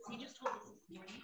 He just told us this morning.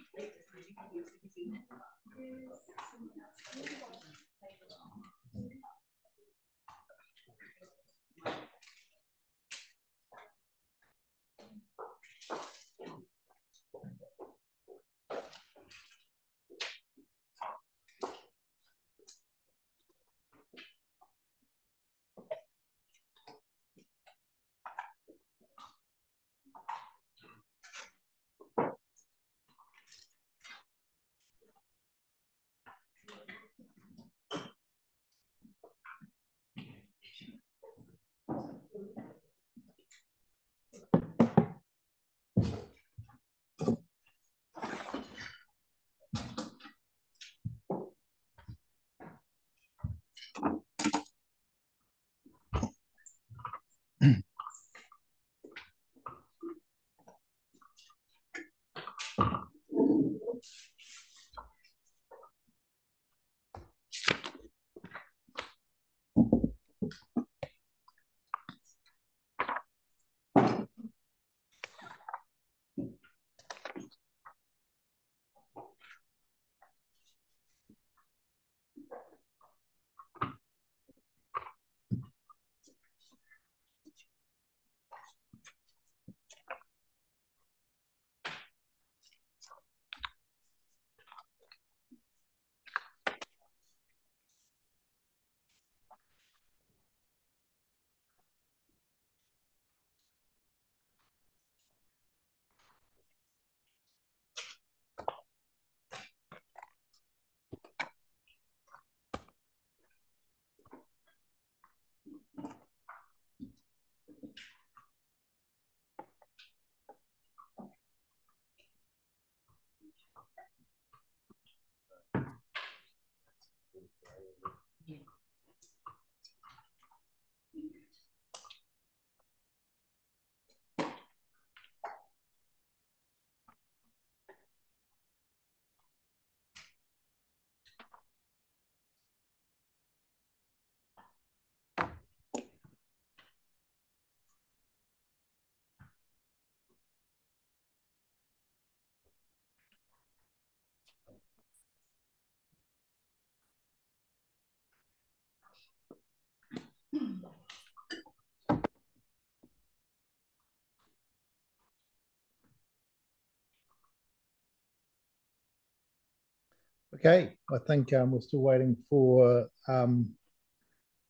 Okay, I think we're still waiting for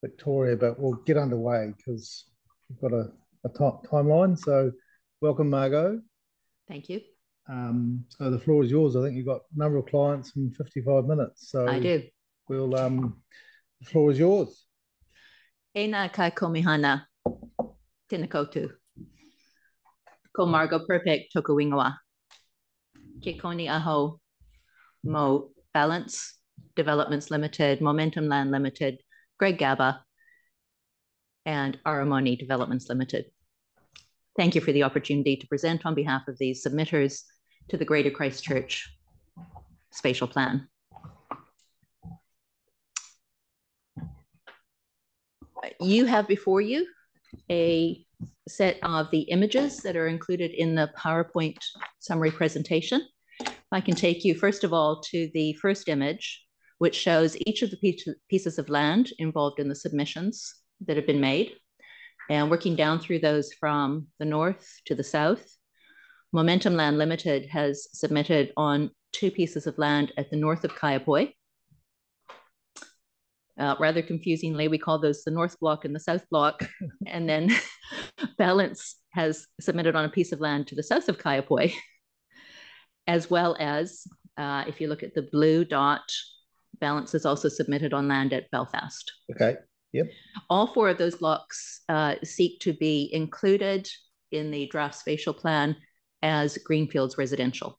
Victoria, but we'll get underway because we've got a timeline. So welcome, Margot. Thank you. So the floor is yours. I think you've got a number of clients in 55 minutes. So I do. We'll, the floor is yours. Ena kai komihana, tēnā koutou. Ko Margot Perfect toku wingawa. Ke koni aho mo Balance Developments Limited, Momentum Land Limited, Greg Gaba, and Aramoni Developments Limited. Thank you for the opportunity to present on behalf of these submitters to the Greater Christchurch Spatial Plan. You have before you a set of the images that are included in the PowerPoint summary presentation. I can take you first of all to the first image, which shows each of the pieces of land involved in the submissions that have been made, and working down through those from the north to the south. Momentum Land Limited has submitted on 2 pieces of land at the north of Kaiapoi. Rather confusingly, we call those the North Block and the South Block. And then Balance has submitted on a piece of land to the south of Kaiapoi, as well as, if you look at the blue dot, Balance is also submitted on land at Belfast. Okay, yep. All 4 of those blocks seek to be included in the draft spatial plan as greenfields residential.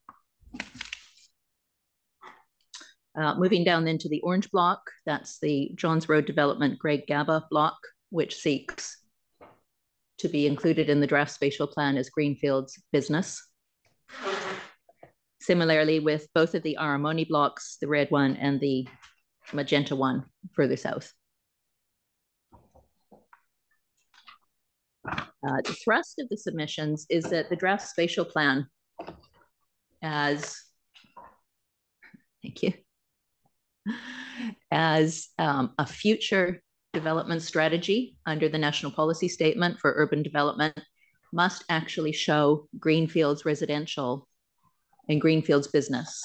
Moving down into the orange block, that's the Johns Road Development Greg Gaba block, which seeks to be included in the draft spatial plan as greenfields business. Similarly, with both of the Aramoni blocks, the red one and the magenta one further south. The thrust of the submissions is that the draft spatial plan as, thank you, as a future development strategy under the National Policy Statement for Urban Development must actually show greenfields residential and greenfields business,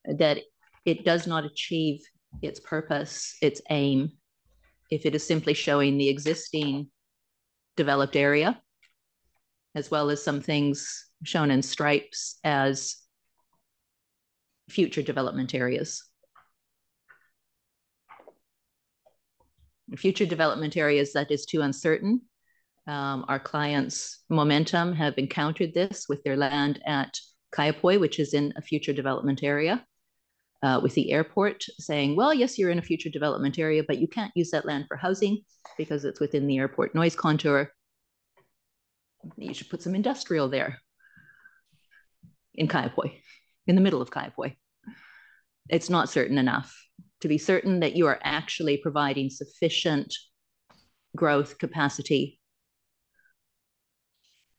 that it does not achieve its purpose, its aim, if it is simply showing the existing developed area, as well as some things shown in stripes as future development areas. Future development areas, that is too uncertain. Our clients, Momentum, have encountered this with their land at Kaiapoi, which is in a future development area, with the airport saying, well, yes, you're in a future development area, but you can't use that land for housing because it's within the airport noise contour. You should put some industrial there in Kaiapoi, in the middle of Kaiapoi. It's not certain enough to be certain that you are actually providing sufficient growth capacity.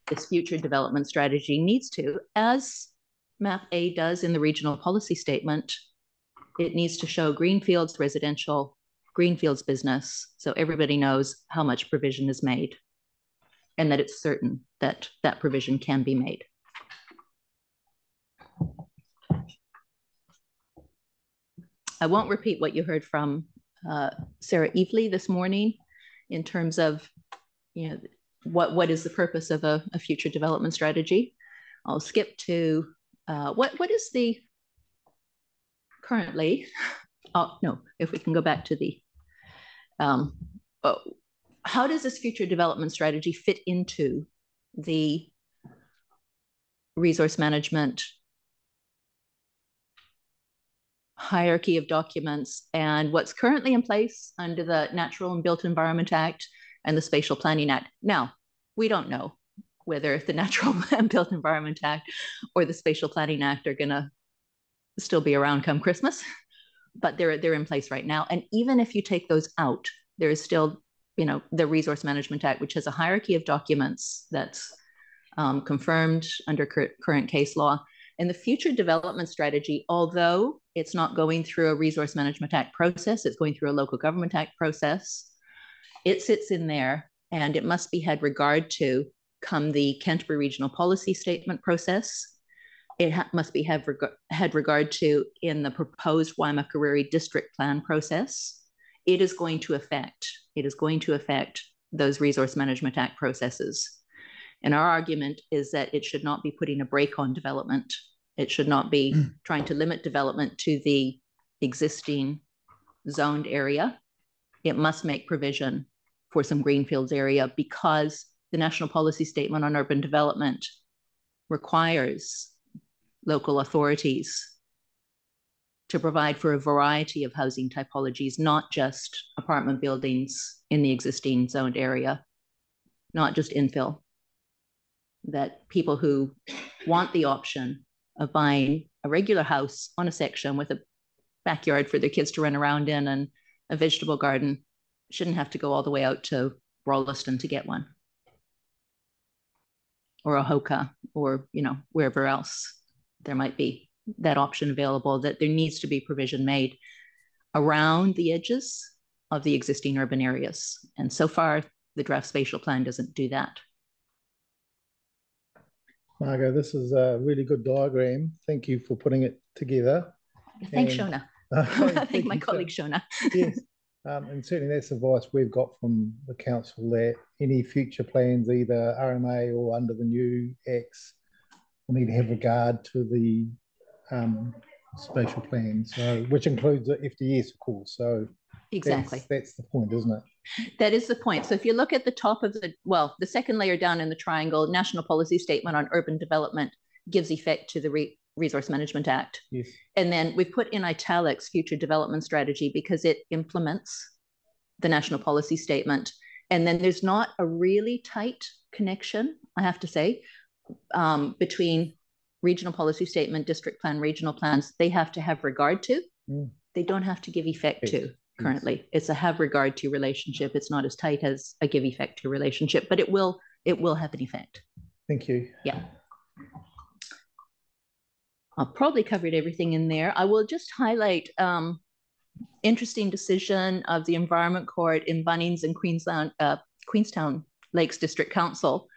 This future development strategy needs to, as Map A does in the regional policy statement, it needs to show greenfields residential, greenfields business, so everybody knows how much provision is made and that it's certain that that provision can be made. I won't repeat what you heard from Sarah Evely this morning in terms of, you know, what is the purpose of a future development strategy. I'll skip to what is the currently, oh no, if we can go back to the, how does this future development strategy fit into the resource management hierarchy of documents and what's currently in place under the Natural and Built Environment Act and the Spatial Planning Act? Now, we don't know whether the Natural and Built Environment Act or the Spatial Planning Act are gonna still be around come Christmas, but they're in place right now. And even if you take those out, there is still, you know, the Resource Management Act, which has a hierarchy of documents that's confirmed under current case law. And the future development strategy, although it's not going through a Resource Management Act process, it's going through a Local Government Act process, it sits in there and it must be had regard to come the Canterbury Regional Policy Statement process. It must be had regard to in the proposed Waimakariri District Plan process. It is going to affect those Resource Management Act processes. And our argument is that it should not be putting a brake on development. It should not be trying to limit development to the existing zoned area. It must make provision for some greenfields area because the National Policy Statement on Urban Development requires local authorities to provide for a variety of housing typologies, not just apartment buildings in the existing zoned area, not just infill. That people who want the option of buying a regular house on a section with a backyard for their kids to run around in and a vegetable garden shouldn't have to go all the way out to Rolleston to get one, or a Hoka, or, you know, wherever else there might be that option available. That there needs to be provision made around the edges of the existing urban areas. And so far, the draft spatial plan doesn't do that. Margo, this is a really good diagram. Thank you for putting it together. Thanks, Shona. I thank my colleague Shona. Yes, and certainly that's advice we've got from the council, that any future plans, either RMA or under the new acts, will need to have regard to the spatial plan, so which includes the FDS, of course. So exactly, that's the point, isn't it? That is the point. So if you look at the top of the, well, the second layer down in the triangle, National Policy Statement on Urban Development gives effect to the Resource Management Act. Yes. And then we put in italics Future Development Strategy because it implements the National Policy Statement. And then there's not a really tight connection, I have to say, between Regional Policy Statement, District Plan, Regional Plans. They have to have regard to. They don't have to give effect to. currently. It's a have regard to relationship. It's not as tight as a give effect to relationship, but it will have an effect. Thank you. Yeah. I'll probably covered everything in there. I will just highlight interesting decision of the Environment Court in Bunnings and Queenstown Lakes District Council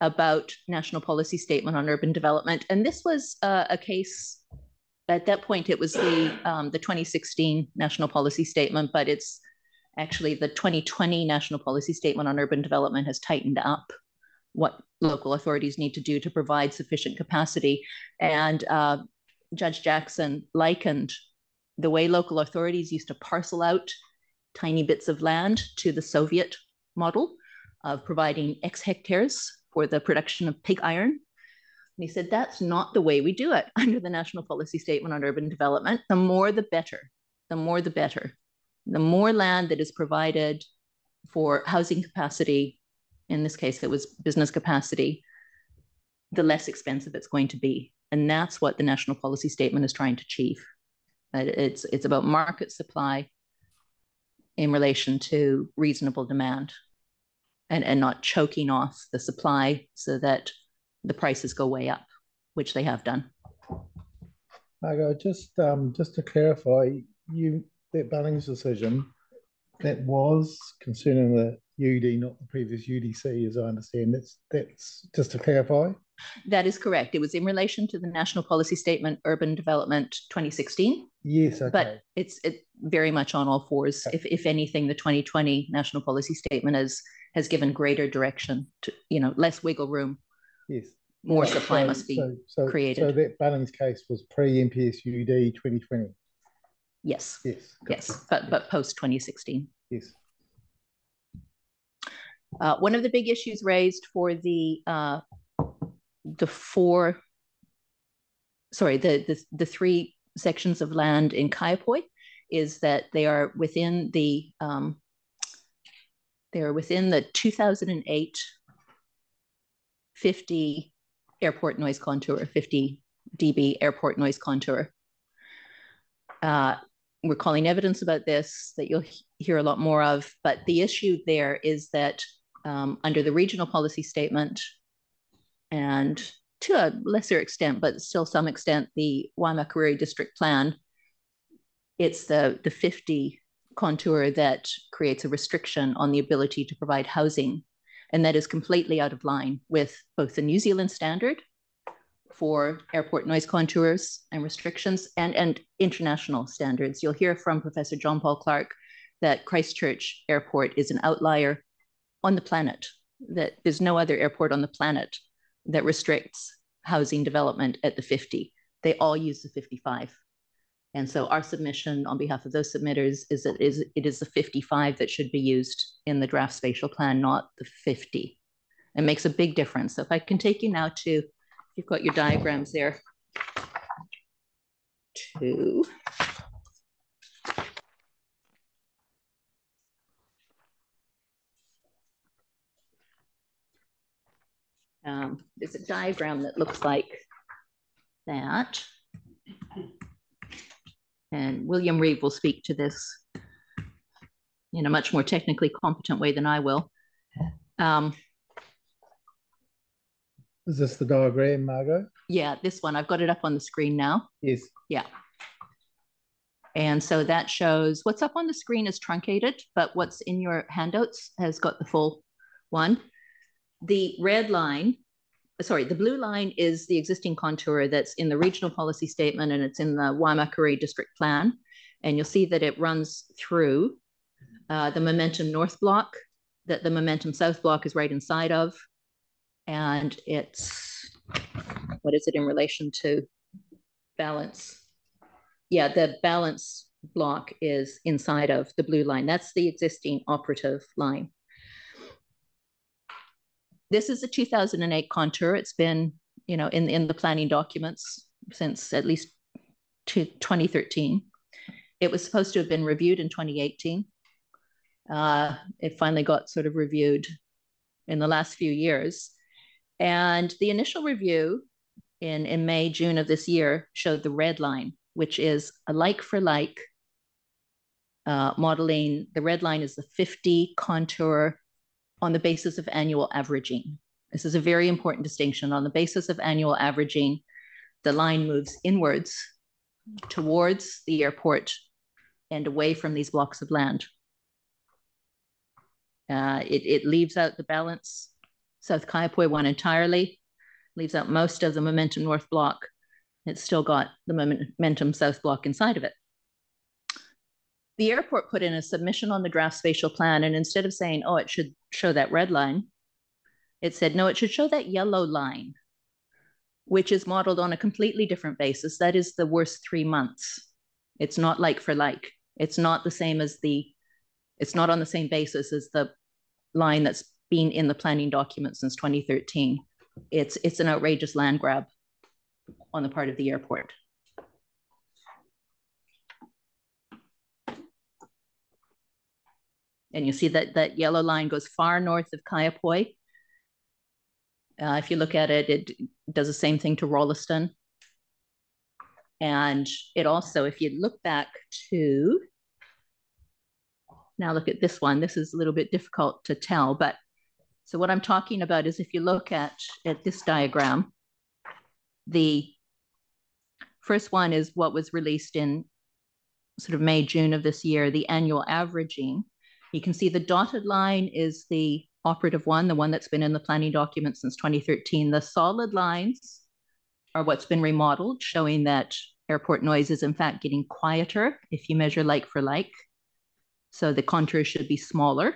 about National Policy Statement on Urban Development. And this was a case, at that point, it was the 2016 National Policy Statement, but it's actually the 2020 National Policy Statement on Urban Development has tightened up what local authorities need to do to provide sufficient capacity. And Judge Jackson likened the way local authorities used to parcel out tiny bits of land to the Soviet model of providing X hectares for the production of pig iron. And he said, that's not the way we do it under the National Policy Statement on Urban Development. The more, the better. The more, the better. The more land that is provided for housing capacity, in this case, it was business capacity, the less expensive it's going to be. And that's what the National Policy Statement is trying to achieve. It's about market supply in relation to reasonable demand and not choking off the supply so that the prices go way up, which they have done. Margo, just to clarify, that Bunnings decision, that was concerning the UD, not the previous UDC, as I understand. That's just to clarify. That is correct. It was in relation to the National Policy Statement Urban Development 2016. Yes, okay. But it's very much on all fours. Okay. If anything, the 2020 National Policy Statement has given greater direction to, less wiggle room. Yes. More supply must be created. So that Bunnings case was pre-MPS UD 2020. Yes. Yes. Yes, but post 2016. Yes. One of the big issues raised for the three sections of land in Kaiapoi is that they are within the 2008 50 airport noise contour, 50 dB airport noise contour. We're calling evidence about this that you'll hear a lot more of, but the issue there is that under the regional policy statement, and to a lesser extent, but still some extent, the Waimakariri district plan, it's the 50 contour that creates a restriction on the ability to provide housing. And that is completely out of line with both the New Zealand standard for airport noise contours and restrictions and international standards. You'll hear from Professor John Paul Clark that Christchurch Airport is an outlier on the planet, that there's no other airport on the planet that restricts housing development at the 50. They all use the 55. And so our submission on behalf of those submitters is that it is the 55 that should be used in the draft spatial plan, not the 50. It makes a big difference. So if I can take you now to, you've got your diagrams there, to there's a diagram that looks like that. And William Reeve will speak to this in a much more technically competent way than I will. Is this the diagram, Margo? Yeah, this one. I've got it up on the screen now. Yes. Yeah. And so that shows what's up on the screen is truncated, but what's in your handouts has got the full one. The red line, sorry, the blue line is the existing contour that's in the regional policy statement, and it's in the Waimakariri district plan. And you'll see that it runs through the Momentum North block, that the Momentum South block is right inside of. And it's, what is it in relation to balance? Yeah, the balance block is inside of the blue line. That's the existing operative line. This is a 2008 contour. It's been, in the planning documents since at least 2013. It was supposed to have been reviewed in 2018. It finally got sort of reviewed in the last few years. And the initial review in May, June of this year showed the red line, which is a like for like modeling. The red line is the 50 contour on the basis of annual averaging. This is a very important distinction. On the basis of annual averaging, the line moves inwards towards the airport and away from these blocks of land. It leaves out the balance South Kaiapoi one entirely, leaves out most of the Momentum North block. It's still got the Momentum South block inside of it. The airport put in a submission on the draft spatial plan, and instead of saying, oh, it should show that red line, it said, no, it should show that yellow line, which is modeled on a completely different basis. That is the worst 3 months. It's not like for like. It's not the same as it's not on the same basis as the line that's been in the planning document since 2013. It's an outrageous land grab on the part of the airport. And you see that yellow line goes far north of Kaiapoi. If you look at it, it does the same thing to Rolleston. And it also, if you look back to, now look at this one, this is a little bit difficult to tell, but so what I'm talking about is if you look at this diagram, the first one is what was released in sort of May, June of this year, the annual averaging. You can see the dotted line is the operative one, the one that's been in the planning document since 2013. The solid lines are what's been remodeled, showing that airport noise is in fact getting quieter if you measure like for like. So the contours should be smaller.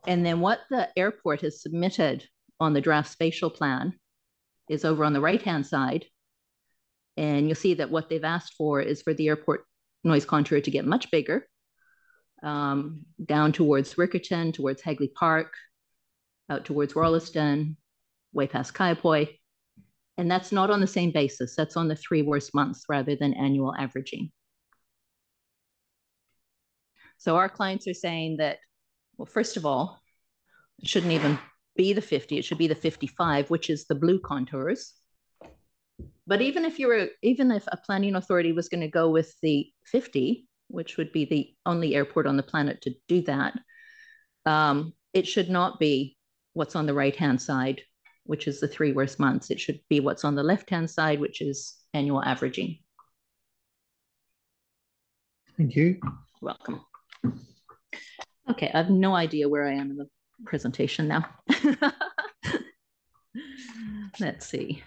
And then what the airport has submitted on the draft spatial plan is over on the right-hand side. And you'll see that what they've asked for is for the airport noise contour to get much bigger, down towards Rickerton, towards Hagley Park, out towards Rolleston, way past Kaiapoi. And that's not on the same basis. That's on the 3 worst months rather than annual averaging. So our clients are saying that, well, first of all, it shouldn't even be the 50, it should be the 55, which is the blue contours. But even if a planning authority was going to go with the 50, which would be the only airport on the planet to do that, it should not be what's on the right-hand side, which is the 3 worst months. It should be what's on the left-hand side, which is annual averaging. Thank you. Welcome. Okay, I have no idea where I am in the presentation now. Let's see.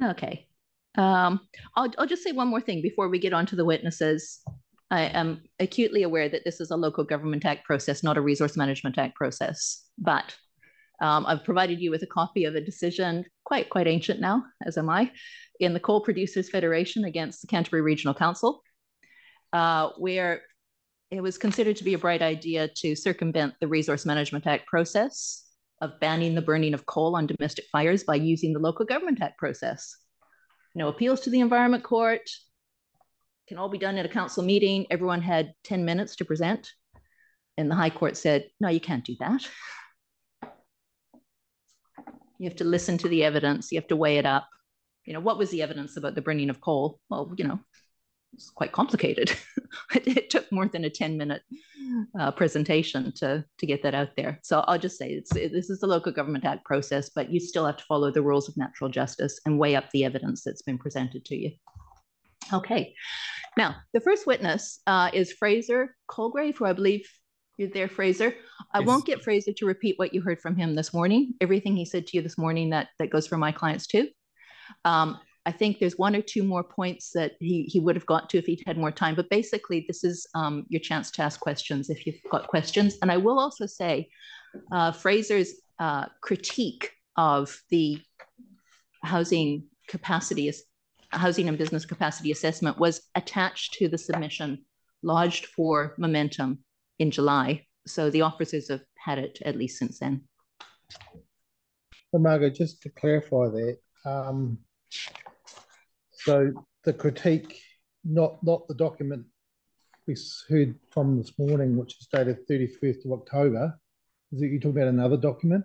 Okay. I'll just say one more thing before we get on to the witnesses. I am acutely aware that this is a Local Government Act process, not a Resource Management Act process, but I've provided you with a copy of a decision, quite ancient now, as am I, in the Coal Producers Federation against the Canterbury Regional Council, where it was considered to be a bright idea to circumvent the Resource Management Act process of banning the burning of coal on domestic fires by using the Local Government Act process. No appeals to the Environment Court, can all be done at a council meeting. Everyone had 10 minutes to present. And the High Court said, no, you can't do that. You have to listen to the evidence. You have to weigh it up. You know, what was the evidence about the burning of coal? Well, you know, it's quite complicated. It took more than a 10-minute presentation to get that out there. So I'll just say this is the Local Government Act process, but you still have to follow the rules of natural justice and weigh up the evidence that's been presented to you. Okay, now the first witness is Fraser Colgrave, who I believe you're there, Fraser. I won't get Fraser to repeat what you heard from him this morning. Everything he said to you this morning, that goes for my clients too. I think there's 1 or 2 more points that he would have got to if he'd had more time, but basically this is your chance to ask questions if you've got questions. And I will also say Fraser's critique of the housing and business capacity assessment was attached to the submission lodged for Momentum in July. So the officers have had it at least since then. So Margaret, just to clarify that, so the critique, not the document we heard from this morning, which is dated 31st of October, is that you're talking about another document?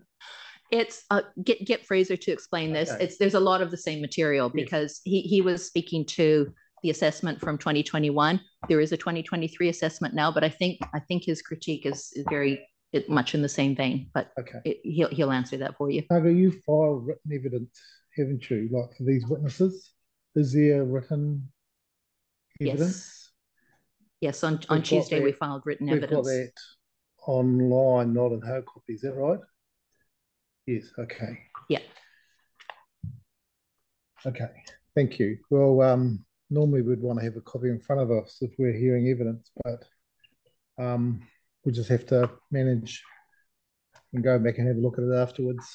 It's get Fraser to explain this. Okay. There's a lot of the same material because he was speaking to the assessment from 2021. There is a 2023 assessment now, but I think his critique is very much in the same vein. But okay, he'll answer that for you. Margaret, you filed written evidence, haven't you? Like for these witnesses, is there written evidence? Yes. On Tuesday we filed written evidence. We've got that online, not in hard copy. Is that right? Yes. Okay. Yeah. Okay. Thank you. Well, normally we'd want to have a copy in front of us if we're hearing evidence, but we just have to manage and go back and have a look at it afterwards.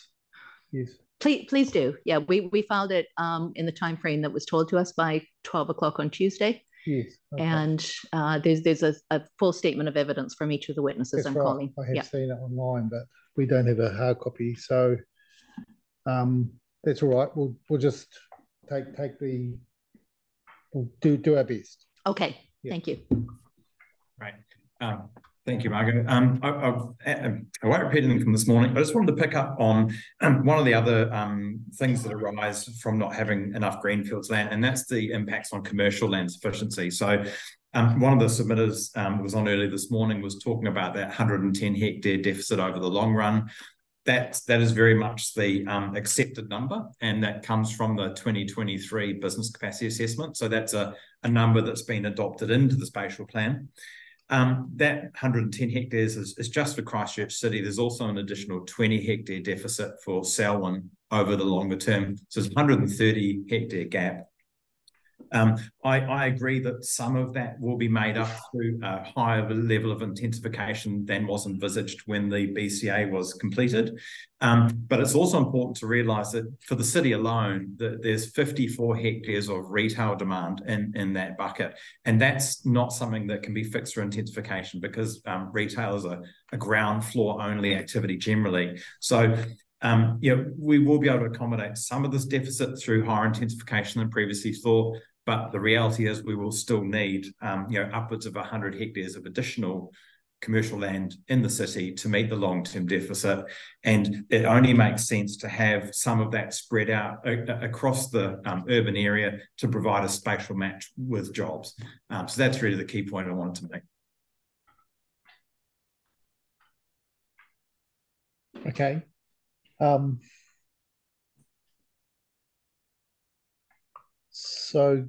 Yes. Please do. Yeah, we filed it in the time frame that was told to us by 12 o'clock on Tuesday. Yes. Okay. And there's a full statement of evidence from each of the witnesses. That's I'm right. calling. I have seen it online, but we don't have a hard copy, so that's all right. We'll just we'll do our best. Okay. Yeah. Thank you. Right. Thank you, Margot. I won't repeat anything from this morning. I just wanted to pick up on one of the other things that arise from not having enough greenfields land, and that's the impacts on commercial land sufficiency. So one of the submitters was on early this morning was talking about that 110 hectare deficit over the long run. That is very much the accepted number, and that comes from the 2023 business capacity assessment. So that's a number that's been adopted into the spatial plan. That 110 hectares is just for Christchurch City. There's also an additional 20 hectare deficit for Selwyn over the longer term. So it's a 130 hectare gap. I agree that some of that will be made up through a higher level of intensification than was envisaged when the BCA was completed. But it's also important to realise that for the city alone, there's 54 hectares of retail demand in that bucket. And that's not something that can be fixed through intensification because retail is a ground floor only activity generally. So we will be able to accommodate some of this deficit through higher intensification than previously thought, but the reality is we will still need upwards of 100 hectares of additional commercial land in the city to meet the long-term deficit, and it only makes sense to have some of that spread out across the urban area to provide a spatial match with jobs. So that's really the key point I wanted to make. Okay. So,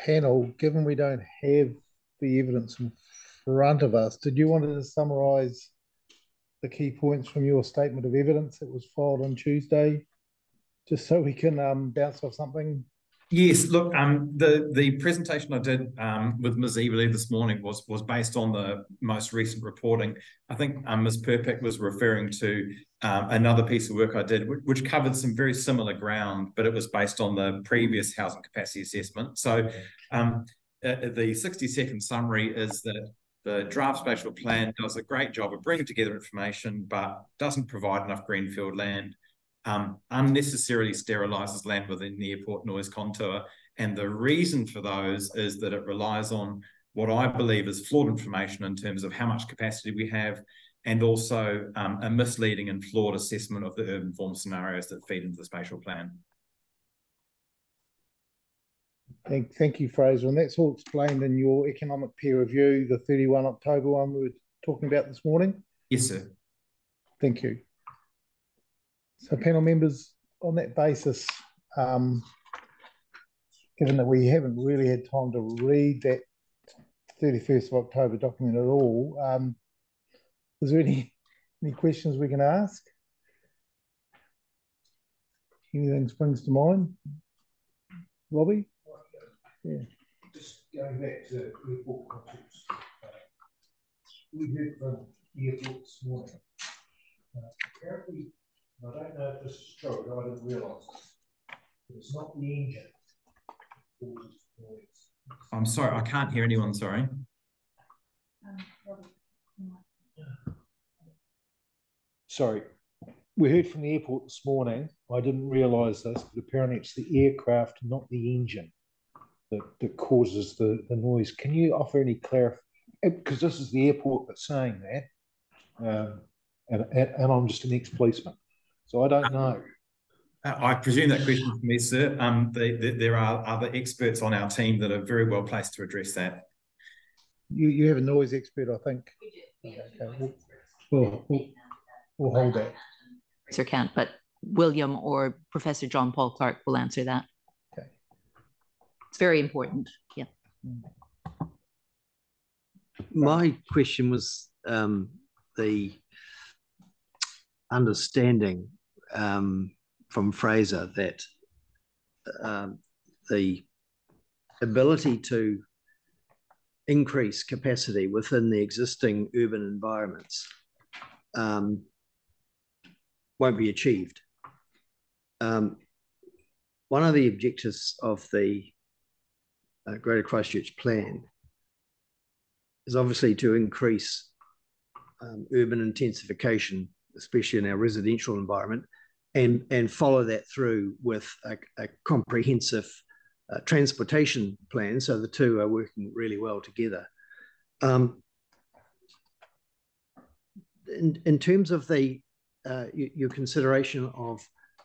panel, given we don't have the evidence in front of us, did you want to summarise the key points from your statement of evidence that was filed on Tuesday, just so we can bounce off something? Yes, look, the presentation I did with Ms. Eberle this morning was based on the most recent reporting. I think Ms. Perpick was referring to another piece of work I did, which covered some very similar ground, but it was based on the previous housing capacity assessment. So the 60-second summary is that the draft spatial plan does a great job of bringing together information, but doesn't provide enough greenfield land. Unnecessarily sterilises land within the airport noise contour. And the reason for those is that it relies on what I believe is flawed information in terms of how much capacity we have, and also a misleading and flawed assessment of the urban form scenarios that feed into the spatial plan. Thank you, Fraser. And that's all explained in your economic peer review, the 31 October one we were talking about this morning? Yes, sir. Thank you. So panel members, on that basis, given that we haven't really had time to read that 31st of October document at all, is there any questions we can ask? Anything springs to mind? Robbie? Yeah. Just going back to airport concepts. We heard from the airport this morning. Apparently, I don't know if this is true, but I didn't realise this. It's not the engine that causes noise. I'm sorry, I can't hear anyone, sorry. Sorry, we heard from the airport this morning. I didn't realise this, but apparently it's the aircraft, not the engine, that causes the noise. Can you offer any clarification? Because this is the airport that's saying that, and I'm just an ex-policeman. So I don't know. I presume that question for me, sir. There are other experts on our team that are very well placed to address that. You have a noise expert, I think. We do. Okay. We'll hold that. Sir Kent, but William or Professor John Paul Clark will answer that. Okay. It's very important. Yeah. My question was the understanding from Fraser that the ability to increase capacity within the existing urban environments won't be achieved. One of the objectives of the Greater Christchurch plan is obviously to increase urban intensification, especially in our residential environment, and follow that through with a comprehensive transportation plan, so the two are working really well together. In terms of the your consideration of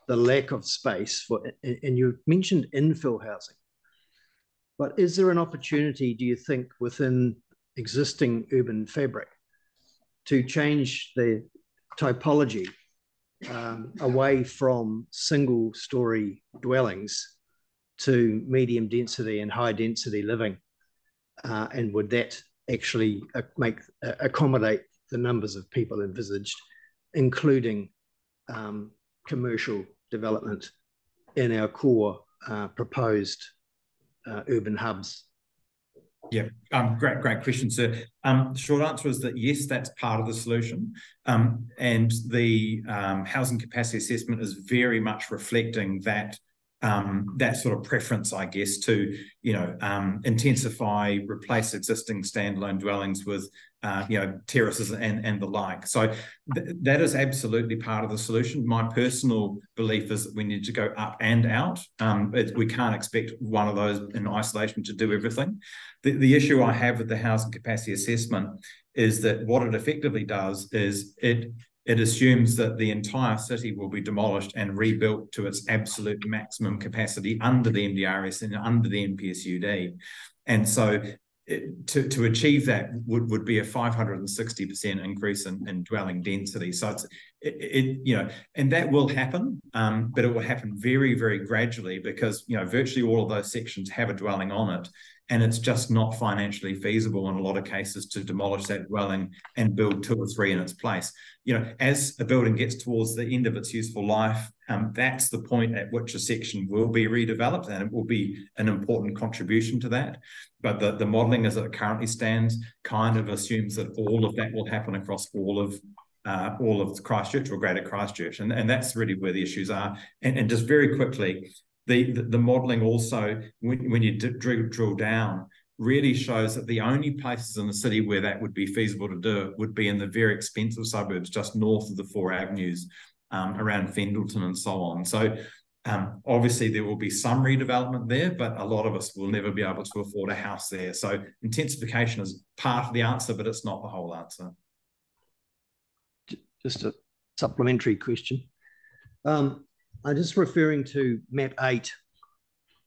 the lack of space for, and you mentioned infill housing, but is there an opportunity, do you think, within existing urban fabric to change the typology away from single story dwellings to medium density and high density living? And would that actually accommodate the numbers of people envisaged, including commercial development in our core proposed urban hubs? Yeah, great question, sir. Short answer is that yes, that's part of the solution. And the housing capacity assessment is very much reflecting that that sort of preference, I guess, to intensify, replace existing standalone dwellings with terraces and the like. So that is absolutely part of the solution. My personal belief is that we need to go up and out. We can't expect one of those in isolation to do everything. The issue I have with the housing capacity assessment is that what it effectively does is it assumes that the entire city will be demolished and rebuilt to its absolute maximum capacity under the MDRS and under the NPSUD. And so to achieve that would be a 560% increase in dwelling density. So and that will happen, but it will happen very, very gradually because virtually all of those sections have a dwelling on it, and it's just not financially feasible in a lot of cases to demolish that dwelling and build 2 or 3 in its place. As a building gets towards the end of its useful life, that's the point at which a section will be redeveloped, and it will be an important contribution to that. But the modelling as it currently stands kind of assumes that all of that will happen across all of Christchurch or Greater Christchurch, and that's really where the issues are. And just very quickly, the modelling also, when you drill down, really shows that the only places in the city where that would be feasible to do it would be in the very expensive suburbs just north of the 4 avenues, around Fendalton and so on. So obviously there will be some redevelopment there, but a lot of us will never be able to afford a house there. So intensification is part of the answer, but it's not the whole answer. Just a supplementary question. I'm just referring to map 8,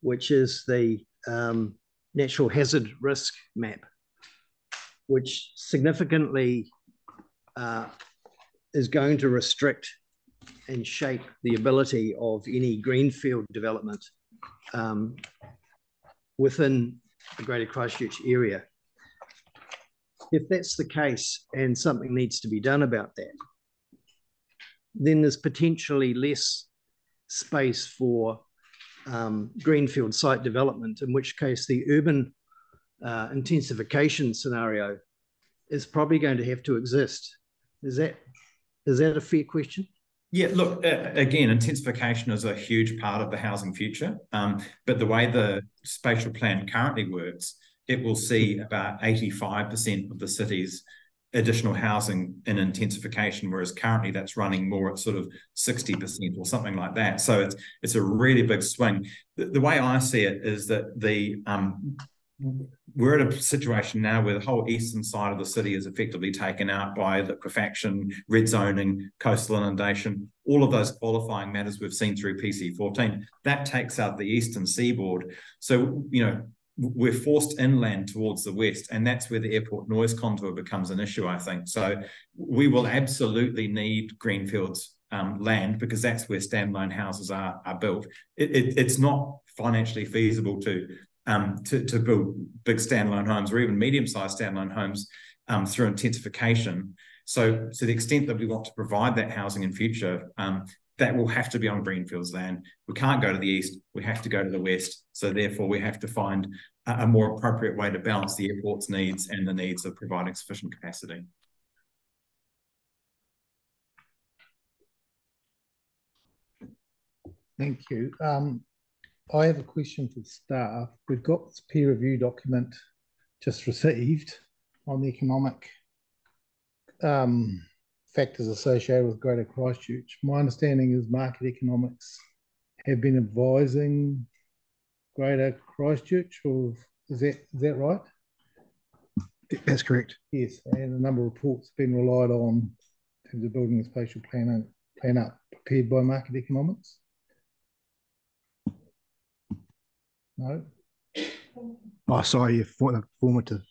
which is the natural hazard risk map, which significantly is going to restrict and shape the ability of any greenfield development within the Greater Christchurch area. If that's the case and something needs to be done about that, then there's potentially less space for greenfield site development, in which case the urban intensification scenario is probably going to have to exist. Is that a fair question? Yeah, look, again, intensification is a huge part of the housing future, but the way the spatial plan currently works, it will see about 85% of the city's additional housing in intensification, whereas currently that's running more at sort of 60% or something like that. So it's a really big swing. The way I see it is that we're at a situation now where the whole eastern side of the city is effectively taken out by liquefaction, red zoning, coastal inundation. all of those qualifying matters we've seen through PC14, that takes out the eastern seaboard. So, you know, we're forced inland towards the west, and that's where the airport noise contour becomes an issue, I think. So we will absolutely need greenfields land, because that's where standalone houses are built. It's not financially feasible to build big standalone homes or even medium-sized standalone homes through intensification. So to the extent that we want to provide that housing in future, that will have to be on greenfields land. We can't go to the east, we have to go to the west. So therefore we have to find a more appropriate way to balance the airport's needs and the needs of providing sufficient capacity. Thank you. I have a question for staff. We've got this peer review document just received on the economic factors associated with Greater Christchurch. My understanding is Market Economics have been advising Greater Christchurch, or is that right? That's correct. Yes, and a number of reports have been relied on in terms of building a spatial plan up prepared by Market Economics. No. Oh, sorry, Formative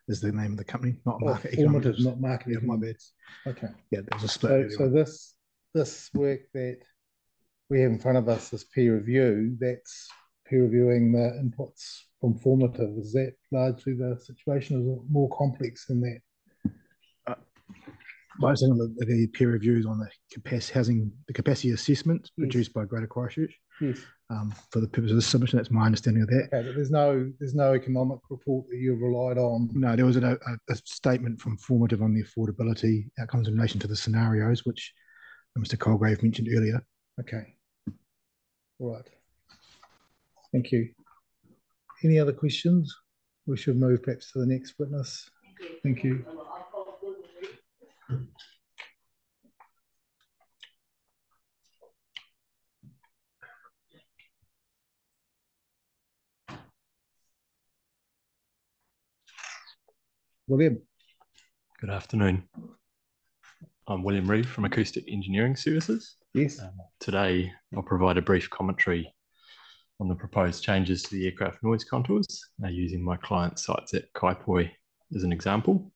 is the name of the company, not Market Formative, Economics. not Market Yeah, my Economics. Okay. Yeah, there's a split. So this work that we have in front of us, this peer review, that's peer reviewing the inputs from Formative. Is that largely the situation? Is it more complex than that? I think the peer reviews on the capacity assessment produced by Greater Christchurch. Yes. For the purpose of this submission, that's my understanding of that. Okay, but there's no economic report that you've relied on. No, there was a statement from Formative on the affordability outcomes in relation to the scenarios, which Mr. Colgrave mentioned earlier. Okay. All right. Thank you. Any other questions? We should move perhaps to the next witness. Thank you. William. Good afternoon. I'm William Reeve from Acoustic Engineering Services. Yes. Today, I'll provide a brief commentary on the proposed changes to the aircraft noise contours, using my client sites at Kaipoi as an example.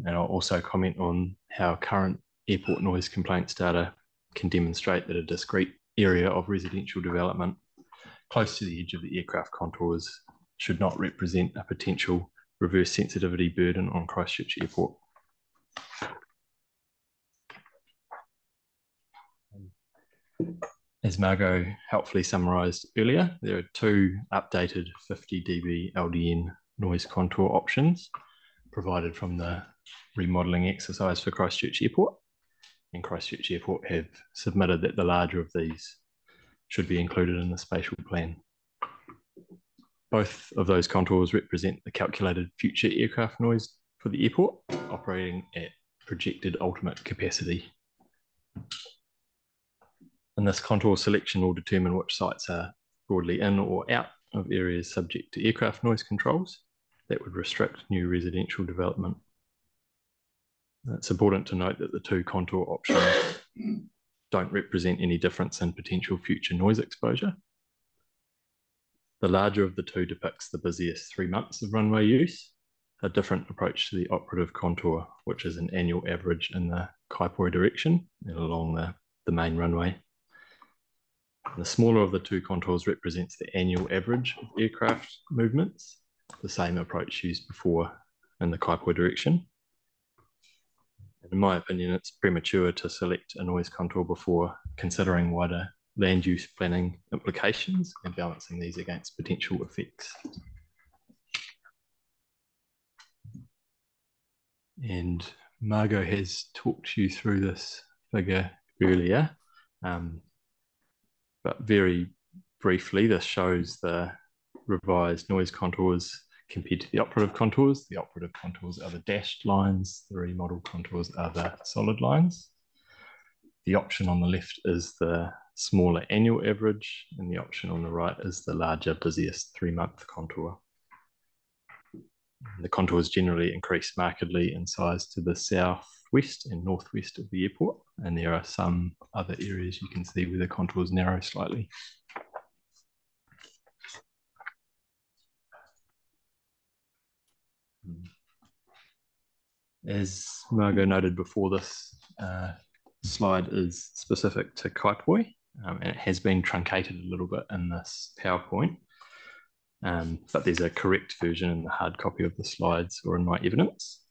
And I'll also comment on how current airport noise complaints data can demonstrate that a discrete area of residential development close to the edge of the aircraft contours should not represent a potential reverse sensitivity burden on Christchurch Airport. As Margot helpfully summarised earlier, there are two updated 50 dB LDN noise contour options provided from the remodelling exercise for Christchurch Airport. And Christchurch Airport have submitted that the larger of these should be included in the spatial plan. Both of those contours represent the calculated future aircraft noise for the airport, operating at projected ultimate capacity. And this contour selection will determine which sites are broadly in or out of areas subject to aircraft noise controls that would restrict new residential development. It's important to note that the two contour options don't represent any difference in potential future noise exposure. The larger of the two depicts the busiest 3 months of runway use, a different approach to the operative contour, which is an annual average in the Kaipoi direction and along the main runway. The smaller of the two contours represents the annual average of aircraft movements, the same approach used before in the Kaipoi direction. And in my opinion, it's premature to select a noise contour before considering wider land use planning implications and balancing these against potential effects. And Margot has talked you through this figure earlier, but very briefly, this shows the revised noise contours compared to the operative contours. The operative contours are the dashed lines, the remodel contours are the solid lines. The option on the left is the smaller annual average, and the option on the right is the larger, busiest 3-month contour. The contours generally increase markedly in size to the south southwest and northwest of the airport, and there are some other areas you can see where the contours narrow slightly. As Margot noted before, this slide is specific to Kaipoi, and it has been truncated a little bit in this PowerPoint, but there's a correct version in the hard copy of the slides or in my evidence.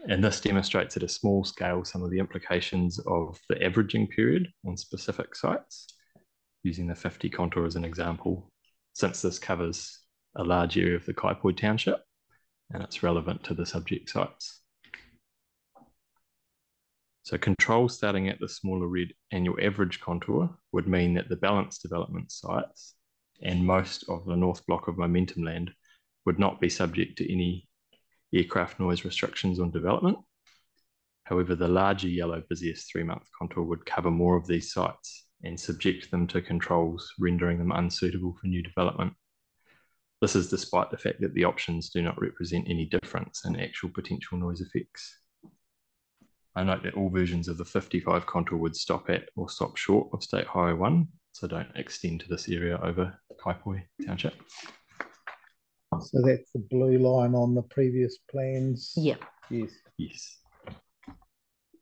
And this demonstrates at a small scale some of the implications of the averaging period on specific sites, using the 50 contour as an example, since this covers a large area of the Kaipoi township and it's relevant to the subject sites. So control starting at the smaller red annual average contour would mean that the balanced development sites and most of the north block of momentum land would not be subject to any aircraft noise restrictions on development. However, the larger yellow busiest 3-month contour would cover more of these sites and subject them to controls, rendering them unsuitable for new development. This is despite the fact that the options do not represent any difference in actual potential noise effects. I note that all versions of the 55 contour would stop at or stop short of State Highway 1, so don't extend to this area over Kaipoi Township. So that's the blue line on the previous plans? Yeah. Yes. Yes.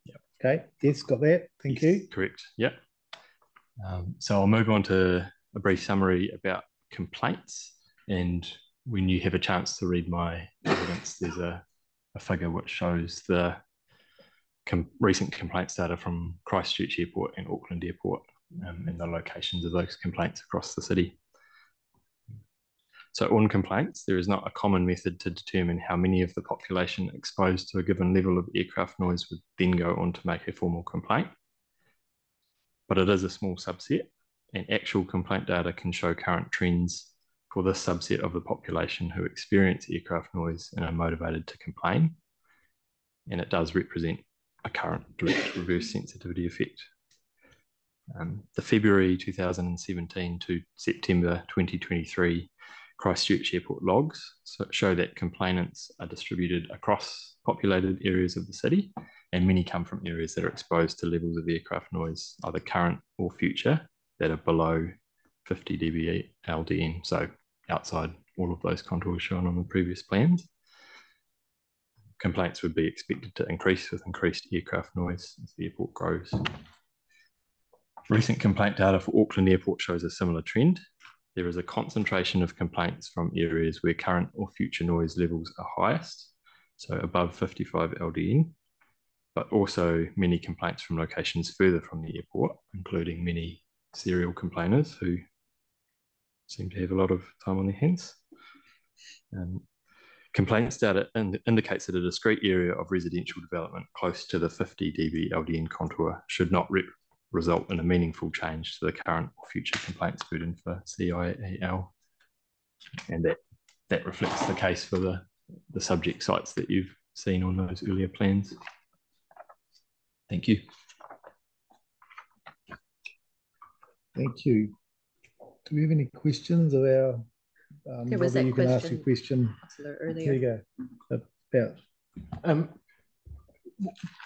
Yep. Okay, yes, got that. Thank you. Correct, yep. So I'll move on to a brief summary about complaints. And when you have a chance to read my evidence, there's a figure which shows the recent complaints data from Christchurch Airport and Auckland Airport and the locations of those complaints across the city. So on complaints, there is not a common method to determine how many of the population exposed to a given level of aircraft noise would then go on to make a formal complaint. But it is a small subset, and actual complaint data can show current trends for this subset of the population who experience aircraft noise and are motivated to complain. And it does represent a current direct reverse sensitivity effect. The February 2017 to September 2023 Christchurch Airport logs show that complainants are distributed across populated areas of the city, and many come from areas that are exposed to levels of aircraft noise, either current or future, that are below 50 dB LDN, so outside all of those contours shown on the previous plans. Complaints would be expected to increase with increased aircraft noise as the airport grows. Recent complaint data for Auckland Airport shows a similar trend. There is a concentration of complaints from areas where current or future noise levels are highest, so above 55 LDN, but also many complaints from locations further from the airport, including many serial complainers who seem to have a lot of time on their hands. Complaints data indicates that a discrete area of residential development close to the 50 dB LDN contour should not result in a meaningful change to the current or future complaints burden for CIAL. And that reflects the case for the subject sites that you've seen on those earlier plans. Thank you. Thank you. Do we have any questions of our? There was Robbie, that you can ask your question earlier. There you go. About.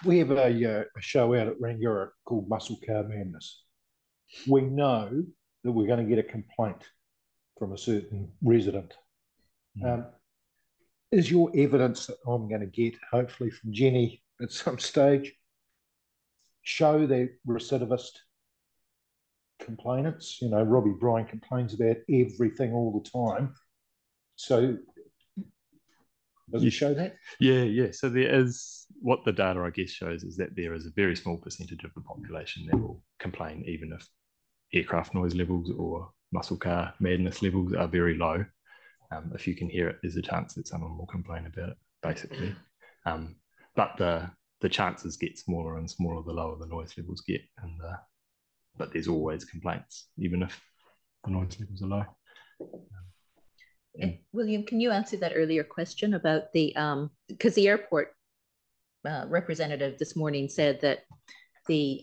We have a show out at Rangiora called Muscle Car Madness. We know that we're going to get a complaint from a certain resident. Is your evidence that I'm going to get, hopefully from Jenny at some stage, show the recidivist complainants? You know, Robbie Bryan complains about everything all the time. So does it show that? Yeah. So there is, what the data I guess shows is that there is a very small percentage of the population that will complain even if aircraft noise levels or muscle car madness levels are very low. If you can hear it, there's a chance that someone will complain about it, basically. But the chances get smaller and smaller the lower the noise levels get, but there's always complaints, even if the noise levels are low. William, can you answer that earlier question about the, because the airport representative this morning said that the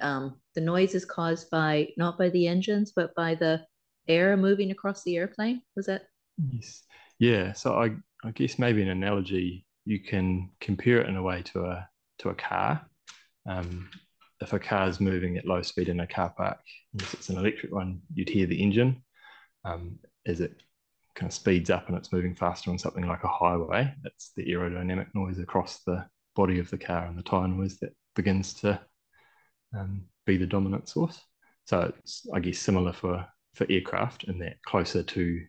noise is caused by, not by the engines, but by the air moving across the airplane? Was that? Yes. Yeah. So I guess maybe an analogy, you can compare it in a way to to a car. If a car is moving at low speed in a car park, unless it's an electric one, you'd hear the engine. As it kind of speeds up and it's moving faster on something like a highway, it's the aerodynamic noise across the body of the car and the tyre noise that begins to be the dominant source. So it's, I guess, similar for aircraft, in that closer to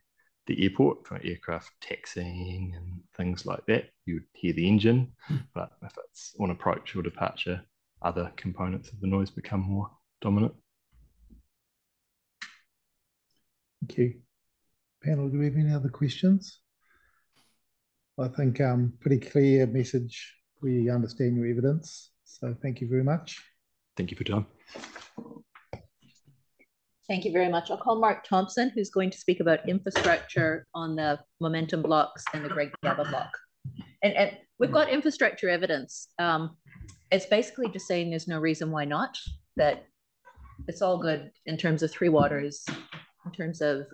the airport, for aircraft taxiing and things like that, you would hear the engine. But if it's on approach or departure, other components of the noise become more dominant. Thank you. Panel, do we have any other questions? I think pretty clear message. We understand your evidence. So thank you very much. Thank you for your time. Thank you very much. I'll call Mark Thompson, who's going to speak about infrastructure on the momentum blocks and the Great GABA block. And we've got infrastructure evidence. It's basically just saying there's no reason why not, that it's all good in terms of Three Waters, in terms of,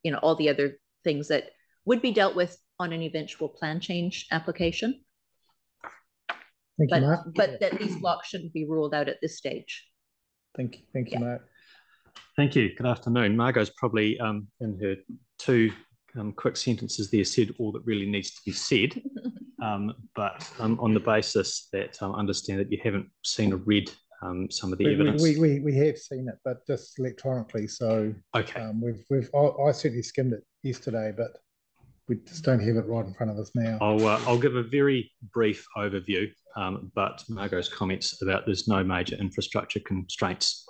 you know, all the other things that would be dealt with on an eventual plan change application. Thank you, Mark. But that these blocks shouldn't be ruled out at this stage. Thank you, Mark. Thank you. Good afternoon. Margot's probably in her two quick sentences there said all that really needs to be said, but on the basis that I understand that you haven't seen or read some of the evidence. We have seen it, but just electronically. So okay, I certainly skimmed it yesterday, but we just don't have it right in front of us now. I'll give a very brief overview, but Margot's comments about there's no major infrastructure constraints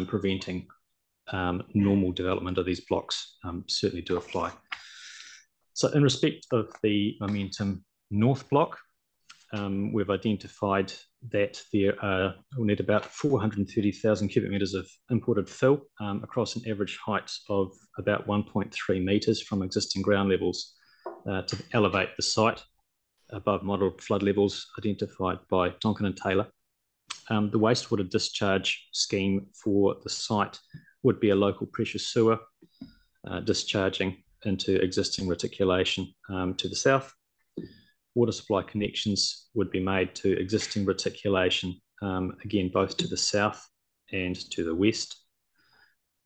preventing normal development of these blocks certainly do apply. So in respect of the Momentum North block, we've identified that there will need about 430,000 cubic metres of imported fill across an average height of about 1.3 metres from existing ground levels to elevate the site above modelled flood levels identified by Donkin and Taylor. The wastewater discharge scheme for the site would be a local pressure sewer discharging into existing reticulation to the south. Water supply connections would be made to existing reticulation, again, both to the south and to the west.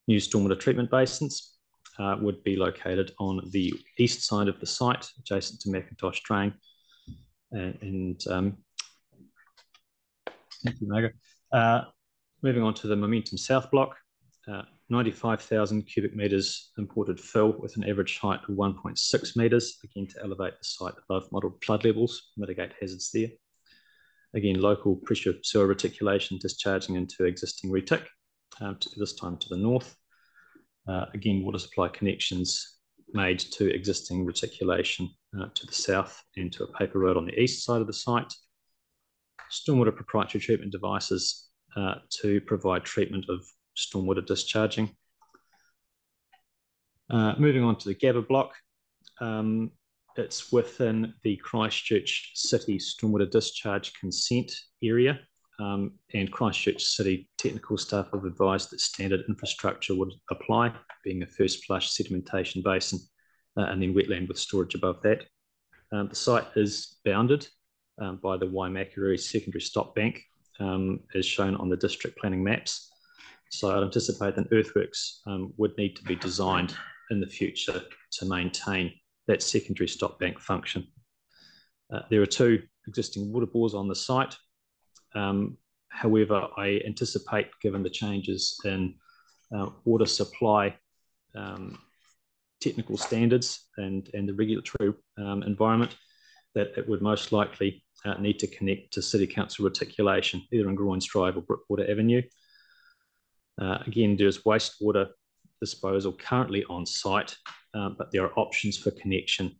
New stormwater treatment basins would be located on the east side of the site, adjacent to Macintosh Drain. Thank you, Margot. Moving on to the Momentum South block, 95,000 cubic metres imported fill with an average height of 1.6 metres, again to elevate the site above modelled flood levels, mitigate hazards there. Again, local pressure sewer reticulation discharging into existing retic, this time to the north. Again, water supply connections made to existing reticulation to the south and to a paper road on the east side of the site. Stormwater proprietary treatment devices to provide treatment of stormwater discharging. Moving on to the GABA block, it's within the Christchurch City stormwater discharge consent area, and Christchurch City technical staff have advised that standard infrastructure would apply, being a first flush sedimentation basin and then wetland with storage above that. The site is bounded by the Waimakariri secondary stop bank, as shown on the district planning maps. So I'd anticipate that earthworks would need to be designed in the future to maintain that secondary stop bank function. There are two existing water bores on the site. However, I anticipate, given the changes in water supply technical standards and the regulatory environment, that it would most likely need to connect to City Council reticulation, either in Groins Drive or Brookwater Avenue. Again, there's wastewater disposal currently on site, but there are options for connection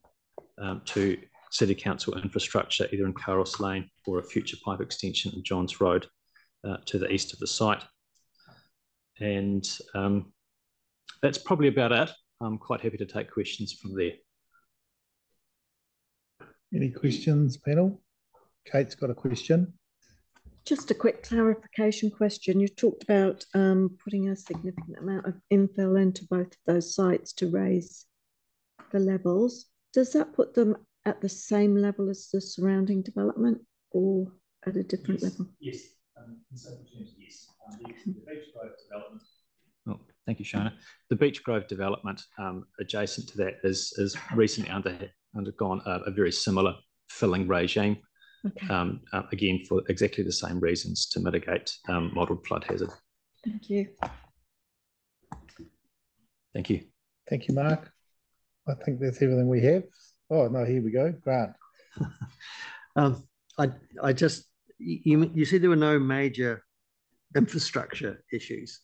to City Council infrastructure, either in Carros Lane or a future pipe extension in Johns Road to the east of the site. And that's probably about it. I'm quite happy to take questions from there. Any questions, panel? Kate's got a question. Just a quick clarification question. You talked about putting a significant amount of infill into both of those sites to raise the levels. Does that put them at the same level as the surrounding development, or at a different level? Yes, in simple terms, yes. The Beach Grove development. Oh, thank you, Shona. The Beach Grove development adjacent to that is recently undergone a very similar filling regime. Okay. Again, for exactly the same reasons, to mitigate modelled flood hazard. Thank you. Thank you. Thank you, Mark. I think that's everything we have. Oh, no, here we go. Grant. I just, you said there were no major infrastructure issues,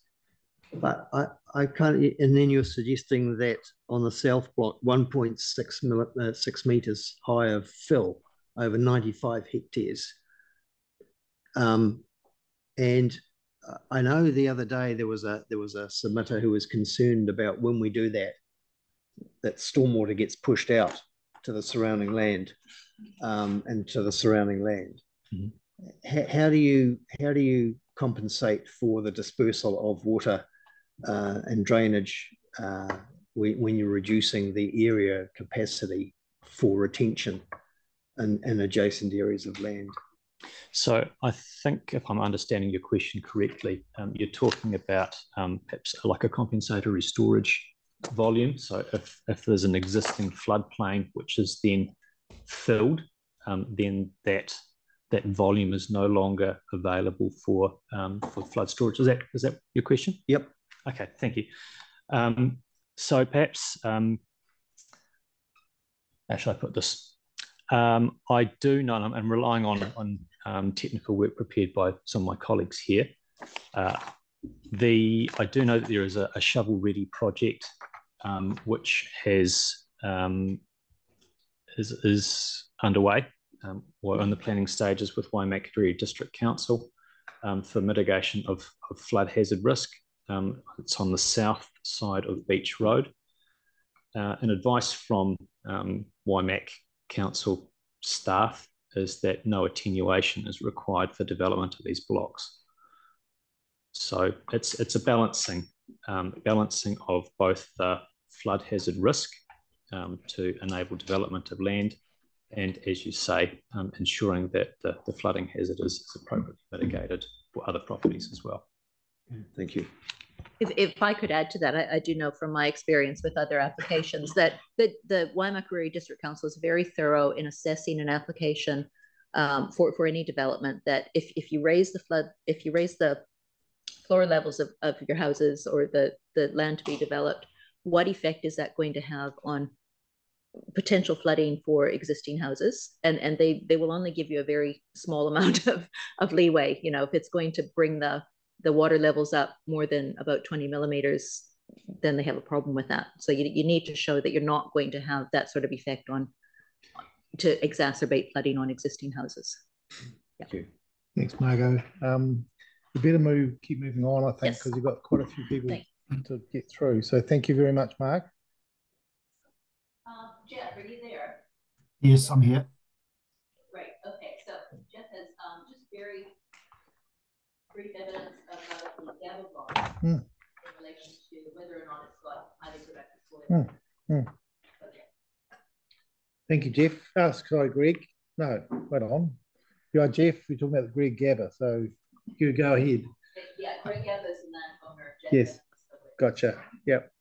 but I can't, and then you're suggesting that on the south block, 1.6 metres high of fill over 95 hectares. And I know the other day there was a submitter who was concerned about when we do that stormwater gets pushed out to the surrounding land and to the surrounding land. Mm-hmm. How do you compensate for the dispersal of water and drainage when you're reducing the area capacity for retention in adjacent areas of land? So I think, if I'm understanding your question correctly, you're talking about perhaps like a compensatory storage volume. So if there's an existing floodplain which is then filled, then that volume is no longer available for flood storage. Is that your question? Yep. Okay, thank you. So perhaps how should I put this? I do know, and I'm relying on technical work prepared by some of my colleagues here. I do know that there is a shovel-ready project which is underway or in the planning stages with Waimakariri District Council for mitigation of flood hazard risk. It's on the south side of Beach Road. And advice from Waimak Council staff is that no attenuation is required for development of these blocks. So it's a balancing of both the flood hazard risk to enable development of land, and, as you say, ensuring that the flooding hazard is appropriately mitigated for other properties as well. Thank you. If I could add to that, I do know from my experience with other applications that the Waimakariri District Council is very thorough in assessing an application for any development, that if you raise the floor levels of your houses or the land to be developed, what effect is that going to have on potential flooding for existing houses? And they will only give you a very small amount of leeway. You know, if it's going to bring the water levels up more than about 20 millimeters, then they have a problem with that. So you need to show that you're not going to have that sort of effect to exacerbate flooding on existing houses. Thank you. Thanks, Margot. You better keep moving on, I think, because you've got quite a few people to get through. So thank you very much, Mark. Jeff, are you there? Yes, I'm here. Right. Okay. So Jeff has just very brief evidence about the Gaba block in relation to whether or not it's got highly productive soil. Okay. Thank you, Jeff. Sorry, Greg. No, wait on. You are Jeff. We're talking about the Greg Gaba, so you go ahead. Yeah, Greg Gaba is the landowner. Yes. Gotcha. Yep.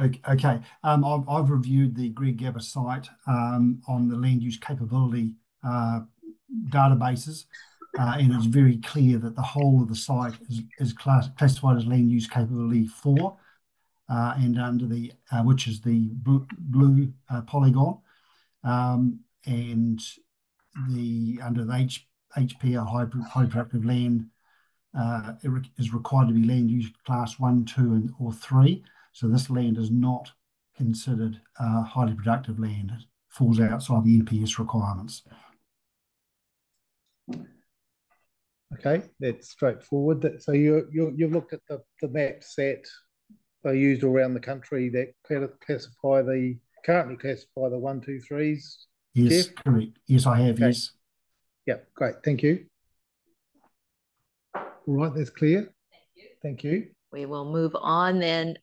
Okay. I've reviewed the Greg Gaba site on the land use capability databases. And it's very clear that the whole of the site is classified as land use capability 4, and under the which is the blue polygon, and under the HPL high productive land it is required to be land use class 1, 2, or 3. So this land is not considered highly productive land. It falls outside the NPS requirements. Okay, that's straightforward. So you've looked at the maps that are used around the country that currently classify the 1, 2, 3s. Yes, Jeff? correct. Yes, I have. Okay. Yes. Yep, great. Thank you. All right, that's clear. Thank you. We will move on then.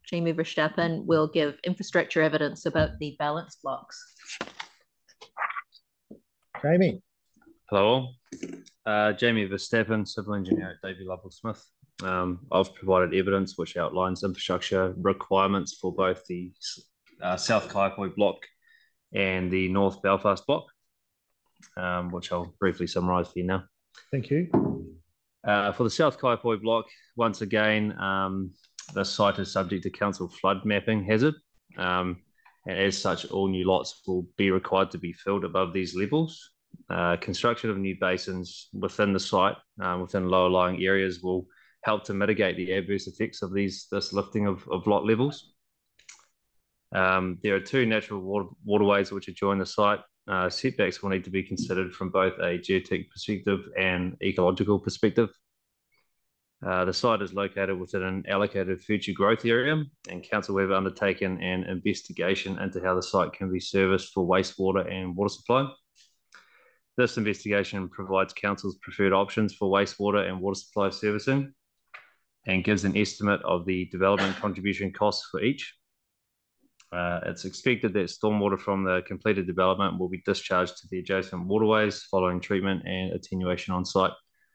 Jamie Verstappen will give infrastructure evidence about the balance blocks. Jamie. Hello all. Jamie Verstappen, Civil Engineer at Davey Lovell Smith. I've provided evidence which outlines infrastructure requirements for both the South Kaiapoi block and the North Belfast block, which I'll briefly summarise for you now. Thank you. For the South Kaiapoi block, once again, the site is subject to council flood mapping hazard. And as such, all new lots will be required to be filled above these levels. Construction of new basins within the site, within lower lying areas, will help to mitigate the adverse effects of this lifting of lot levels. There are two natural waterways which adjoin the site. Setbacks will need to be considered from both a geotech perspective and ecological perspective. The site is located within an allocated future growth area, and council have undertaken an investigation into how the site can be serviced for wastewater and water supply. This investigation provides council's preferred options for wastewater and water supply servicing and gives an estimate of the development contribution costs for each. It's expected that stormwater from the completed development will be discharged to the adjacent waterways following treatment and attenuation on site,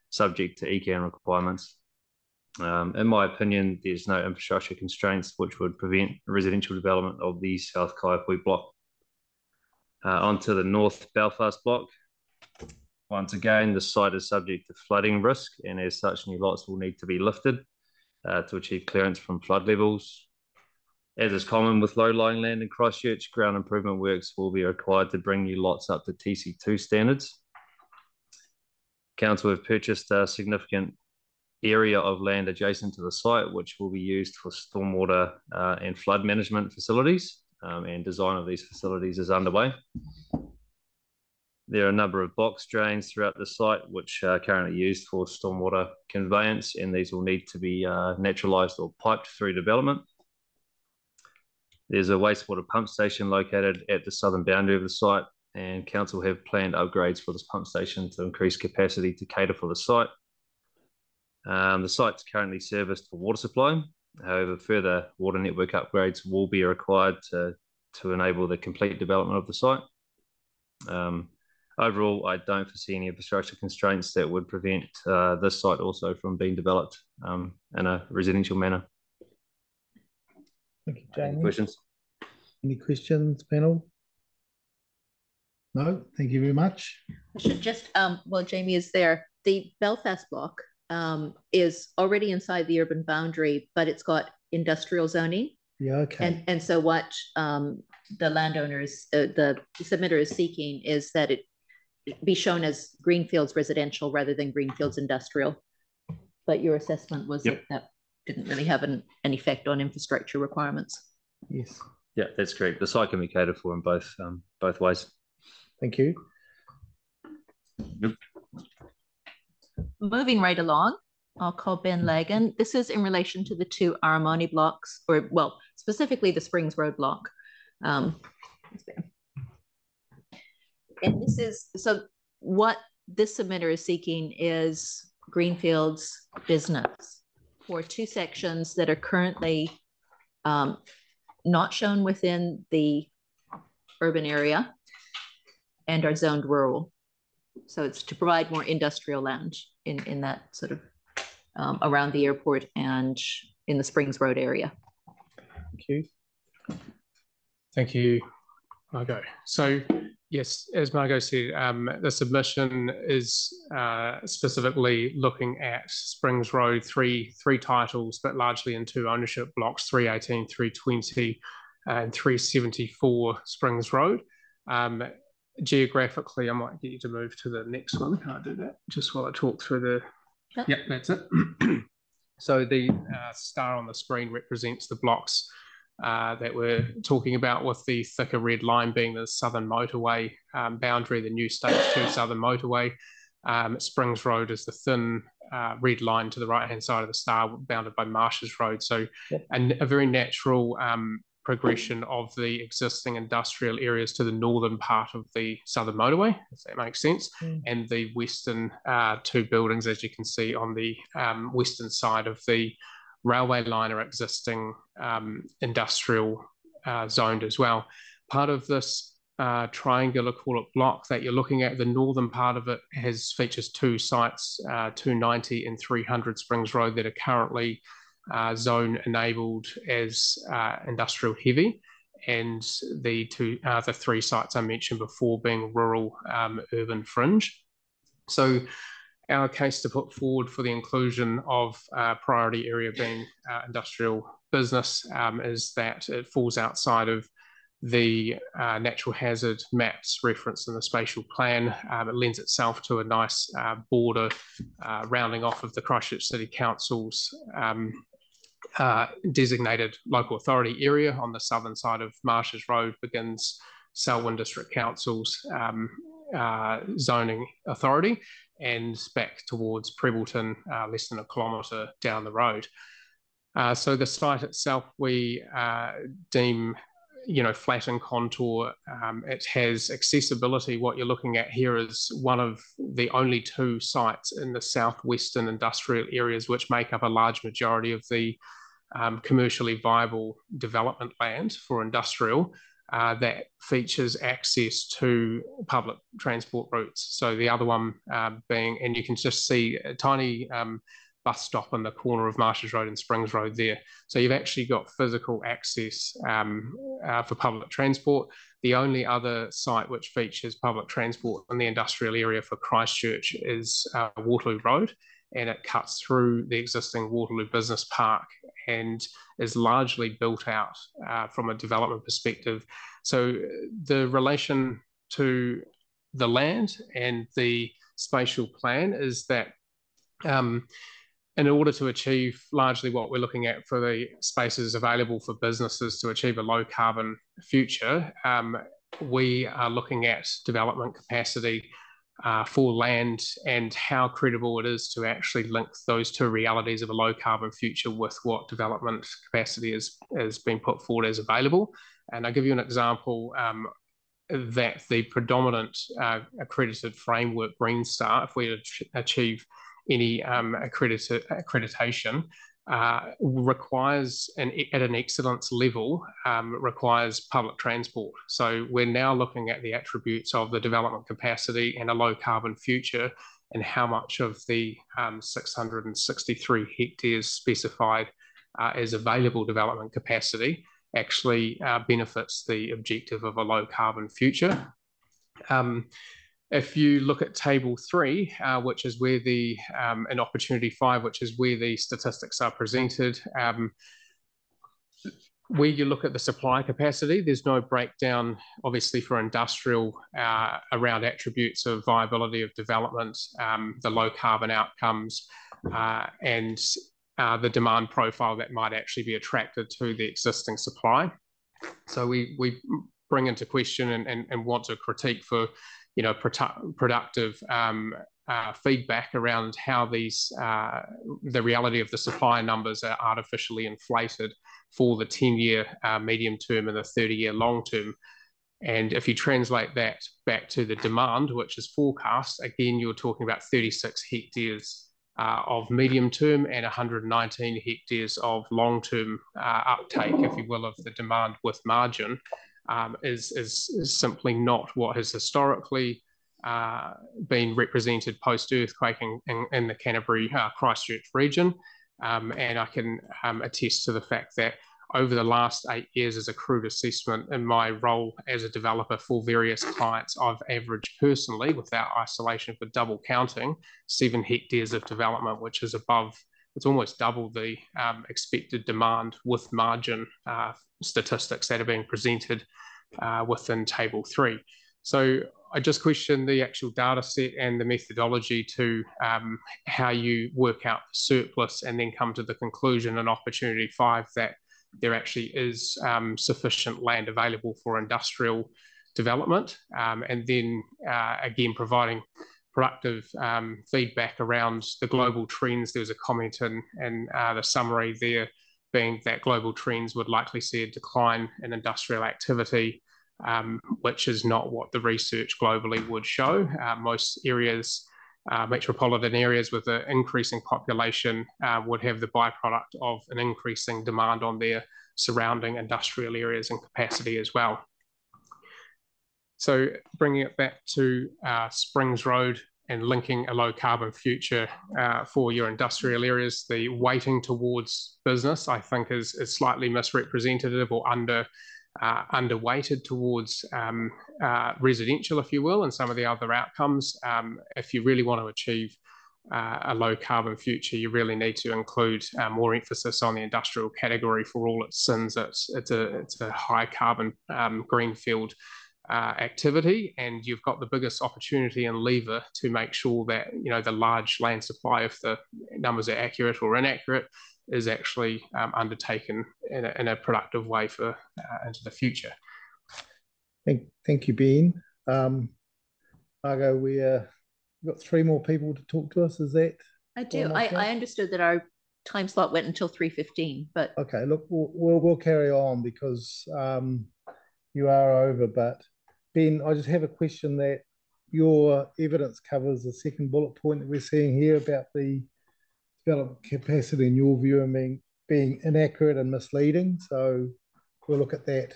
subject to ECAN requirements. In my opinion, there's no infrastructure constraints which would prevent residential development of the South Kaiapoi block. Onto the North Belfast block. Once again, the site is subject to flooding risk, and as such, new lots will need to be lifted to achieve clearance from flood levels. As is common with low-lying land in Christchurch, ground improvement works will be required to bring new lots up to TC2 standards. Council have purchased a significant area of land adjacent to the site, which will be used for stormwater and flood management facilities, and design of these facilities is underway. There are a number of box drains throughout the site, which are currently used for stormwater conveyance, and these will need to be naturalised or piped through development. There's a wastewater pump station located at the southern boundary of the site, and council have planned upgrades for this pump station to increase capacity to cater for the site. The site's currently serviced for water supply. However, further water network upgrades will be required to enable the complete development of the site. Overall, I don't foresee any infrastructure constraints that would prevent this site also from being developed in a residential manner. Thank you, Jamie. Any questions? Any questions, panel? No, thank you very much. I should just, well, Jamie is there. The Belfast block is already inside the urban boundary, but it's got industrial zoning. Yeah, okay. And so what the landowners, the submitter is seeking is that it be shown as Greenfields residential rather than Greenfields industrial. But your assessment was that didn't really have an effect on infrastructure requirements. Yes. Yeah, that's correct. The site can be catered for in both ways. Thank you. Yep. Moving right along, I'll call Ben Lagan. This is in relation to the two Aramani blocks, or well, specifically the Springs Road block. And this is, so what this submitter is seeking is Greenfields business for two sections that are currently not shown within the urban area and are zoned rural. So it's to provide more industrial land in that sort of around the airport and in the Springs Road area. Thank you. Thank you, Margot. So yes, as Margot said, the submission is specifically looking at Springs Road, three titles, but largely in two ownership blocks, 318, 320, and 374 Springs Road. Geographically, I might get you to move to the next one. Can I do that? Just while I talk through the... Yep, yep, that's it. So the star on the screen represents the blocks that we're talking about, with the thicker red line being the southern motorway boundary, the new Stage 2 southern motorway. Springs Road is the thin red line to the right-hand side of the star, bounded by Marshes Road. So a very natural progression of the existing industrial areas to the northern part of the southern motorway, if that makes sense. And the western two buildings, as you can see on the western side of the railway line, are existing industrial zoned as well. Part of this triangular, call it block, that you're looking at, the northern part of it features two sites, 290 and 300 Springs Road, that are currently zone enabled as industrial heavy, and the three sites I mentioned before being rural urban fringe. So our case to put forward for the inclusion of priority area being industrial business is that it falls outside of the natural hazard maps referenced in the spatial plan. It lends itself to a nice border rounding off of the Christchurch City Council's designated local authority area. On the southern side of Marshes Road begins Selwyn District Council's zoning authority, and back towards Prebleton, less than a kilometre down the road. So the site itself we deem, flat in contour. It has accessibility. What you're looking at here is one of the only two sites in the southwestern industrial areas which make up a large majority of the commercially viable development land for industrial that features access to public transport routes. So the other one being, and you can just see a tiny bus stop in the corner of Marshes Road and Springs Road there. So you've actually got physical access for public transport. The only other site which features public transport in the industrial area for Christchurch is Waterloo Road, and it cuts through the existing Waterloo Business Park and is largely built out from a development perspective. So the relation to the land and the spatial plan is that in order to achieve largely what we're looking at for the spaces available for businesses to achieve a low carbon future, we are looking at development capacity for land and how credible it is to actually link those two realities of a low carbon future with what development capacity is being put forward as available. And I'll give you an example that the predominant accredited framework Green Star, if we achieve any accreditation, requires at an excellence level, requires public transport. So we're now looking at the attributes of the development capacity and a low carbon future, and how much of the 663 hectares specified as available development capacity actually benefits the objective of a low carbon future. If you look at table 3, which is where the, and opportunity 5, which is where the statistics are presented, where you look at the supply capacity, there's no breakdown, obviously, for industrial around attributes of viability of development, the low carbon outcomes, and the demand profile that might actually be attracted to the existing supply. So we bring into question and want to critique for productive feedback around how these the reality of the supply numbers are artificially inflated for the 10-year medium term and the 30-year long term. And if you translate that back to the demand, which is forecast, again, you're talking about 36 hectares of medium term and 119 hectares of long term uptake, if you will, of the demand with margin. Is simply not what has historically been represented post-earthquake in the Canterbury Christchurch region. And I can attest to the fact that over the last 8 years as a crude assessment in my role as a developer for various clients, I've averaged personally, without isolation for double counting, 7 hectares of development, which is above, it's almost double the expected demand with margin statistics that are being presented within table 3. So I just question the actual data set and the methodology to how you work out the surplus and then come to the conclusion in opportunity 5 that there actually is sufficient land available for industrial development, and then again providing productive feedback around the global trends. There was a comment in the summary there being that global trends would likely see a decline in industrial activity, which is not what the research globally would show. Most areas, metropolitan areas with an increasing population would have the byproduct of an increasing demand on their surrounding industrial areas and capacity as well. So bringing it back to Springs Road and linking a low carbon future for your industrial areas, the weighting towards business, I think, is slightly misrepresentative or underweighted towards residential, if you will, and some of the other outcomes. If you really want to achieve a low carbon future, you really need to include more emphasis on the industrial category for all its sins. It's a high carbon greenfield activity, and you've got the biggest opportunity and lever to make sure that the large land supply, if the numbers are accurate or inaccurate, is actually undertaken in a productive way for into the future. Thank you, Ben. Margo, we've got 3 more people to talk to us. Is that? I do. I understood that our time slot went until 3:15, but okay. Look, we'll carry on because you are over. But Ben, I just have a question that your evidence covers the second bullet point that we're seeing here about the development capacity, in your view, being inaccurate and misleading. So we'll look at that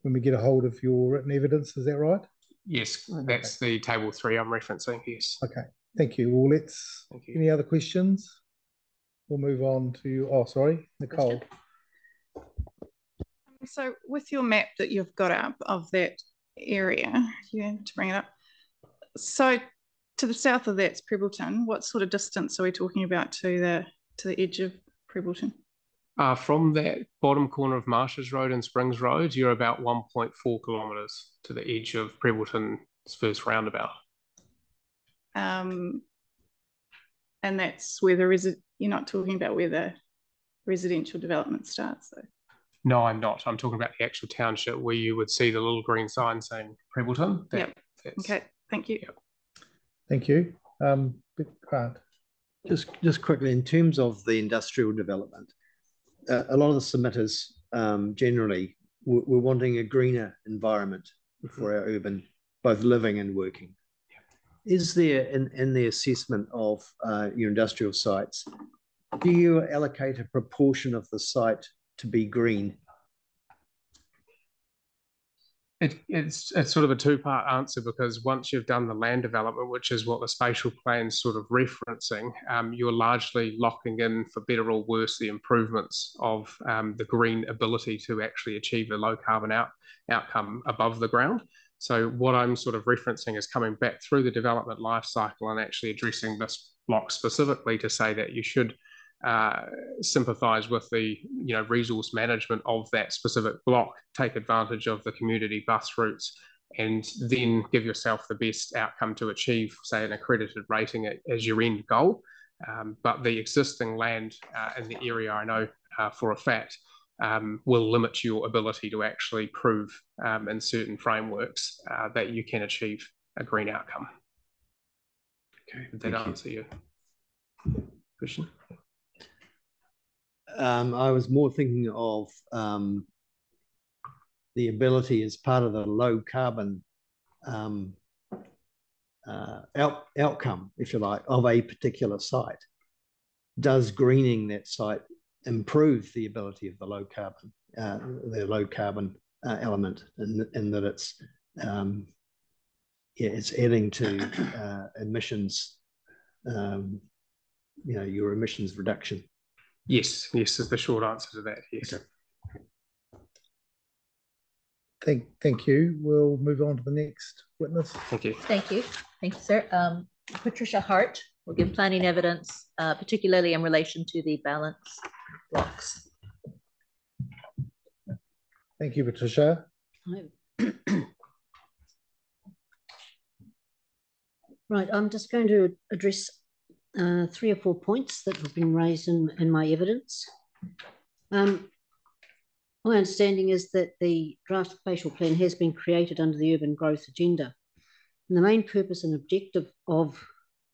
when we get a hold of your written evidence. Is that right? Yes, that's the table 3 I'm referencing. Yes. Okay. Thank you. Well, Thank you. Any other questions? We'll move on to, Nicole. So with your map that you've got up of that area, you have to bring it up. So to the south of that's Prebbleton. What sort of distance are we talking about to the edge of Prebbleton? From that bottom corner of Marshes Road and Springs Road, you're about 1.4 kilometres to the edge of Prebbleton's first roundabout. And that's where you're not talking about where the residential development starts, though? No, I'm not. I'm talking about the actual township where you would see the little green sign saying Prebbleton. Yep. Okay, thank you. Yep. Thank you. Grant. Just quickly, in terms of the industrial development, a lot of the submitters generally we're wanting a greener environment for our urban, both living and working. Is there, in the assessment of your industrial sites, do you allocate a proportion of the site to be green? It's sort of a 2-part answer, because once you've done the land development, which is what the spatial plan's sort of referencing, you're largely locking in, for better or worse, the improvements of the green ability to actually achieve a low carbon outcome above the ground. So what I'm sort of referencing is coming back through the development life cycle and actually addressing this block specifically to say that you should sympathise with the resource management of that specific block, take advantage of the community bus routes, and then give yourself the best outcome to achieve, say, an accredited rating as your end goal. But the existing land in the area, I know for a fact, will limit your ability to actually prove in certain frameworks that you can achieve a green outcome. Okay, did that answer your question? I was more thinking of the ability as part of the low carbon outcome, if you like, of a particular site. Does greening that site improve the ability of the low carbon element, in that it's adding to emissions, your emissions reduction? Yes is the short answer to that. Yes. Okay. Thank you. We'll move on to the next witness. Thank you. Thank you, sir. Patricia Hart will give planning evidence, particularly in relation to the balance blocks. Thank you, Patricia. Right, I'm just going to address 3 or 4 points that have been raised in my evidence. My understanding is that the draft spatial plan has been created under the urban growth agenda. And the main purpose and objective of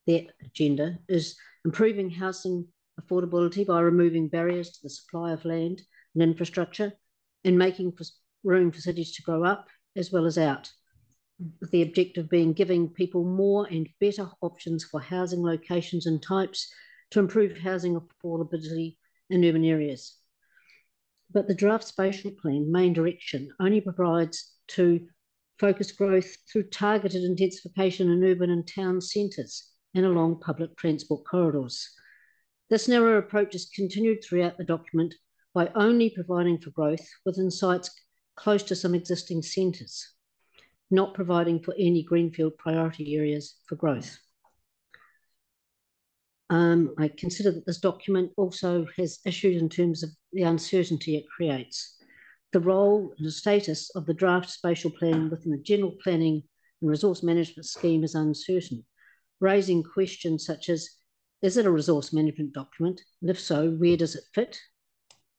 that agenda is improving housing affordability by removing barriers to the supply of land and infrastructure, and making room for cities to grow up as well as out, with the objective being giving people more and better options for housing locations and types to improve housing affordability in urban areas. But the draft spatial plan main direction only provides to focused growth through targeted intensification in urban and town centres and along public transport corridors. This narrow approach is continued throughout the document by only providing for growth within sites close to some existing centres, not providing for any greenfield priority areas for growth. I consider that this document also has issues in terms of the uncertainty it creates. The role and the status of the draft spatial plan within the general planning and resource management scheme is uncertain, raising questions such as, is it a resource management document? And if so, where does it fit?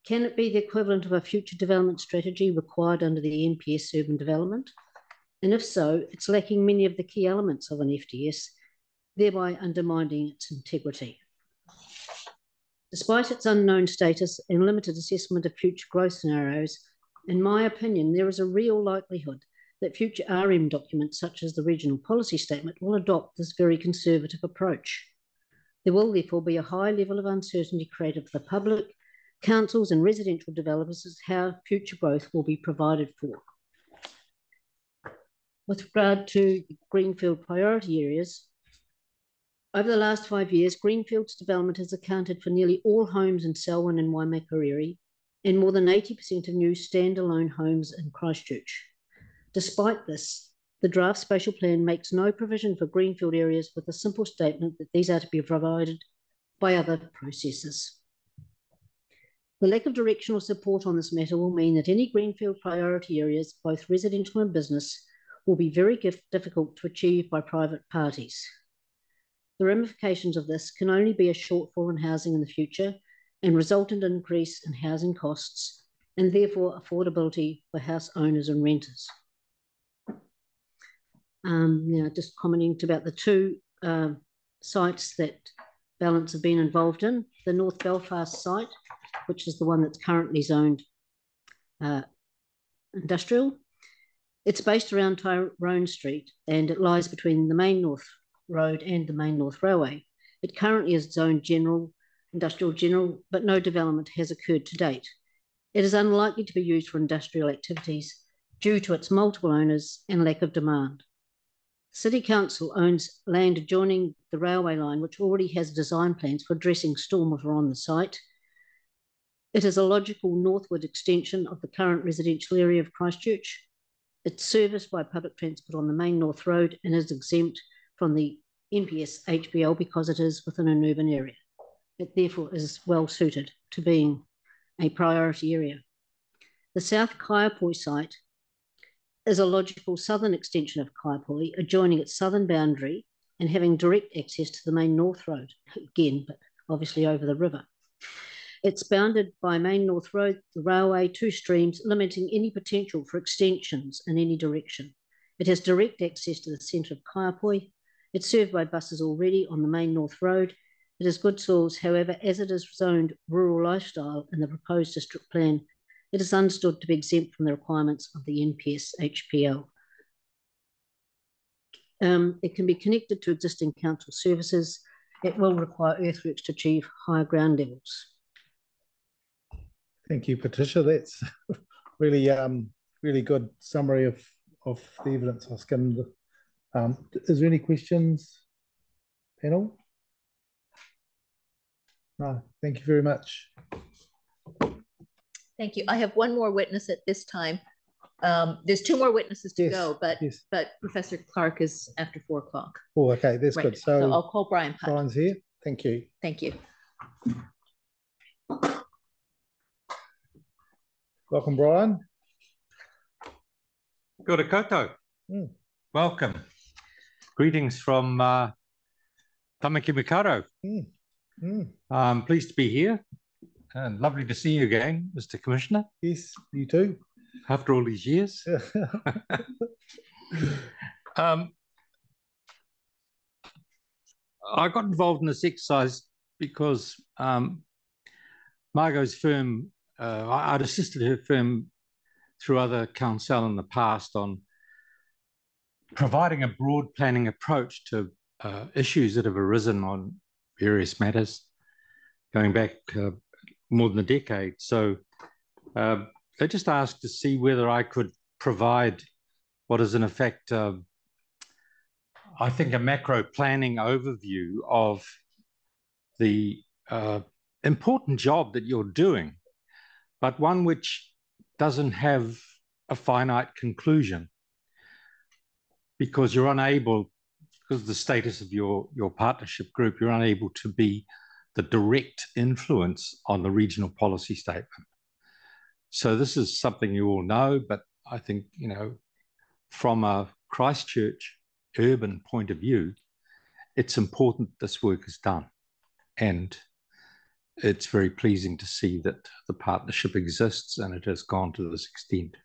Can it be the equivalent of a future development strategy required under the NPS urban development? And if so, it's lacking many of the key elements of an FDS, thereby undermining its integrity. Despite its unknown status and limited assessment of future growth scenarios, in my opinion, there is a real likelihood that future RM documents, such as the Regional Policy Statement, will adopt this very conservative approach. There will therefore be a high level of uncertainty created for the public, councils and residential developers as how future growth will be provided for. With regard to greenfield priority areas, over the last 5 years, greenfields development has accounted for nearly all homes in Selwyn and Waimakariri and more than 80% of new standalone homes in Christchurch. Despite this, the draft spatial plan makes no provision for greenfield areas with a simple statement that these are to be provided by other processes. The lack of directional support on this matter will mean that any greenfield priority areas, both residential and business, will be very difficult to achieve by private parties. The ramifications of this can only be a shortfall in housing in the future and resultant increase in housing costs and therefore affordability for house owners and renters. Now, just commenting about the two sites that Balance have been involved in. The North Belfast site, which is the one that's currently zoned industrial. It's based around Tyrone Street and it lies between the Main North Road and the Main North Railway. It currently is zoned industrial general, but no development has occurred to date. It is unlikely to be used for industrial activities due to its multiple owners and lack of demand. City Council owns land adjoining the railway line, which already has design plans for addressing stormwater on the site. It is a logical northward extension of the current residential area of Christchurch. It's serviced by public transport on the Main North Road and is exempt from the NPS HBL because it is within an urban area. It therefore is well suited to being a priority area. The South Kaiapoi site is a logical southern extension of Kaiapoi, adjoining its southern boundary and having direct access to the Main North Road, again, but obviously over the river. It's bounded by Main North Road, the railway, two streams, limiting any potential for extensions in any direction. It has direct access to the centre of Kaiapoi. It's served by buses already on the Main North Road. It has good soils, however, as it is zoned rural lifestyle in the proposed district plan, it is understood to be exempt from the requirements of the NPS HPL. It can be connected to existing council services. It will require earthworks to achieve higher ground levels. Thank you, Patricia. That's really, really good summary of the evidence I skimmed. Is there any questions, panel? No, thank you very much. Thank you. I have one more witness at this time. There's two more witnesses to go, but Professor Clark is after 4 o'clock. Oh, okay, that's good. So I'll call Brian Putt. Brian's here. Thank you. Thank you. Welcome, Brian. Kia ora koutou. Welcome. Greetings from Tamakimikaro. I'm pleased to be here and lovely to see you again, Mr. Commissioner. Yes, you too. After all these years. I got involved in this exercise because Margot's firm, I'd assisted her firm through other council in the past on providing a broad planning approach to issues that have arisen on various matters going back more than a decade. So they just asked to see whether I could provide what is in effect, I think, a macro planning overview of the important job that you're doing, but one which doesn't have a finite conclusion, because you're unable, because of the status of your partnership group, you're unable to be the direct influence on the regional policy statement. So this is something you all know, but I think, you know, from a Christchurch urban point of view, it's important this work is done. And it's very pleasing to see that the partnership exists and it has gone to this extent.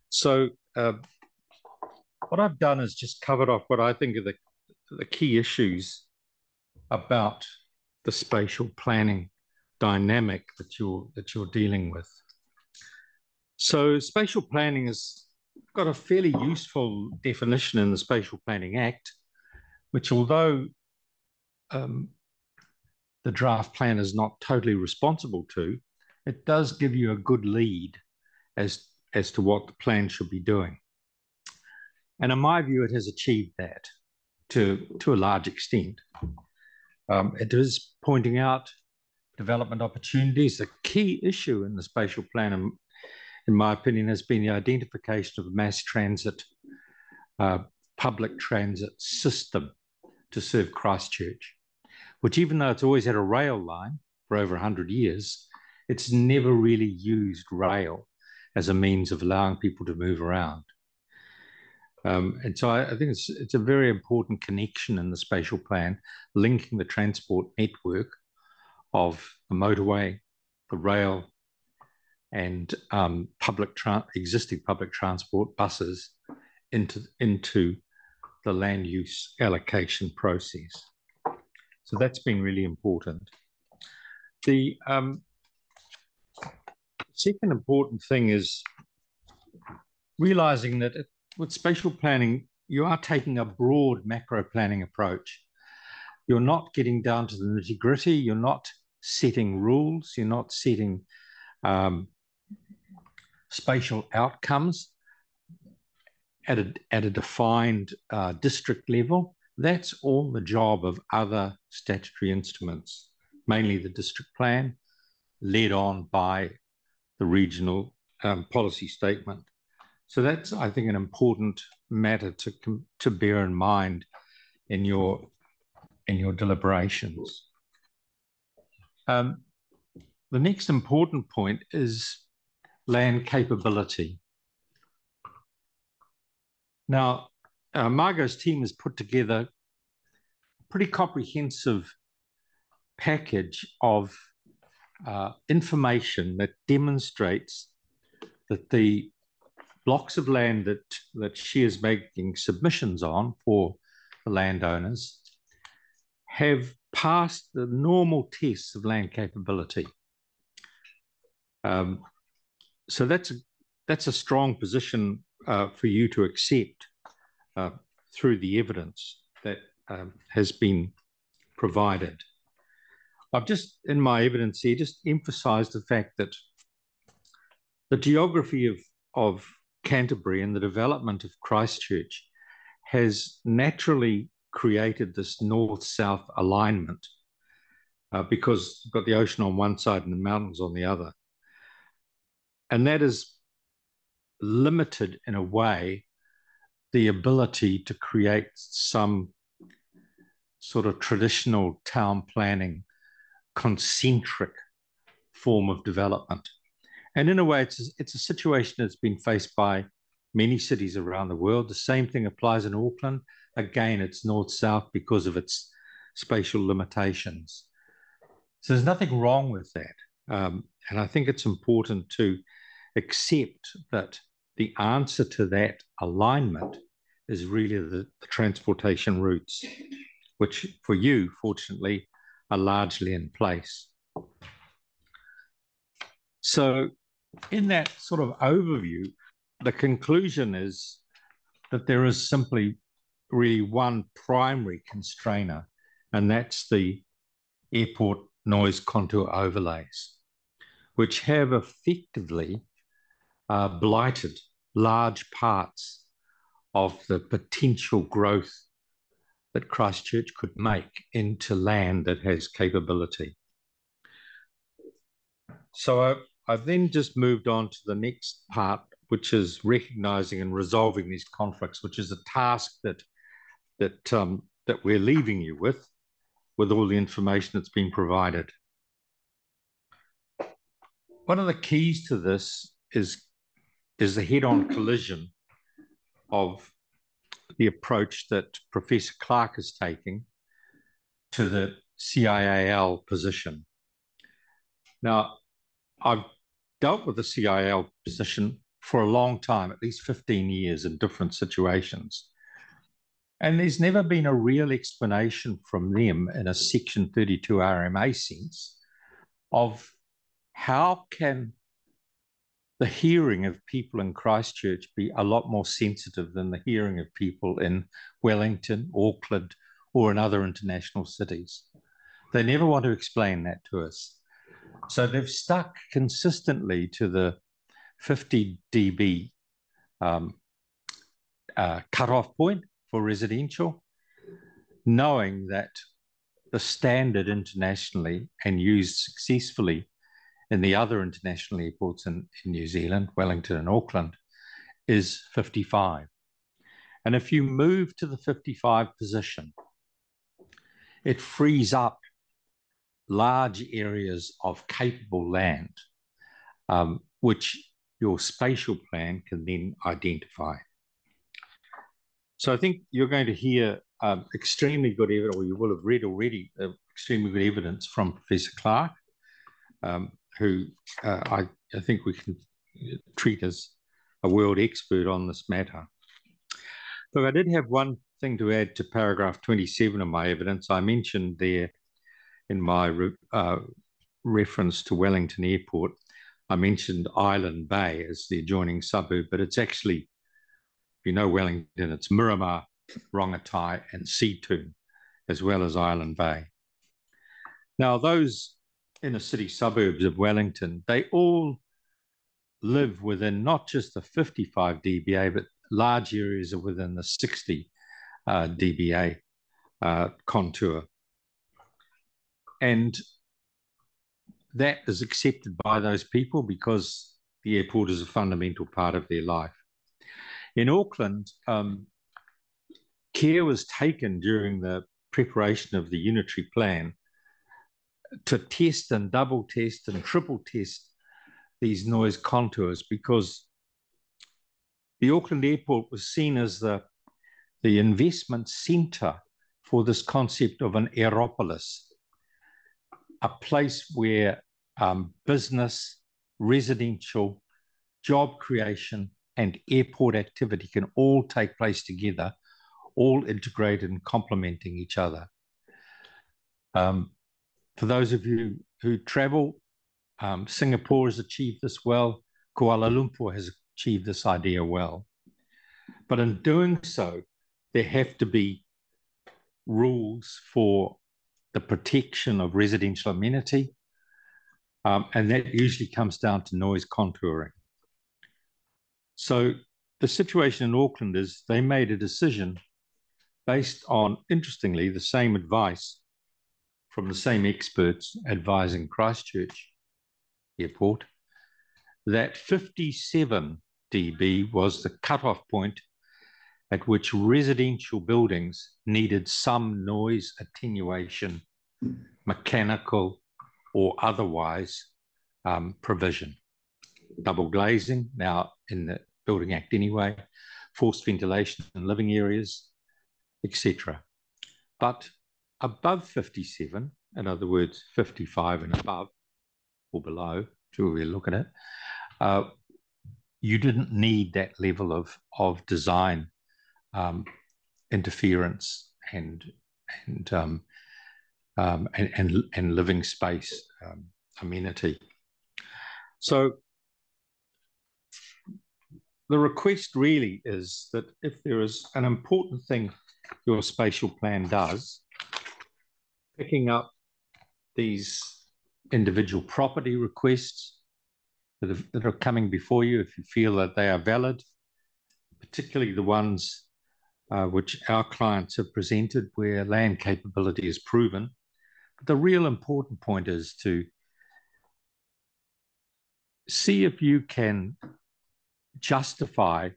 So what I've done is just covered off what I think are the key issues about the spatial planning dynamic that you're dealing with. So spatial planning has got a fairly useful definition in the Spatial Planning Act, which, although the draft plan is not totally responsible to, it does give you a good lead as to what the plan should be doing. And in my view, it has achieved that to a large extent. It is pointing out development opportunities. The key issue in the spatial plan, in my opinion, has been the identification of a mass transit, public transit system to serve Christchurch, which, even though it's always had a rail line for over 100 years, it's never really used rail as a means of allowing people to move around. And so I think it's a very important connection in the spatial plan, linking the transport network of the motorway, the rail, and existing public transport buses into the land use allocation process. So that's been really important. The second important thing is realizing that with spatial planning, you are taking a broad macro planning approach. You're not getting down to the nitty-gritty. You're not setting rules. You're not setting spatial outcomes at a defined district level. That's all the job of other statutory instruments, mainly the district plan, led on by the regional policy statement. So that's, I think, an important matter to bear in mind in your deliberations. The next important point is land capability. Now, Margot's team has put together a pretty comprehensive package of information that demonstrates that the blocks of land that she is making submissions on for the landowners have passed the normal tests of land capability. So that's a strong position for you to accept through the evidence that has been provided. I've just, in my evidence here, just emphasized the fact that the geography of Canterbury and the development of Christchurch has naturally created this north-south alignment because you've got the ocean on one side and the mountains on the other. And that has limited, in a way, the ability to create some sort of traditional town planning concentric form of development. And in a way, it's a situation that's been faced by many cities around the world. The same thing applies in Auckland. Again, it's north-south because of its spatial limitations. So there's nothing wrong with that. And I think it's important to accept that the answer to that alignment is really the transportation routes, which for you, fortunately, are largely in place. So in that sort of overview, the conclusion is that there is simply really one primary constrainer, and that's the airport noise contour overlays, which have effectively blighted large parts of the potential growth that Christchurch could make into land that has capability. So I've then just moved on to the next part, which is recognising and resolving these conflicts, which is a task that we're leaving you with all the information that's been provided. One of the keys to this is the head-on collision of the approach that Professor Clark is taking to the CIAL position. Now, I've dealt with the CIAL position for a long time, at least 15 years in different situations. And there's never been a real explanation from them in a Section 32 RMA sense of how can the hearing of people in Christchurch be a lot more sensitive than the hearing of people in Wellington, Auckland, or in other international cities. They never want to explain that to us. So they've stuck consistently to the 50 dB cutoff point for residential, knowing that the standard internationally and used successfully in the other international airports in New Zealand, Wellington and Auckland, is 55. And if you move to the 55 position, it frees up large areas of capable land, which your spatial plan can then identify. So I think you're going to hear extremely good evidence, or you will have read already, extremely good evidence from Professor Clark, who I think we can treat as a world expert on this matter. But I did have one thing to add to paragraph 27 of my evidence. I mentioned there in my reference to Wellington Airport, I mentioned Island Bay as the adjoining suburb, but it's actually, if you know Wellington, it's Miramar, Rongotai and Seatoon, as well as Island Bay. Now, those inner city suburbs of Wellington, they all live within not just the 55 dBA, but large areas are within the 60 dBA contour. And that is accepted by those people because the airport is a fundamental part of their life. In Auckland, care was taken during the preparation of the unitary plan to test and double test and triple test these noise contours, because the Auckland airport was seen as the investment centre for this concept of an aeropolis, a place where business, residential, job creation and airport activity can all take place together, all integrated and complementing each other. For those of you who travel, Singapore has achieved this well. Kuala Lumpur has achieved this idea well. But in doing so, there have to be rules for the protection of residential amenity, and that usually comes down to noise contouring. So the situation in Auckland is they made a decision based on, interestingly, the same advice from the same experts advising Christchurch Airport, that 57 dB was the cutoff point at which residential buildings needed some noise attenuation, mechanical or otherwise provision. Double glazing, now in the Building Act anyway, forced ventilation in living areas, etc. But above 57, in other words, 55 and above or below, whichever we look at it, you didn't need that level of design interference and living space amenity. So the request really is that if there is an important thing your spatial plan does, picking up these individual property requests that are coming before you, if you feel that they are valid, particularly the ones which our clients have presented where land capability is proven. But the real important point is to see if you can justify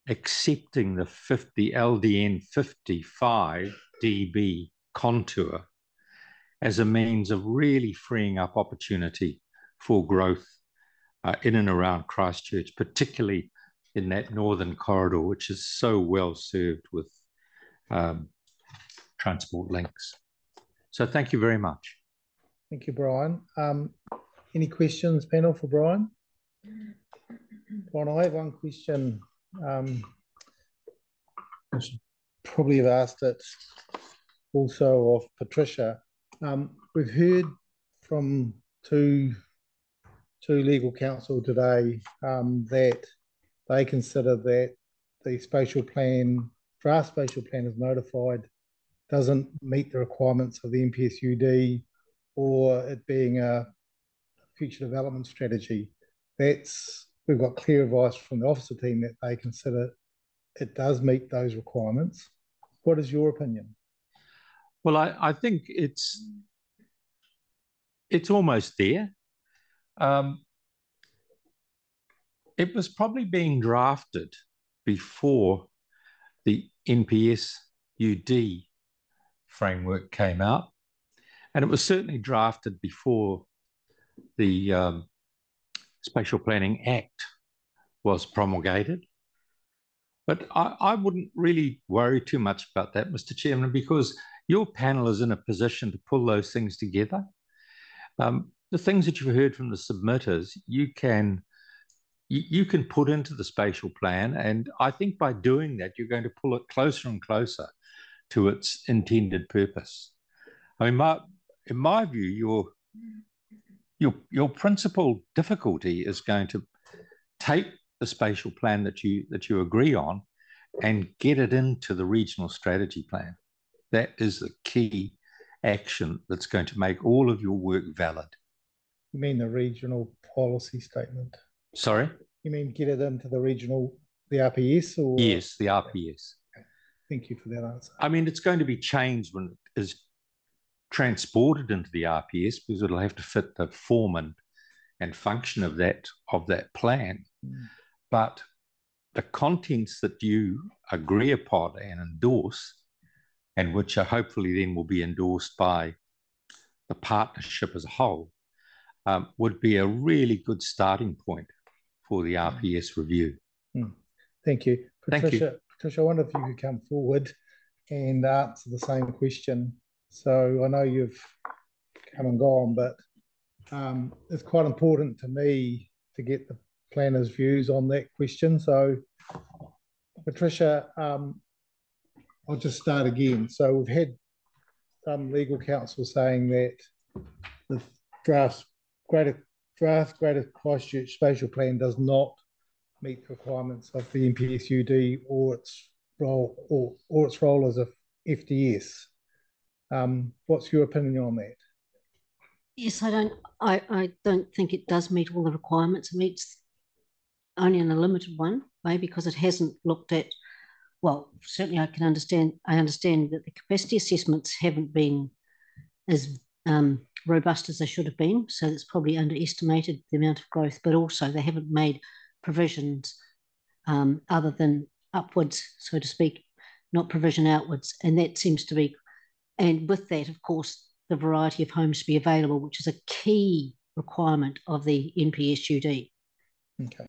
accepting the LDN 55 dB contour as a means of really freeing up opportunity for growth in and around Christchurch, particularly in that northern corridor, which is so well served with transport links. So thank you very much. Thank you, Brian. Any questions, panel, for Brian? Brian, I have one question. I should probably have asked it also of Patricia. We've heard from two legal counsel today that they consider that the spatial plan, draft spatial plan is notified, doesn't meet the requirements of the NPSUD or it being a future development strategy. We've got clear advice from the officer team that they consider it does meet those requirements. What is your opinion? Well, I think it's almost there. It was probably being drafted before the NPSUD framework came out, and it was certainly drafted before the Spatial Planning Act was promulgated. But I wouldn't really worry too much about that, Mr. Chairman, because your panel is in a position to pull those things together. The things that you've heard from the submitters, you can put into the spatial plan, and I think by doing that, you're going to pull it closer and closer to its intended purpose. I mean, in my view, your principal difficulty is going to take the spatial plan that you agree on and get it into the regional strategy plan. That is the key action that's going to make all of your work valid. You mean the regional policy statement? Sorry? You mean get it into the RPS? Or? Yes, the RPS. Okay. Thank you for that answer. I mean, it's going to be changed when it is transported into the RPS because it'll have to fit the form and function of that plan. But the contents that you agree upon and endorse, and which are hopefully then will be endorsed by the partnership as a whole, would be a really good starting point for the RPS review. Thank you. Patricia, Thank you. Patricia, I wonder if you could come forward and answer the same question. So I know you've come and gone, but it's quite important to me to get the planners' views on that question. So Patricia, I'll just start again. So we've had some legal counsel saying that the draft Greater Christchurch spatial plan does not meet the requirements of the NPSUD or its role as a FDS. What's your opinion on that? Yes, I don't think it does meet all the requirements. It meets only in a limited one way because it hasn't looked at, well, certainly I understand that the capacity assessments haven't been as robust as they should have been, so it's probably underestimated the amount of growth, but also they haven't made provisions other than upwards, so to speak, not provision outwards, and that seems to be, and with that, of course, the variety of homes to be available, which is a key requirement of the NPSUD. Okay,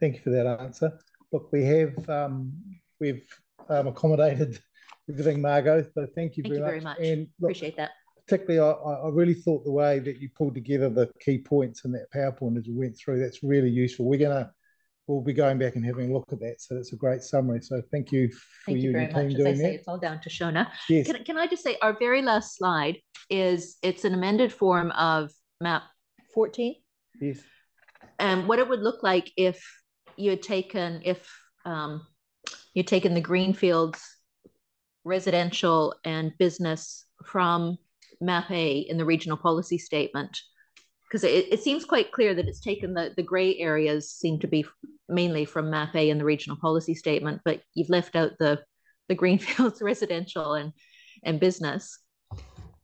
thank you for that answer. Look, we've accommodated everything, Margot, so thank you very much. And look, appreciate that. Particularly, I really thought the way that you pulled together the key points in that PowerPoint as we went through, that's really useful. We'll be going back and having a look at that. So that's a great summary. So thank you for you and your team doing that. It's all down to Shona. Yes. Can I just say our very last slide it's an amended form of map 14. Yes. And what it would look like if you had taken the greenfields, residential and business from map A in the regional policy statement because it seems quite clear that it's taken the gray areas seem to be mainly from map A in the regional policy statement, but you've left out the greenfields residential and business.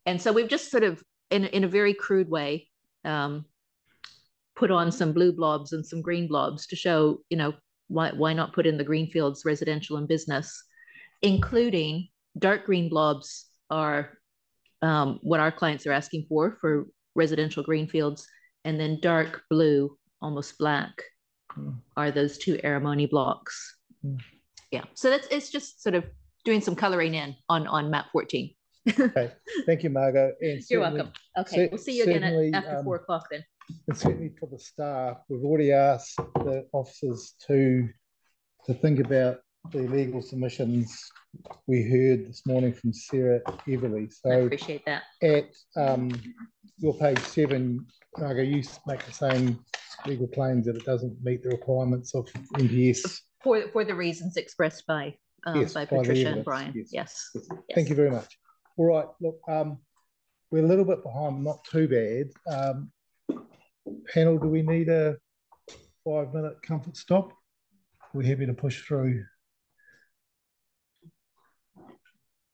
And so we've just sort of, in a very crude way, put on some blue blobs and some green blobs to show, you know, why not put in the greenfields residential and business, including dark green blobs are what our clients are asking for residential greenfields, and then dark blue, almost black, are those 2 Aramoni blocks. Yeah, so it's just sort of doing some colouring in on map 14. Okay, thank you, Margot. And you're welcome. Okay, we'll see you again after 4 o'clock then. And certainly for the staff, we've already asked the officers to think about the legal submissions we heard this morning from Sarah Everly. So I appreciate that. At your page 7, Margo, you make the same legal claims that it doesn't meet the requirements of NPS. For the reasons expressed by Patricia and Brian. Yes. Thank you very much. All right, look, we're a little bit behind, not too bad. Panel, do we need a 5-minute comfort stop? We're happy to push through.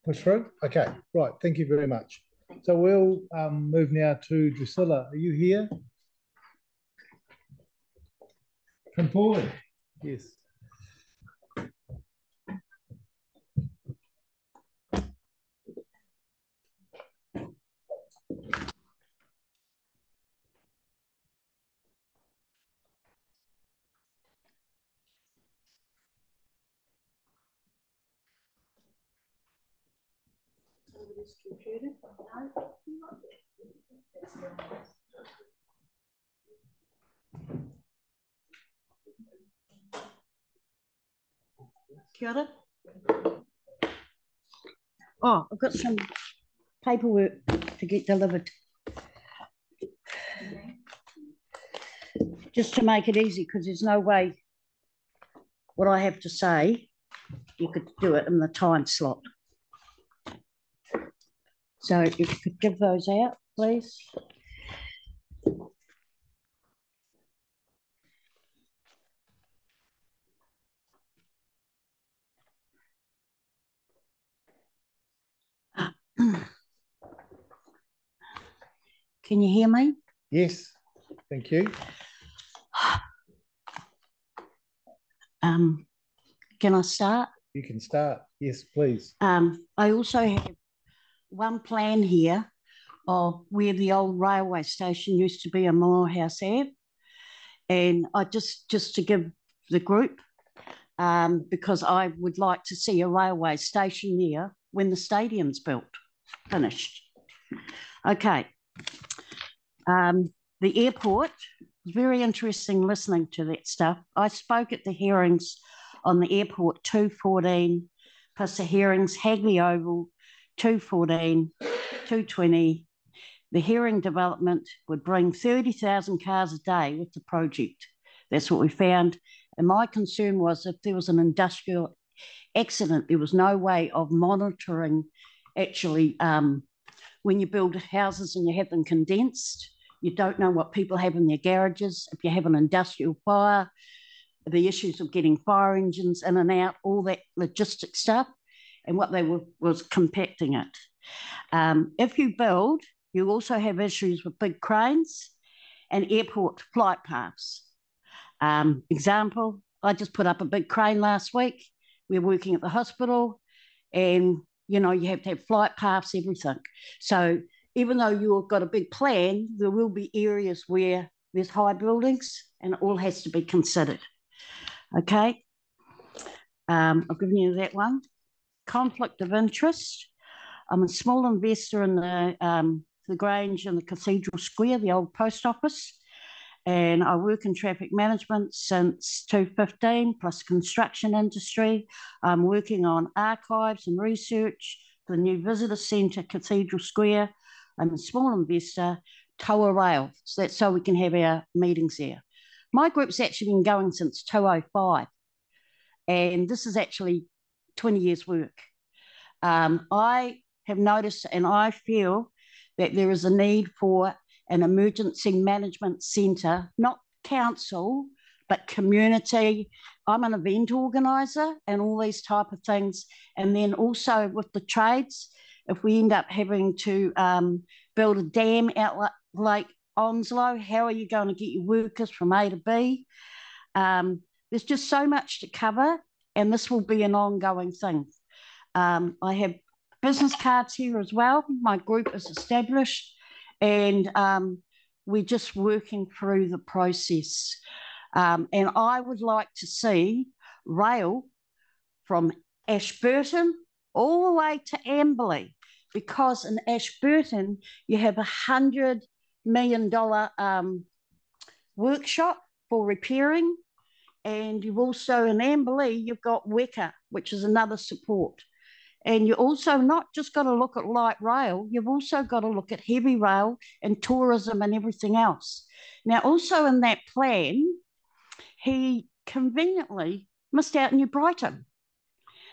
Push through? Okay, right, thank you very much. So we'll move now to Drusilla. Are you here? From Pauline? Yes. Kia ora. Oh, I've got some paperwork to get delivered. Just to make it easy, because there's no way what I have to say, you could do it in the time slot. So if you could give those out, please. Can you hear me? Yes, thank you. Can I start? You can start. Yes, please. I also have one plan here of where the old railway station used to be on Morehouse Ave. And I just to give the group, because I would like to see a railway station there when the stadium's built, finished. Okay. The airport, very interesting listening to that stuff. I spoke at the hearings on the airport 214, plus the hearings Hagley Oval 214, 220. The hearing development would bring 30,000 cars a day with the project. That's what we found. And my concern was if there was an industrial accident, there was no way of monitoring actually when you build houses and you have them condensed. You don't know what people have in their garages. If you have an industrial fire, the issues of getting fire engines in and out, all that logistic stuff, and what they was compacting it. If you build, you also have issues with big cranes and airport flight paths. Example, I just put up a big crane last week. We're working at the hospital, and you know, you have to have flight paths, everything. So even though you've got a big plan, there will be areas where there's high buildings, and it all has to be considered. Okay, I've given you that one. Conflict of interest. I'm a small investor in the Grange and the Cathedral Square, the old post office, and I work in traffic management since 2015, plus construction industry. I'm working on archives and research for the new visitor centre, Cathedral Square. I'm a small investor, Toa Rail, so that's so we can have our meetings there. My group's actually been going since 2005, and this is actually 20 years' work. I have noticed, and I feel that there is a need for an emergency management centre, not council, but community. I'm an event organiser and all these type of things. And then also with the trades, if we end up having to build a dam out like Onslow, how are you going to get your workers from A to B? There's just so much to cover, and this will be an ongoing thing. I have business cards here as well. My group is established, and we're just working through the process. And I would like to see rail from Ashburton all the way to Amberley, because in Ashburton you have $100 million workshop for repairing, and you've also in Amberley you've got Weka, which is another support. And you also not just got to look at light rail, you've also got to look at heavy rail and tourism and everything else. Now, also in that plan, he conveniently missed out New Brighton.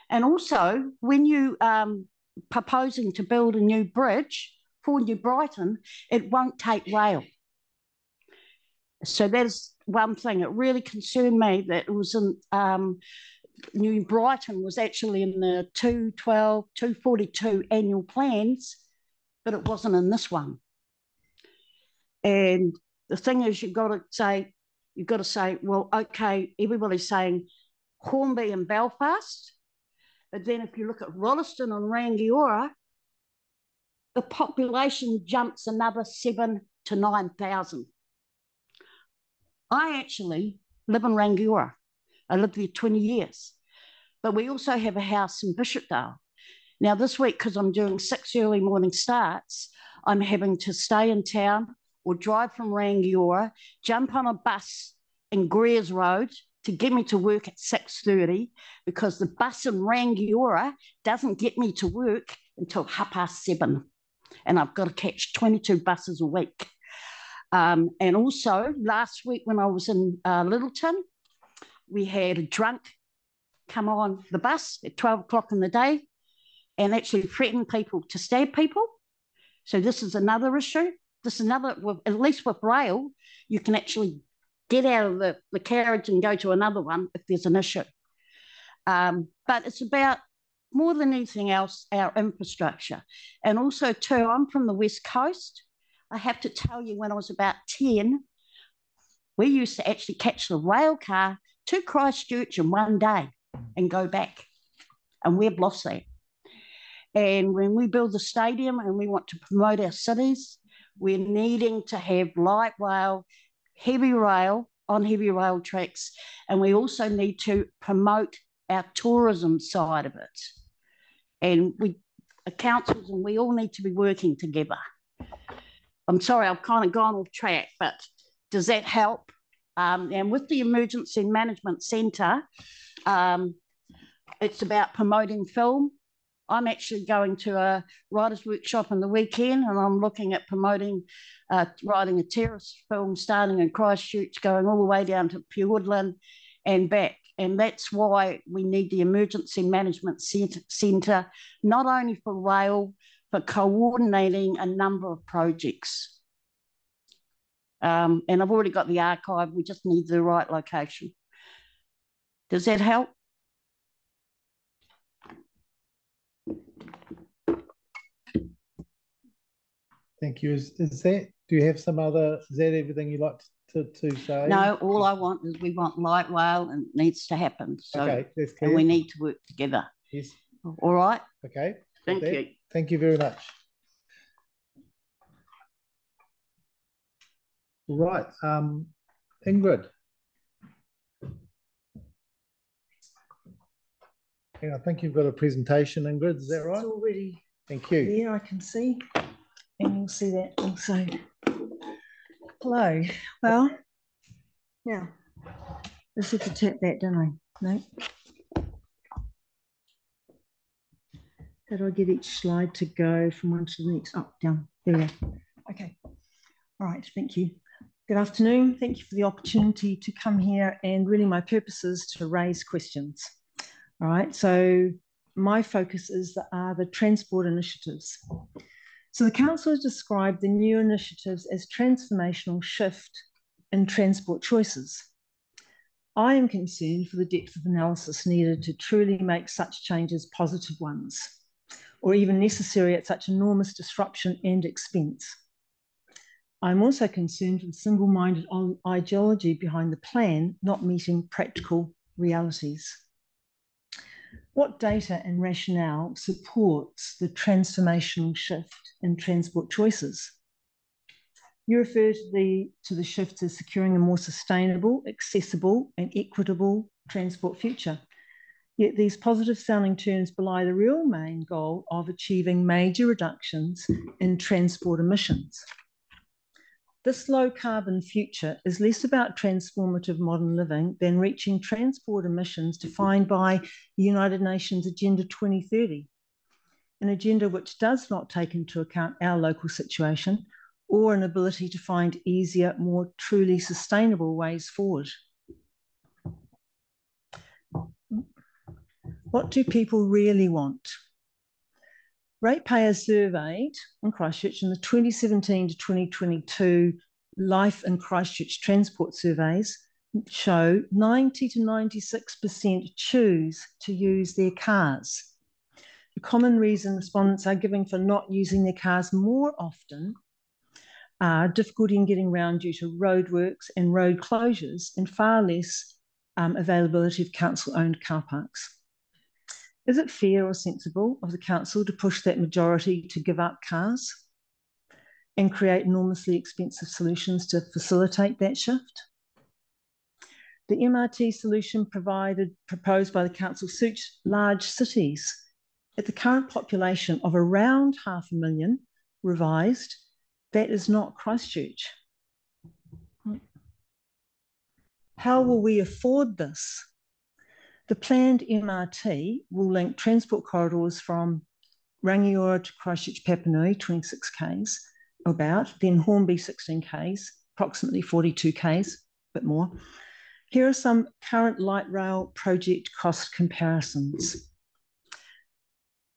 And also, when you proposing to build a new bridge for New Brighton, it won't take rail. So that's one thing. It really concerned me that it was in New Brighton was actually in the 212, 242 annual plans, but it wasn't in this one. And the thing is, you've got to say, well, okay, everybody's saying Hornby and Belfast, but then if you look at Rolleston and Rangiora, the population jumps another 7,000 to 9,000. I actually live in Rangiora. I lived there 20 years. But we also have a house in Bishopdale. Now this week, because I'm doing 6 early morning starts, I'm having to stay in town or drive from Rangiora, jump on a bus in Greers Road to get me to work at 6:30, because the bus in Rangiora doesn't get me to work until 7:30. And I've got to catch 22 buses a week. And also last week when I was in Littleton, we had a drunk come on the bus at 12 o'clock in the day and actually threaten people to stab people. So this is another issue. This is another, at least with rail, you can actually get out of the carriage and go to another one if there's an issue. But it's about, more than anything else, our infrastructure. And also too, I'm from the West Coast. I have to tell you, when I was about 10, we used to actually catch the rail car to Christchurch in one day and go back. And we've lost that. And when we build the stadium and we want to promote our cities, we're needing to have light rail, heavy rail on heavy rail tracks. And we also need to promote our tourism side of it. And we, councils, and we all need to be working together. I'm sorry, I've kind of gone off track, but does that help? And with the Emergency Management Centre, it's about promoting film. I'm actually going to a writer's workshop on the weekend, and I'm looking at promoting writing a terrorist film starting in Christchurch, going all the way down to Fiordland and back. And that's why we need the Emergency Management Centre, not only for rail, but coordinating a number of projects. And I've already got the archive, we just need the right location. Does that help? Thank you. Is that, do you have some other, is that everything you'd like to say? No, all I want is we want light rail, and it needs to happen. So, okay, that's clear. And we need to work together. Yes. All right. Okay. Thank you. Thank you very much. Right, Ingrid. Yeah, I think you've got a presentation, Ingrid, is that right? It's already. Thank you. Yeah, I can see, and you'll see that also. Hello. Well, yeah, let's have to tap that, don't I? No. How do I get each slide to go from one to the next? Up, down. There we go. Okay. All right. Thank you. Good afternoon. Thank you for the opportunity to come here, and really my purpose is to raise questions. All right. So my focus is the transport initiatives. So the council has described the new initiatives as transformational shift in transport choices. I am concerned for the depth of analysis needed to truly make such changes positive ones, or even necessary at such enormous disruption and expense. I'm also concerned with the single-minded ideology behind the plan not meeting practical realities. What data and rationale supports the transformational shift in transport choices? You refer to the shift as securing a more sustainable, accessible, and equitable transport future. Yet these positive sounding terms belie the real main goal of achieving major reductions in transport emissions. This low carbon future is less about transformative modern living than reaching transport emissions defined by the United Nations Agenda 2030, an agenda which does not take into account our local situation or an ability to find easier, more truly sustainable ways forward. What do people really want? Ratepayers surveyed in Christchurch in the 2017 to 2022 Life in Christchurch transport surveys show 90 to 96% choose to use their cars. The common reason respondents are giving for not using their cars more often are difficulty in getting around due to roadworks and road closures and far less availability of council-owned car parks. Is it fair or sensible of the council to push that majority to give up cars and create enormously expensive solutions to facilitate that shift? The MRT solution proposed by the council suits large cities. At the current population of around 500,000 revised, that is not Christchurch. How will we afford this? The planned MRT will link transport corridors from Rangiora to Christchurch Papanui, 26 k's, about, then Hornby, 16 k's, approximately 42 k's, a bit more. Here are some current light rail project cost comparisons.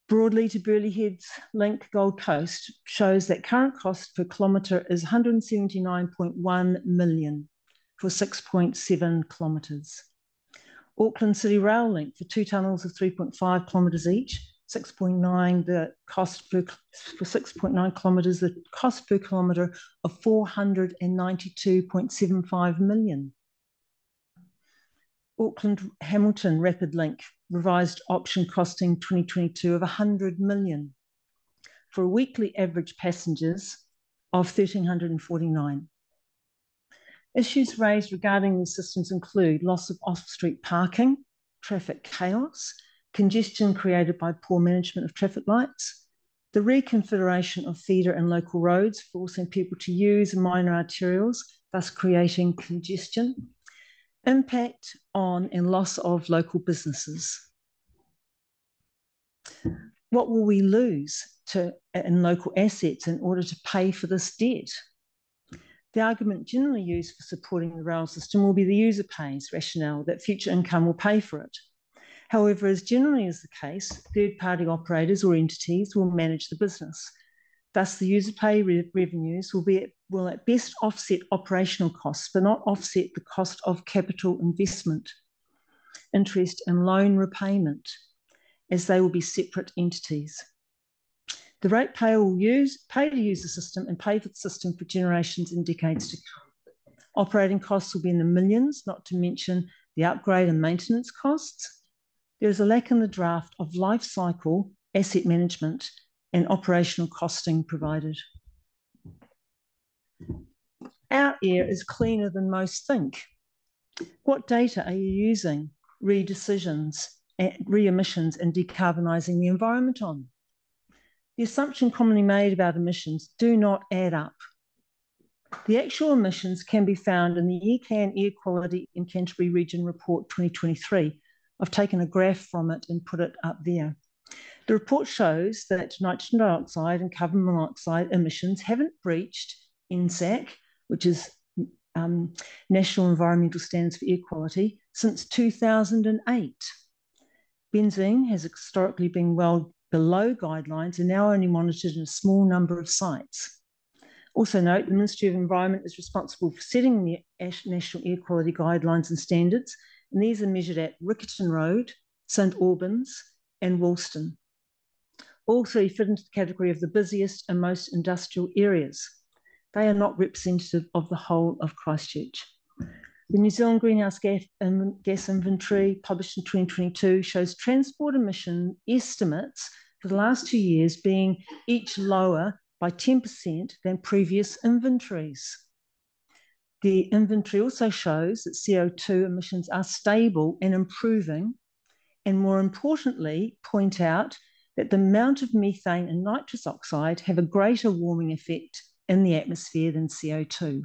Broadly to Burleigh Heads Link Gold Coast shows that current cost per kilometre is 179.1 million for 6.7 kilometres. Auckland City Rail Link for 2 tunnels of 3.5 kilometres each, 6.9, the cost for 6.9 kilometres, the cost per kilometre of 492.75 million. Auckland Hamilton Rapid Link revised option costing 2022 of 100 million for weekly average passengers of 1,349. Issues raised regarding these systems include loss of off-street parking, traffic chaos, congestion created by poor management of traffic lights, the reconfiguration of feeder and local roads, forcing people to use minor arterials, thus creating congestion, impact on and loss of local businesses. What will we lose in local assets in order to pay for this debt? The argument generally used for supporting the rail system will be the user pays rationale that future income will pay for it. However, as generally is the case, third-party operators or entities will manage the business. Thus, the user pay revenues will at best offset operational costs, but not offset the cost of capital investment, interest and loan repayment, as they will be separate entities. The ratepayer will pay to use the system and pay for the system for generations and decades to come. Operating costs will be in the millions, not to mention the upgrade and maintenance costs. There is a lack in the draft of life cycle asset management and operational costing provided. Our air is cleaner than most think. What data are you using re-emissions and decarbonising the environment on? The assumption commonly made about emissions do not add up. The actual emissions can be found in the ECAN Air Quality in Canterbury Region Report 2023. I've taken a graph from it and put it up there. The report shows that nitrogen dioxide and carbon monoxide emissions haven't breached NSAC, which is National Environmental Standards for Air Quality, since 2008. Benzene has historically been well below guidelines are now only monitored in a small number of sites. Also note, the Ministry of Environment is responsible for setting the National Air Quality Guidelines and Standards, and these are measured at Riccarton Road, St Albans and Woolston. All three fit into the category of the busiest and most industrial areas. They are not representative of the whole of Christchurch. The New Zealand Greenhouse Gas Inventory, published in 2022, shows transport emission estimates for the last 2 years being each lower by 10% than previous inventories. The inventory also shows that CO2 emissions are stable and improving, and more importantly, point out that the amount of methane and nitrous oxide have a greater warming effect in the atmosphere than CO2.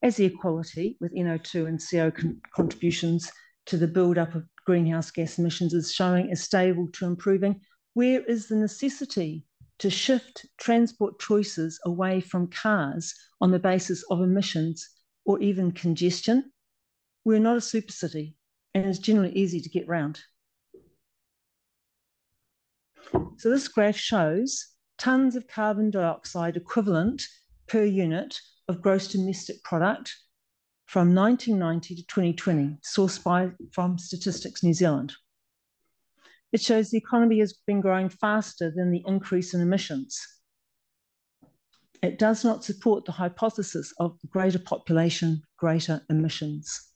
As air quality, with NO2 and CO contributions to the build-up of greenhouse gas emissions is showing as stable to improving, where is the necessity to shift transport choices away from cars on the basis of emissions or even congestion? We're not a super city, and it's generally easy to get round. So this graph shows tonnes of carbon dioxide equivalent per unit of gross domestic product from 1990 to 2020, sourced from Statistics New Zealand. It shows the economy has been growing faster than the increase in emissions. It does not support the hypothesis of greater population, greater emissions.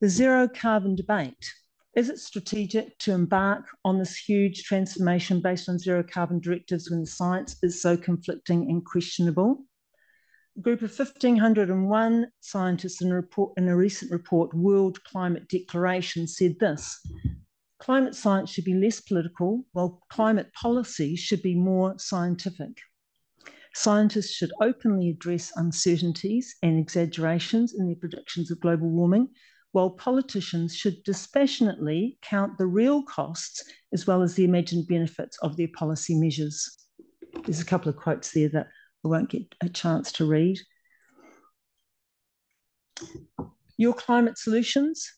The zero carbon debate. Is it strategic to embark on this huge transformation based on zero carbon directives when the science is so conflicting and questionable? A group of 1,501 scientists in a recent report, World Climate Declaration, said this: climate science should be less political, while climate policy should be more scientific. Scientists should openly address uncertainties and exaggerations in their predictions of global warming, while politicians should dispassionately count the real costs as well as the imagined benefits of their policy measures. There's a couple of quotes there that I won't get a chance to read. Your climate solutions?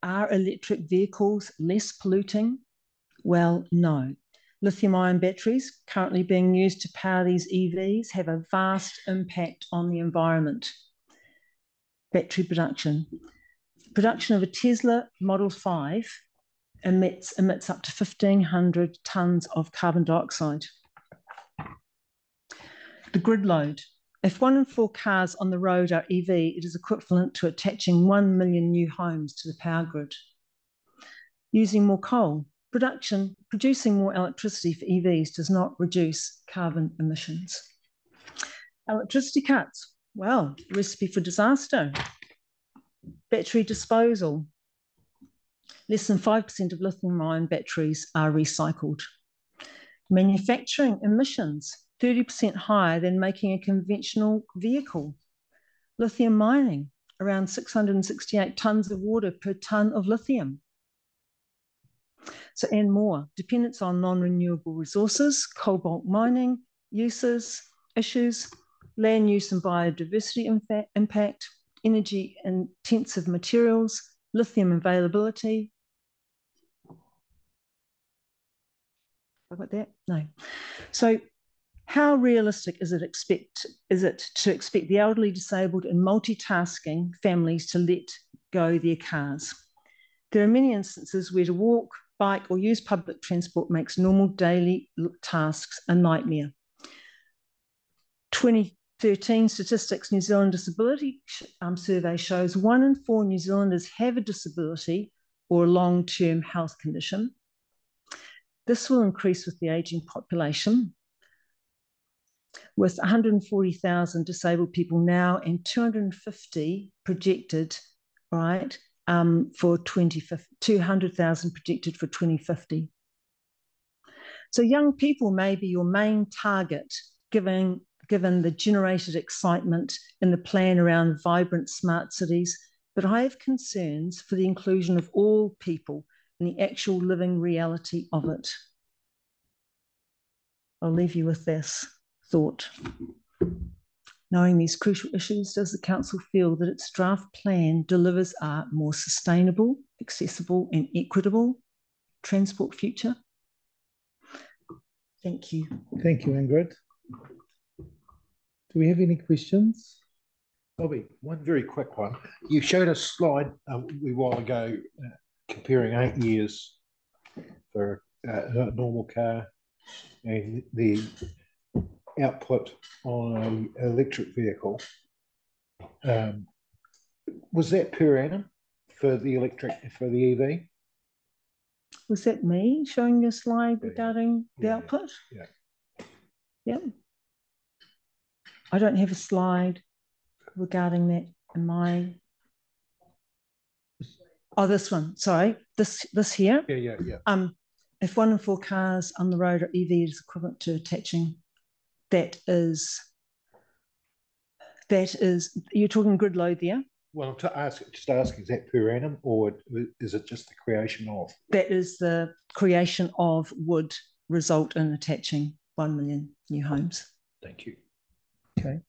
Are electric vehicles less polluting? Well, no. Lithium-ion batteries currently being used to power these EVs have a vast impact on the environment. Battery production. Production of a Tesla Model 5 emits up to 1,500 tonnes of carbon dioxide. The grid load. If 1 in 4 cars on the road are EV, it is equivalent to attaching 1 million new homes to the power grid. Using more coal. Producing more electricity for EVs does not reduce carbon emissions. Electricity cuts. Well, recipe for disaster. Battery disposal. Less than 5% of lithium-ion batteries are recycled. Manufacturing emissions, 30% higher than making a conventional vehicle. Lithium mining, around 668 tonnes of water per tonne of lithium. So, and more. Dependence on non-renewable resources, cobalt mining, uses, issues, land use and biodiversity impact, energy intensive materials, lithium availability. Have I got that? No. So how realistic is it to expect the elderly, disabled and multitasking families to let go their cars? There are many instances where to walk, bike or use public transport makes normal daily tasks a nightmare. 2013 Statistics New Zealand Disability Survey shows 1 in 4 New Zealanders have a disability or a long-term health condition. This will increase with the ageing population, with 140,000 disabled people now and 250 projected, right, for 200,000 projected for 2050. So young people may be your main target, given the generated excitement in the plan around vibrant smart cities, but I have concerns for the inclusion of all people in the actual living reality of it. I'll leave you with this thought. Knowing these crucial issues, does the council feel that its draft plan delivers a more sustainable, accessible and equitable transport future? Thank you. Thank you, Ingrid. Do we have any questions? Bobby, one very quick one. You showed a slide a wee while ago comparing 8 years for a normal car and the output on an electric vehicle. Was that per annum for the EV? Was that me showing you a slide regarding the output? Yeah. Yep. I don't have a slide regarding that in my. Oh, this one. Sorry, this here. Yeah. If 1 in 4 cars on the road are EV, it is equivalent to attaching. That is. You're talking grid load there. Well, just asking, is that per annum or is it just the creation of? That is the creation of would result in attaching 1 million new homes. Thank you. Okay.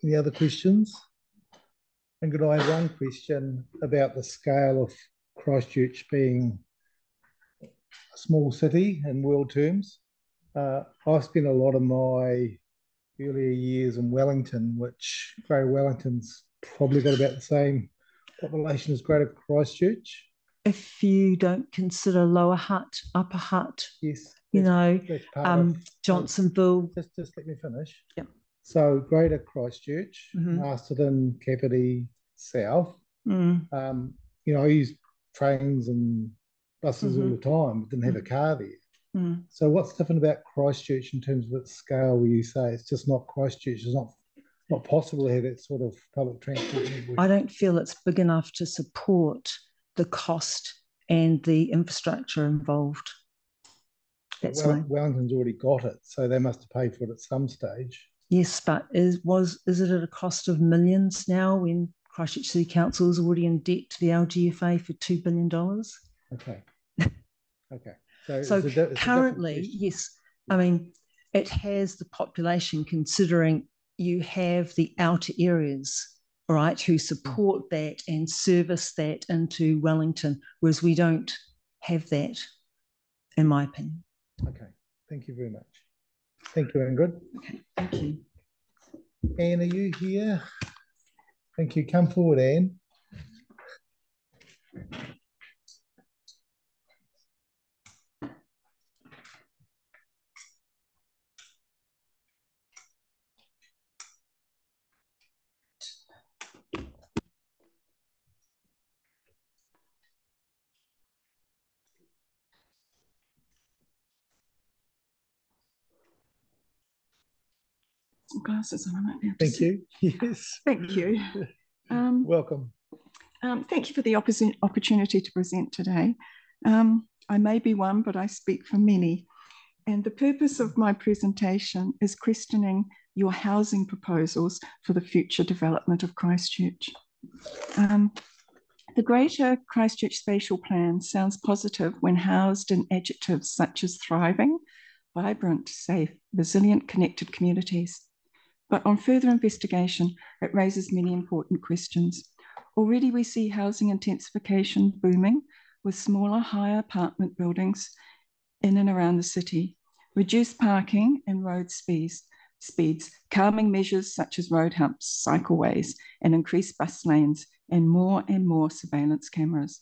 Any other questions? And could I have one question about the scale of Christchurch being a small city in world terms? I've spent a lot of my earlier years in Wellington, which Greater Wellington's probably got about the same population as Greater Christchurch. If you don't consider Lower Hutt, Upper Hutt, yes, you know, Johnsonville. Just let me finish. Yep. So Greater Christchurch, Masterton, Kapiti, South. You know, I use trains and buses all the time, but didn't have a car there. So what's different about Christchurch in terms of its scale where you say it's just not Christchurch, it's not possible to have that sort of public transport network? I don't feel it's big enough to support the cost and the infrastructure involved. That's Wellington's already got it, so they must have paid for it at some stage. Yes, but is it at a cost of millions now when Christchurch City Council is already in debt to the LGFA for $2 billion? Okay. Okay. So currently, yes, I mean, it has the population considering you have the outer areas, right, who support that and service that into Wellington, whereas we don't have that, in my opinion. Okay. Thank you very much. Thank you, Ingrid. Okay, thank you. Anne, are you here? Thank you. Come forward, Anne. Glasses on, I might be able to see. Yes. Thank you. Welcome. Thank you for the opportunity to present today. I may be one, but I speak for many. And the purpose of my presentation is questioning your housing proposals for the future development of Christchurch. The Greater Christchurch Spatial Plan sounds positive when housed in adjectives such as thriving, vibrant, safe, resilient, connected communities. But on further investigation, it raises many important questions. Already we see housing intensification booming with smaller, higher apartment buildings in and around the city, reduced parking and road speeds, calming measures such as road humps, cycleways, and increased bus lanes, and more surveillance cameras.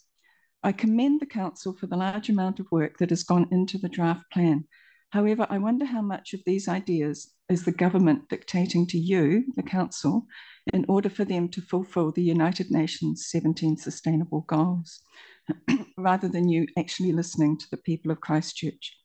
I commend the council for the large amount of work that has gone into the draft plan. However, I wonder how much of these ideas is the government dictating to you, the council, in order for them to fulfill the United Nations 17 Sustainable Goals, rather than you actually listening to the people of Christchurch.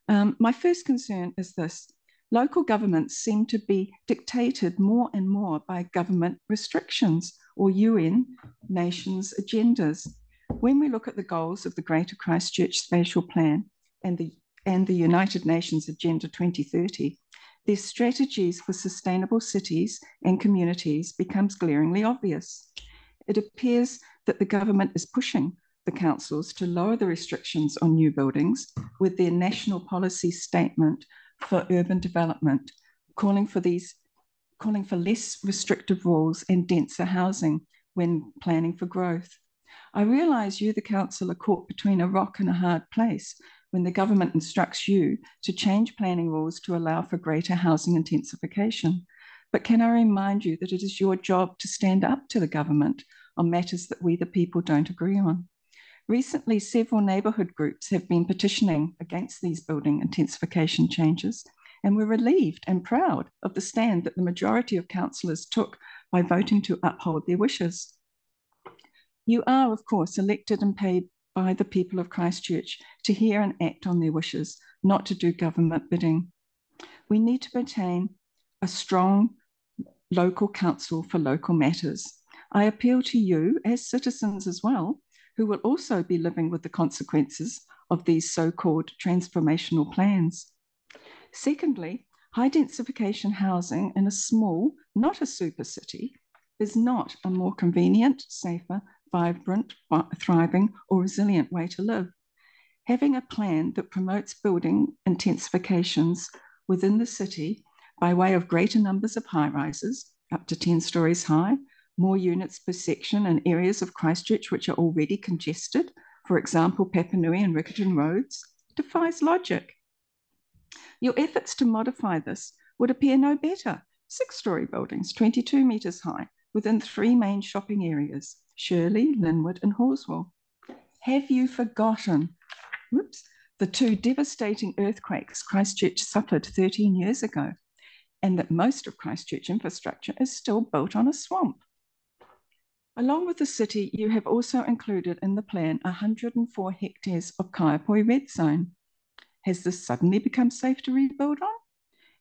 My first concern is this. Local governments seem to be dictated more and more by government restrictions or UN nations agendas. When we look at the goals of the Greater Christchurch Spatial Plan and the United Nations Agenda 2030, their strategies for sustainable cities and communities becomes glaringly obvious. It appears that the government is pushing the councils to lower the restrictions on new buildings with their national policy statement for urban development, calling for these calling for less restrictive rules and denser housing when planning for growth. I realise you, the council, are caught between a rock and a hard place when the government instructs you to change planning rules to allow for greater housing intensification. But can I remind you that it is your job to stand up to the government on matters that we, the people, don't agree on? Recently, several neighbourhood groups have been petitioning against these building intensification changes, and we're relieved and proud of the stand that the majority of councillors took by voting to uphold their wishes. You are, of course, elected and paid by the people of Christchurch to hear and act on their wishes, not to do government bidding. We need to maintain a strong local council for local matters. I appeal to you as citizens as well, who will also be living with the consequences of these so-called transformational plans. Secondly, high densification housing in a small, not a super city, is not a more convenient, safer, vibrant, thriving, or resilient way to live. Having a plan that promotes building intensifications within the city by way of greater numbers of high rises, up to 10 stories high, more units per section in areas of Christchurch which are already congested, for example, Papanui and Riccarton roads, defies logic. Your efforts to modify this would appear no better. 6-storey buildings, 22 metres high, within 3 main shopping areas, Shirley, Linwood and Horswell. Have you forgotten, the 2 devastating earthquakes Christchurch suffered 13 years ago, and that most of Christchurch infrastructure is still built on a swamp? Along with the city, you have also included in the plan 104 hectares of Kaiapoi red zone. Has this suddenly become safe to rebuild on?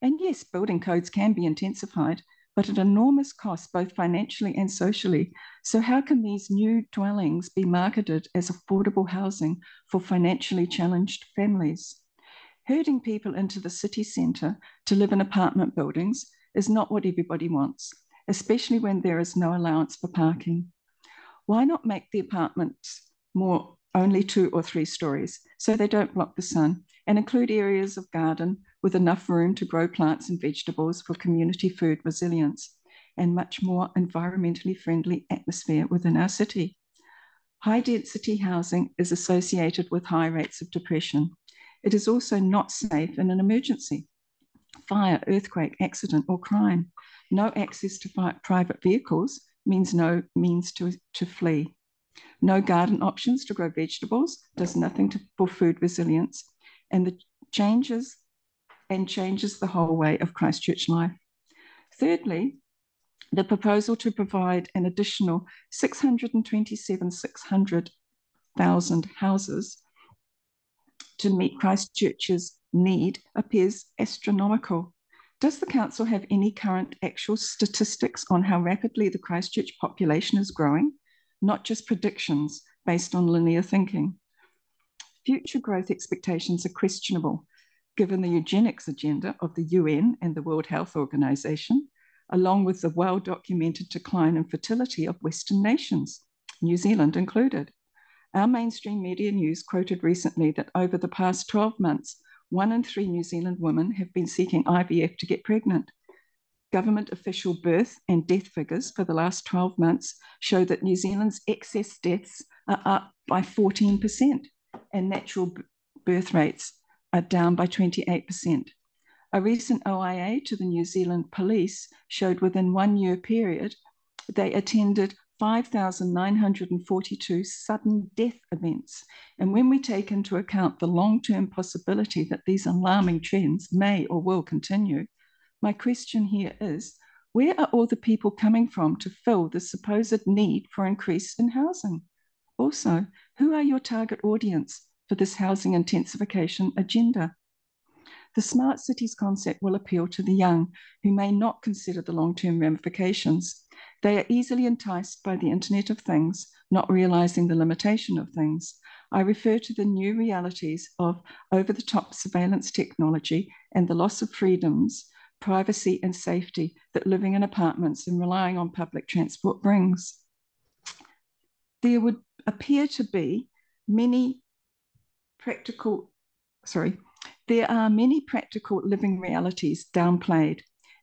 And yes, building codes can be intensified, but at enormous cost, both financially and socially. So how can these new dwellings be marketed as affordable housing for financially challenged families? Herding people into the city centre to live in apartment buildings is not what everybody wants, especially when there is no allowance for parking. Why not make the apartments more only 2 or 3 stories so they don't block the sun, and include areas of garden with enough room to grow plants and vegetables for community food resilience and much more environmentally friendly atmosphere within our city? High density housing is associated with high rates of depression. It is also not safe in an emergency, fire, earthquake, accident or crime. No access to private vehicles means no means to flee. No garden options to grow vegetables does nothing for food resilience, and the changes the whole way of Christchurch life. Thirdly, the proposal to provide an additional 627,600 houses to meet Christchurch's need appears astronomical. Does the council have any current actual statistics on how rapidly the Christchurch population is growing, not just predictions based on linear thinking? Future growth expectations are questionable, given the eugenics agenda of the UN and the World Health Organization, along with the well-documented decline in fertility of Western nations, New Zealand included. Our mainstream media news quoted recently that over the past 12 months, 1 in 3 New Zealand women have been seeking IVF to get pregnant. Government official birth and death figures for the last 12 months show that New Zealand's excess deaths are up by 14%, and natural birth rates are down by 28%. A recent OIA to the New Zealand Police showed within 1 year period, they attended 5,942 sudden death events. And when we take into account the long-term possibility that these alarming trends may or will continue, my question here is, where are all the people coming from to fill the supposed need for increase in housing? Also, who are your target audience for this housing intensification agenda? The smart cities concept will appeal to the young who may not consider the long-term ramifications. They are easily enticed by the Internet of Things, not realizing the limitation of things. I refer to the new realities of over-the-top surveillance technology and the loss of freedoms, privacy and safety that living in apartments and relying on public transport brings. There would appear to be many practical living realities downplayed,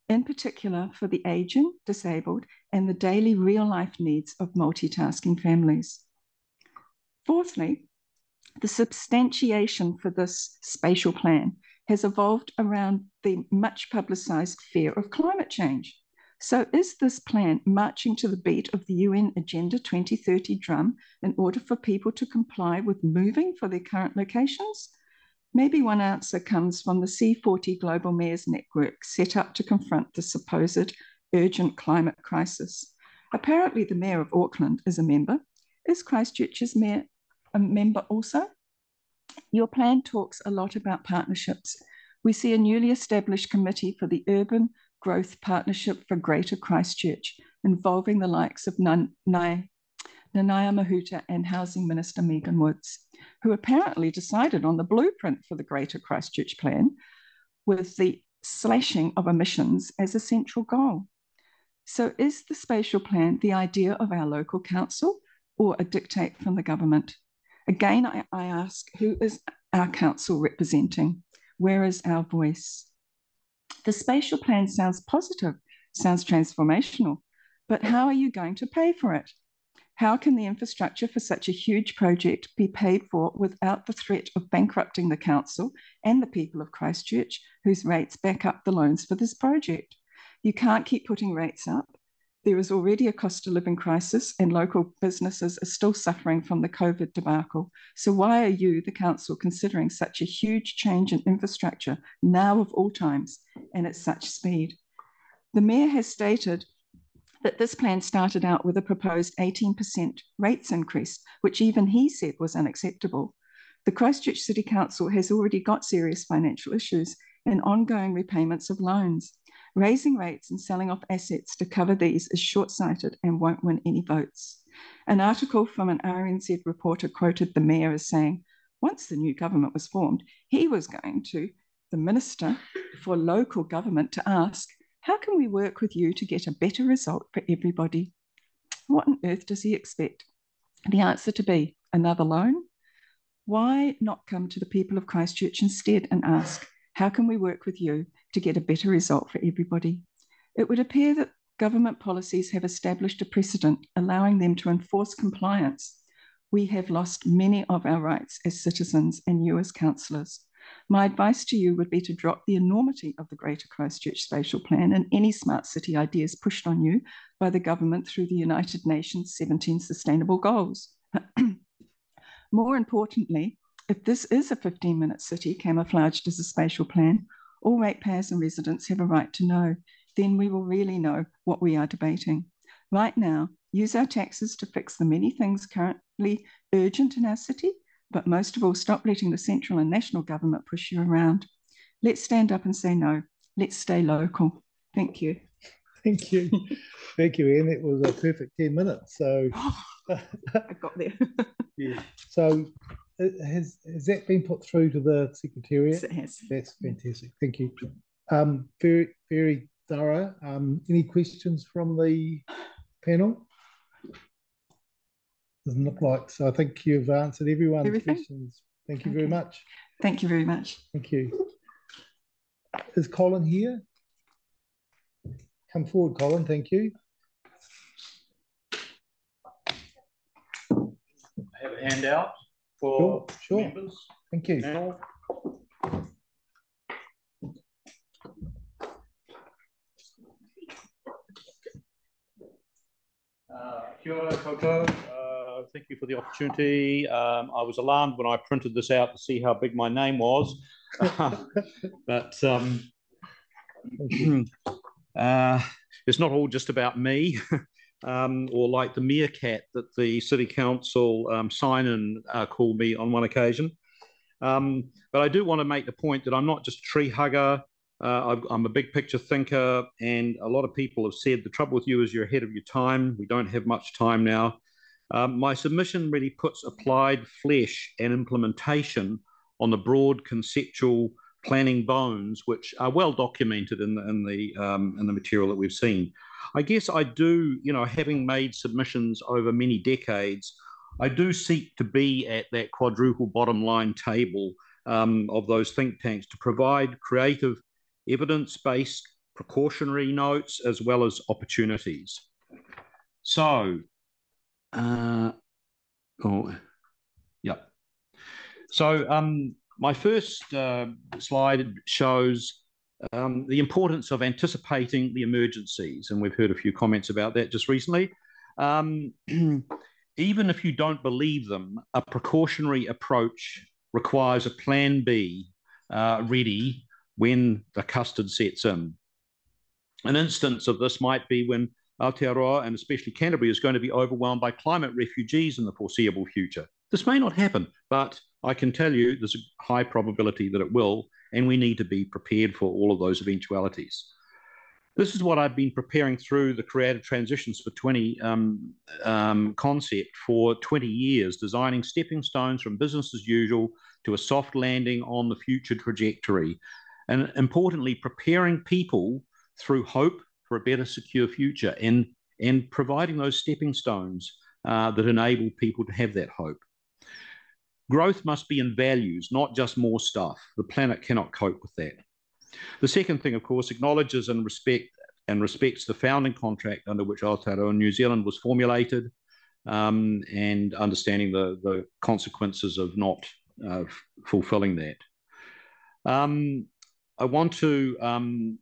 in particular for the aging, disabled, and the daily real-life needs of multitasking families. Fourthly, the substantiation for this spatial plan has evolved around the much publicised fear of climate change. So is this plan marching to the beat of the UN Agenda 2030 drum in order for people to comply with moving for their current locations? Maybe one answer comes from the C40 Global Mayors Network set up to confront the supposed urgent climate crisis. Apparently the Mayor of Auckland is a member. Is Christchurch's Mayor a member also? Your plan talks a lot about partnerships. We see a newly established committee for the Urban Growth Partnership for Greater Christchurch, involving the likes of Nanaia Mahuta and Housing Minister Megan Woods, who apparently decided on the blueprint for the Greater Christchurch plan with the slashing of emissions as a central goal. So is the spatial plan the idea of our local council or a dictate from the government? Again, I ask, who is our council representing? Where is our voice? The spatial plan sounds positive, sounds transformational, but how are you going to pay for it? How can the infrastructure for such a huge project be paid for without the threat of bankrupting the council and the people of Christchurch, whose rates back up the loans for this project? You can't keep putting rates up. There is already a cost of living crisis and local businesses are still suffering from the COVID debacle. So why are you, the council, considering such a huge change in infrastructure now of all times and at such speed? The Mayor has stated that this plan started out with a proposed 18% rates increase, which even he said was unacceptable. The Christchurch City Council has already got serious financial issues and ongoing repayments of loans. Raising rates and selling off assets to cover these is short-sighted and won't win any votes. An article from an RNZ reporter quoted the Mayor as saying, once the new government was formed, he was going to the Minister for Local Government to ask, how can we work with you to get a better result for everybody? What on earth does he expect? The answer to be another loan? Why not come to the people of Christchurch instead and ask, how can we work with you to get a better result for everybody? It would appear that government policies have established a precedent, allowing them to enforce compliance. We have lost many of our rights as citizens and you as councillors. My advice to you would be to drop the enormity of the Greater Christchurch Spatial Plan and any smart city ideas pushed on you by the government through the United Nations 17 Sustainable Goals. More importantly, if this is a 15-minute city camouflaged as a spatial plan, all ratepayers and residents have a right to know. Then we will really know what we are debating. Right now, use our taxes to fix the many things currently urgent in our city, but most of all, stop letting the central and national government push you around. Let's stand up and say no. Let's stay local. Thank you. Thank you. Thank you, Ian. It was a perfect 10 minutes. So I got there. Yeah. So has that been put through to the Secretariat? Yes, it has. That's fantastic. Thank you. Very, very thorough. Any questions from the panel? Doesn't look like, so I think you've answered everyone's questions. Thank you very much. Thank you very much. Thank you. Is Colin here? Come forward, Colin. Thank you. I have a handout for members. Thank you. Kia ora koutou. Thank you for the opportunity. I was alarmed when I printed this out to see how big my name was. But it's not all just about me. Or like the meerkat that the City Council sign-in called me on one occasion. But I do want to make the point that I'm not just a tree hugger. I'm a big picture thinker, and a lot of people have said the trouble with you is you're ahead of your time. We don't have much time now. My submission really puts applied flesh and implementation on the broad conceptual planning bones, which are well documented in the material that we've seen. I guess I do, having made submissions over many decades, I do seek to be at that quadruple bottom line table of those think tanks to provide creative, evidence-based precautionary notes, as well as opportunities. So, my first slide shows the importance of anticipating the emergencies, and we've heard a few comments about that just recently. Even if you don't believe them, a precautionary approach requires a plan B ready when the custard sets in. An instance of this might be when Aotearoa, and especially Canterbury, is going to be overwhelmed by climate refugees in the foreseeable future. This may not happen, but I can tell you there's a high probability that it will, and we need to be prepared for all of those eventualities. This is what I've been preparing through the Creative Transitions for 20 concept for 20 years, designing stepping stones from business as usual to a soft landing on the future trajectory. And importantly, preparing people through hope for a better, secure future, and providing those stepping stones that enable people to have that hope. Growth must be in values, not just more stuff. The planet cannot cope with that. The second thing, of course, acknowledges and respects the founding contract under which Aotearoa New Zealand was formulated, and understanding the consequences of not fulfilling that. I want to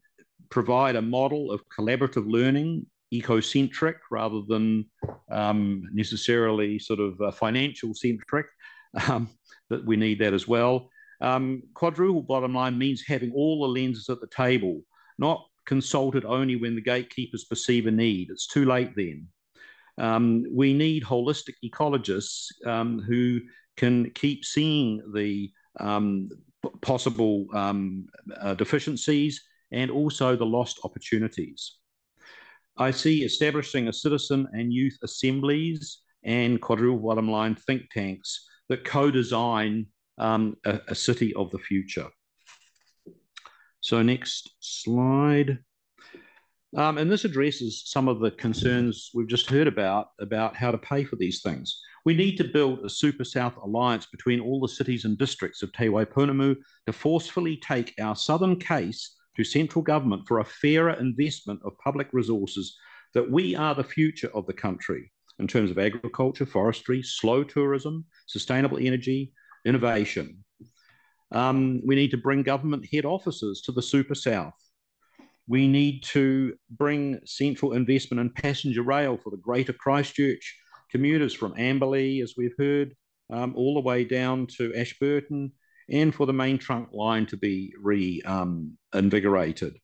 provide a model of collaborative learning, ecocentric rather than necessarily sort of financial centric, that we need that as well. Quadruple bottom line means having all the lenses at the table, not consulted only when the gatekeepers perceive a need. It's too late then. We need holistic ecologists who can keep seeing the possible deficiencies and also the lost opportunities. I see establishing a citizen and youth assemblies and quadruple bottom line think tanks that co-design a city of the future. So next slide. And this addresses some of the concerns we've just heard about how to pay for these things. We need to build a Super South alliance between all the cities and districts of Te Waipunamu to forcefully take our southern case to central government for a fairer investment of public resources, that we are the future of the country in terms of agriculture, forestry, slow tourism, sustainable energy, innovation. We need to bring government head offices to the Super South. We need to bring central investment in passenger rail for the Greater Christchurch commuters from Amberley, as we've heard, all the way down to Ashburton, and for the main trunk line to be reinvigorated.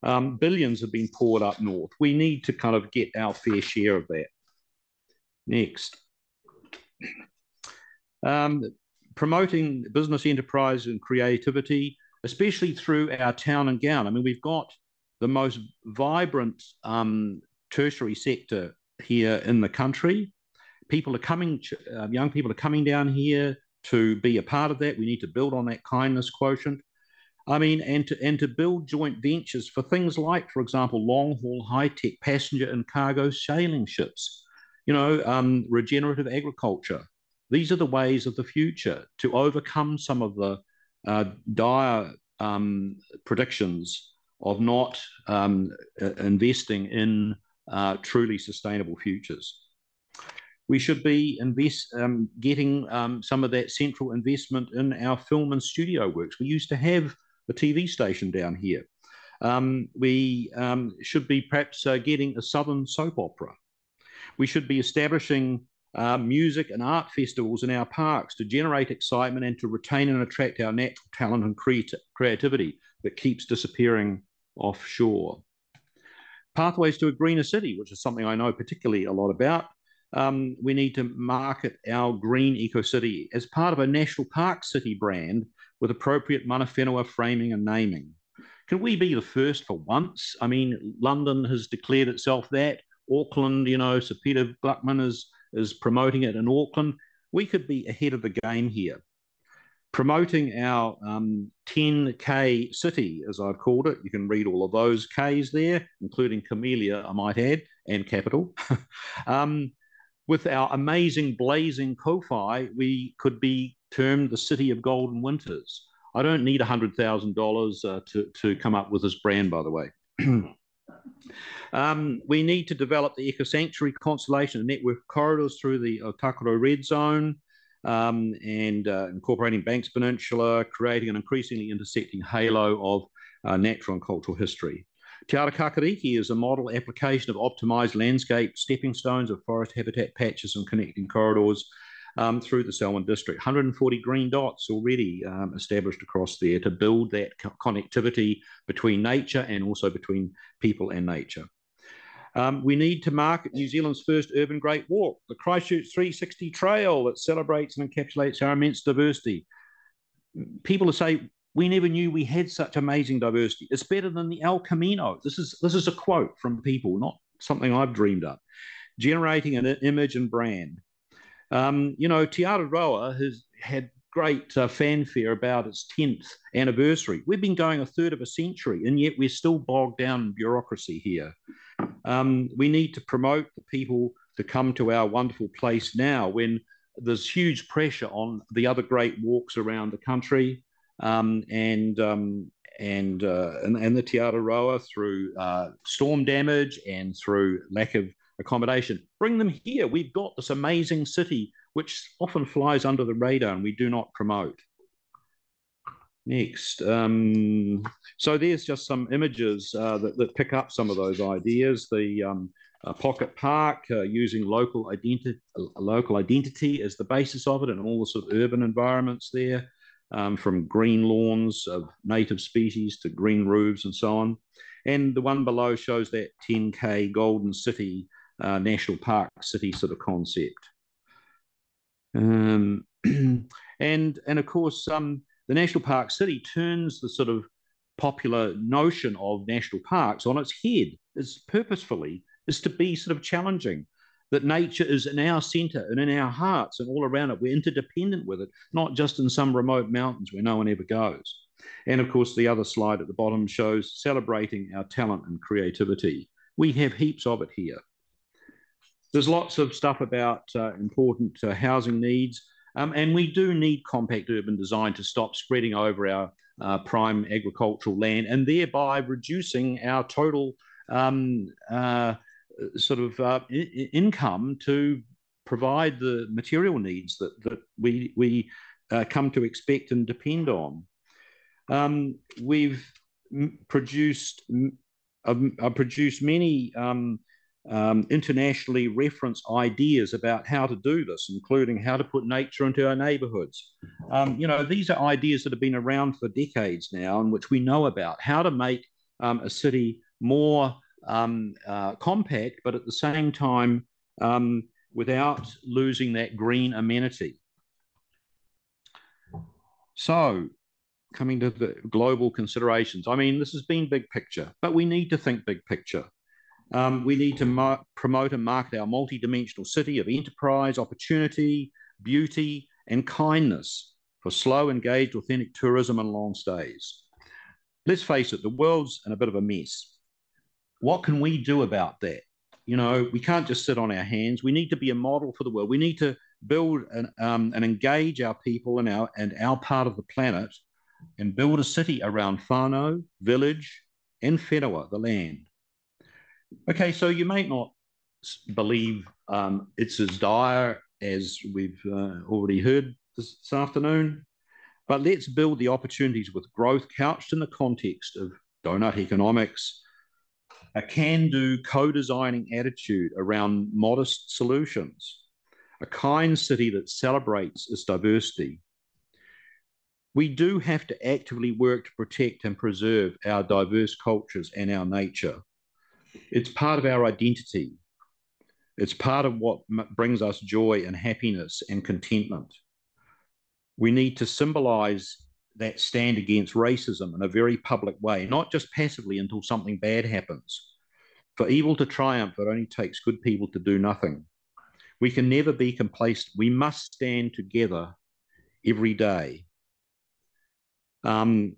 Billions have been poured up north. We need to kind of get our fair share of that. Next. Promoting business enterprise and creativity, especially through our town and gown. I mean, we've got the most vibrant tertiary sector here in the country. People are coming, young people are coming down here to be a part of that. We need to build on that kindness quotient. I mean, and to build joint ventures for things like, for example, long-haul high-tech passenger and cargo sailing ships, you know, regenerative agriculture. These are the ways of the future to overcome some of the dire predictions of not investing in truly sustainable futures. We should be getting some of that central investment in our film and studio works. We used to have a TV station down here. We should be perhaps getting a southern soap opera. We should be establishing music and art festivals in our parks to generate excitement and to retain and attract our natural talent and creativity that keeps disappearing offshore. Pathways to a greener city, which is something I know particularly a lot about. We need to market our green eco-city as part of a national park city brand with appropriate mana whenua framing and naming. Can we be the first for once? I mean, London has declared itself that. Auckland, you know, Sir Peter Gluckman is promoting it in Auckland. We could be ahead of the game here. Promoting our 10K city, as I've called it. You can read all of those Ks there, including Camellia, I might add, and Capital. With our amazing blazing Ko-Fi, we could be termed the city of golden winters. I don't need $100,000 to come up with this brand, by the way. We need to develop the eco-sanctuary constellation and network corridors through the Takaro Red Zone, and incorporating Banks Peninsula, creating an increasingly intersecting halo of natural and cultural history. Te Ara Kakariki is a model application of optimised landscape stepping stones of forest habitat patches and connecting corridors through the Selwyn District. 140 green dots already established across there to build that connectivity between nature and also between people and nature. We need to market New Zealand's first urban Great Walk, the Christchurch 360 Trail that celebrates and encapsulates our immense diversity. People will say, we never knew we had such amazing diversity. It's better than the El Camino. This is a quote from people, not something I've dreamed up. Generating an image and brand. You know, Te Araroa has had great fanfare about its 10th anniversary. We've been going a third of a century, and yet we're still bogged down in bureaucracy here. We need to promote the people to come to our wonderful place now when there's huge pressure on the other great walks around the country, and the Te Araroa through storm damage and through lack of accommodation. Bring them here. We've got this amazing city which often flies under the radar and we do not promote. Next. So there's just some images that pick up some of those ideas. The Pocket Park, using local identity as the basis of it, and all the sort of urban environments there, from green lawns of native species to green roofs and so on. And the one below shows that 10K Golden City National Park City sort of concept. And of course, the National Park City turns the sort of popular notion of national parks on its head. Is to be sort of challenging, that nature is in our centre and in our hearts and all around it. We're interdependent with it, not just in some remote mountains where no one ever goes. And of course, the other slide at the bottom shows celebrating our talent and creativity. We have heaps of it here. There's lots of stuff about important housing needs, and we do need compact urban design to stop spreading over our prime agricultural land and thereby reducing our total income to provide the material needs that we come to expect and depend on. We've produced many internationally referenced ideas about how to do this, including how to put nature into our neighbourhoods. You know, these are ideas that have been around for decades now and which we know about, how to make a city more compact, but at the same time without losing that green amenity. So, coming to the global considerations, I mean, this has been big picture, but we need to think big picture. We need to promote and market our multi-dimensional city of enterprise, opportunity, beauty, and kindness for slow, engaged, authentic tourism and long stays. Let's face it, the world's in a bit of a mess. What can we do about that? You know, we can't just sit on our hands. We need to be a model for the world. We need to build and engage our people and our part of the planet and build a city around whānau, village, and whenua, the land. Okay, so you may not believe it's as dire as we've already heard this afternoon, but let's build the opportunities with growth couched in the context of donut economics, a can-do co-designing attitude around modest solutions, a kind city that celebrates its diversity. We do have to actively work to protect and preserve our diverse cultures and our nature. It's part of our identity. It's part of what brings us joy and happiness and contentment. We need to symbolize that stand against racism in a very public way, not just passively until something bad happens. For evil to triumph, it only takes good people to do nothing. We can never be complacent. We must stand together every day. And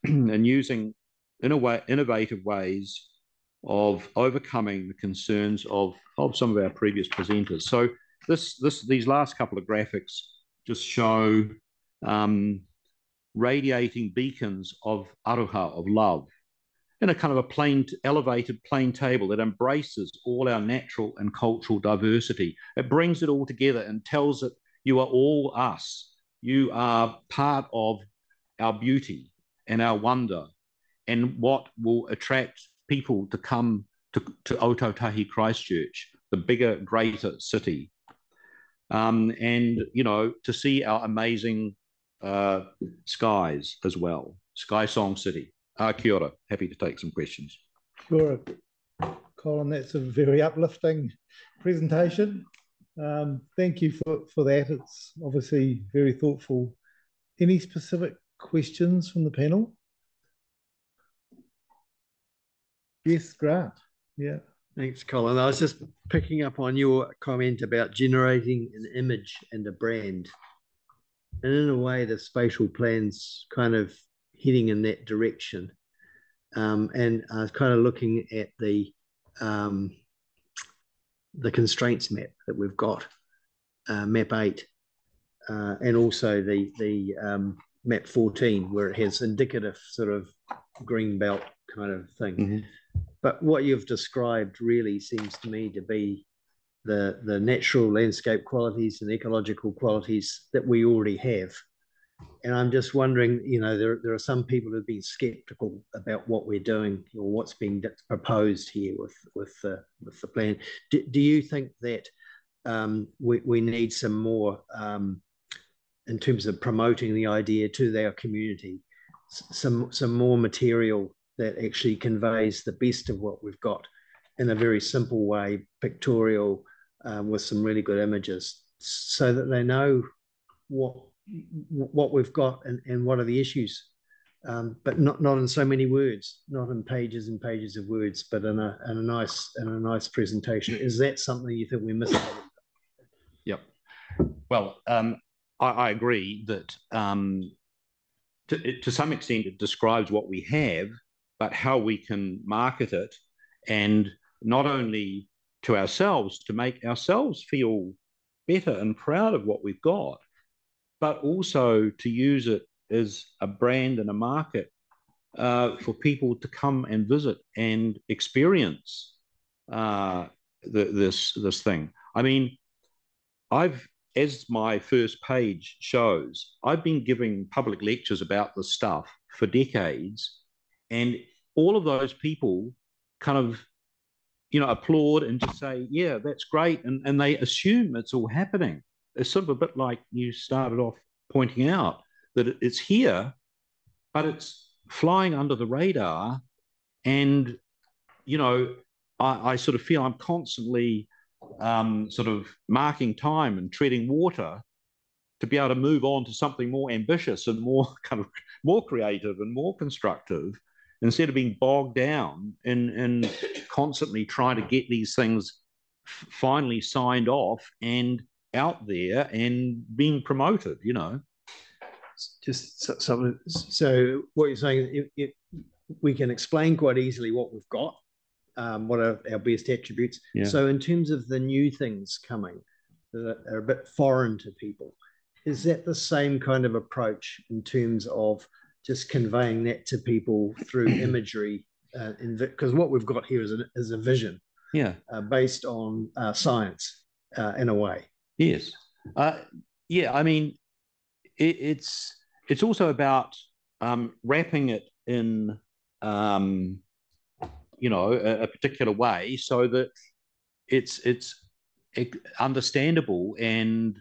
using innovative ways of overcoming the concerns of some of our previous presenters. So these last couple of graphics just show radiating beacons of aroha, of love, in a kind of a elevated plain table that embraces all our natural and cultural diversity. It brings it all together and tells it, you are all us. You are part of our beauty and our wonder, and what will attract people to come to Otautahi Christchurch, the bigger, greater city. And, you know, to see our amazing skies as well. Sky Song City. Kia ora. Happy to take some questions. Sure. Colin, that's a very uplifting presentation. Thank you for that. It's obviously very thoughtful. Any specific questions from the panel? Yes, Grant. Yeah. Thanks, Colin. I was just picking up on your comment about generating an image and a brand. And in a way, the spatial plan's kind of heading in that direction. And I was kind of looking at the constraints map that we've got, map 8, and also the map 14, where it has indicative sort of green belt kind of thing. Mm-hmm. But what you've described really seems to me to be the natural landscape qualities and ecological qualities that we already have. And I'm just wondering, you know, there are some people who've been skeptical about what we're doing or what's being proposed here with the plan. Do you think that we need some more, in terms of promoting the idea to our community, some more material that actually conveys the best of what we've got in a very simple way, pictorial, with some really good images, so that they know what we've got and what are the issues, but not in so many words, not in pages and pages of words, but in a nice presentation. Is that something you think we're missing? Yep. Well, I agree that to some extent it describes what we have, but how we can market it, and not only to ourselves, to make ourselves feel better and proud of what we've got, but also to use it as a brand and a market for people to come and visit and experience this thing. I mean, as my first page shows, I've been giving public lectures about this stuff for decades, and all of those people kind of, you know, applaud and just say, yeah, that's great. And they assume it's all happening. It's sort of a bit like you started off pointing out, that it's here, but it's flying under the radar. And, you know, I sort of feel I'm constantly sort of marking time and treading water to be able to move on to something more ambitious and more kind of more creative and more constructive, instead of being bogged down in constantly trying to get these things finally signed off and out there and being promoted, you know. Just so what you're saying, we can explain quite easily what we've got, what are our best attributes. Yeah. So in terms of the new things coming that are a bit foreign to people, is that the same kind of approach in terms of just conveying that to people through imagery? Because what we've got here is a vision, yeah, based on science in a way. Yes, yeah. I mean, it's also about wrapping it in, you know, a particular way so that it's understandable and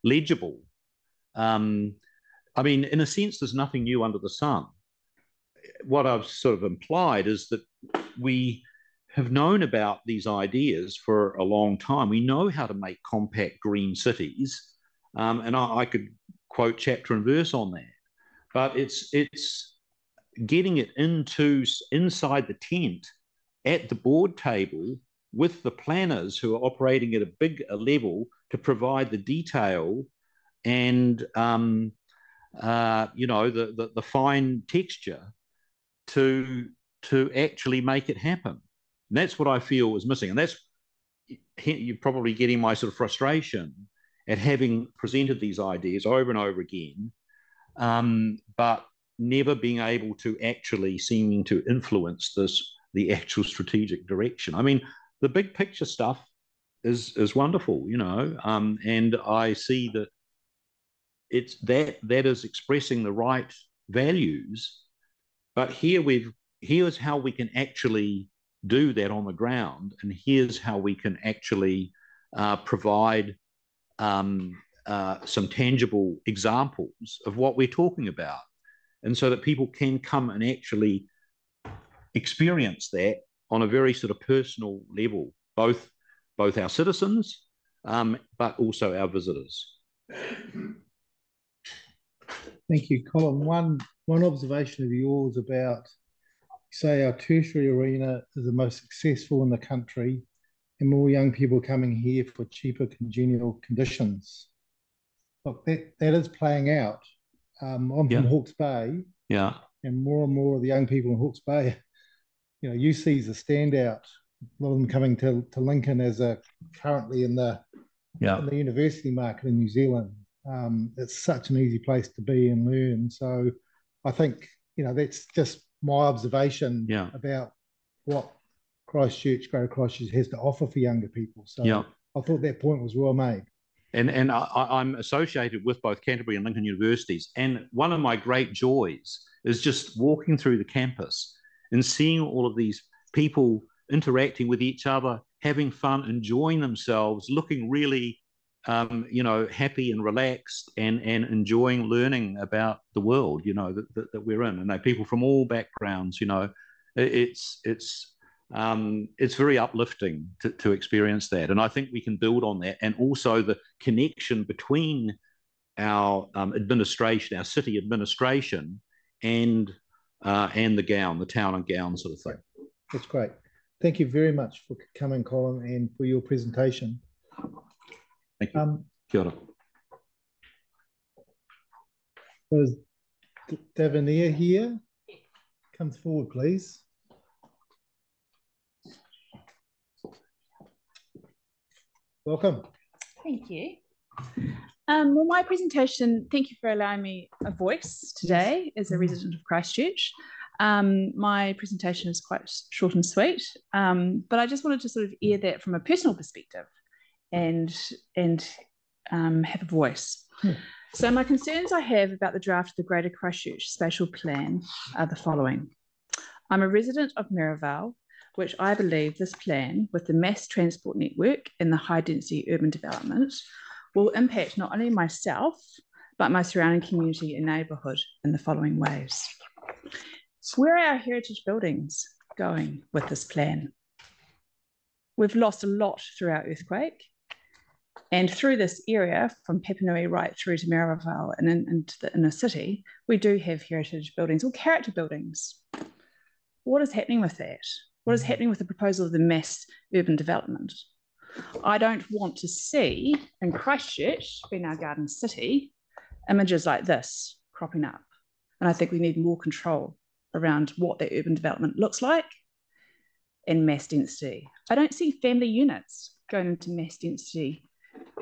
legible. I mean, in a sense, there's nothing new under the sun. What I've sort of implied is that we have known about these ideas for a long time. We know how to make compact green cities, and I could quote chapter and verse on that. But it's getting it inside the tent at the board table with the planners who are operating at a big level to provide the detail and you know, the fine texture to actually make it happen. And that's what I feel is missing. And that's, you're probably getting my sort of frustration at having presented these ideas over and over again, but never being able to actually seeming to influence the actual strategic direction. I mean, the big picture stuff is wonderful, you know, and I see that it's that is expressing the right values, but here's how we can actually do that on the ground, and here's how we can actually provide some tangible examples of what we're talking about, and so that people can come and actually experience that on a very sort of personal level, both our citizens, but also our visitors. Thank you, Colin. One observation of yours about, say, our tertiary arena is the most successful in the country, and more young people coming here for cheaper congenial conditions. Look, that is playing out. I'm from Hawke's Bay, and more of the young people in Hawke's Bay, you know, UC is a standout. A lot of them coming to Lincoln as currently in the university market in New Zealand. It's such an easy place to be and learn. So I think, you know, that's just my observation about what Greater Christchurch has to offer for younger people. So I thought that point was well made. And I'm associated with both Canterbury and Lincoln universities. And one of my great joys is just walking through the campus and seeing all of these people interacting with each other, having fun, enjoying themselves, looking really, you know, happy and relaxed, and enjoying learning about the world, you know, that we're in. And they're people from all backgrounds, you know. It's very uplifting to experience that. And I think we can build on that. And also the connection between our administration, our city administration, and the town and gown sort of thing. That's great. Thank you very much for coming, Colin, and for your presentation. Thank you. Kia ora. Is Davania here? Comes forward, please. Welcome. Thank you. Well, my presentation, thank you for allowing me a voice today as a resident of Christchurch. My presentation is quite short and sweet, but I just wanted to sort of air that from a personal perspective and have a voice. So my concerns I have about the draft of the Greater Christchurch Spatial Plan are the following. I'm a resident of Maryvale, which I believe this plan, with the mass transport network and the high-density urban development, will impact not only myself, but my surrounding community and neighbourhood in the following ways. Where are our heritage buildings going with this plan? We've lost a lot through our earthquake, and through this area, from Papanui right through to Maryvale and into the inner city, we do have heritage buildings or character buildings. What is happening with that? What is happening with the proposal of the mass urban development? I don't want to see in Christchurch, being our garden city, images like this cropping up. And I think we need more control around what that urban development looks like and mass density. I don't see family units going into mass density,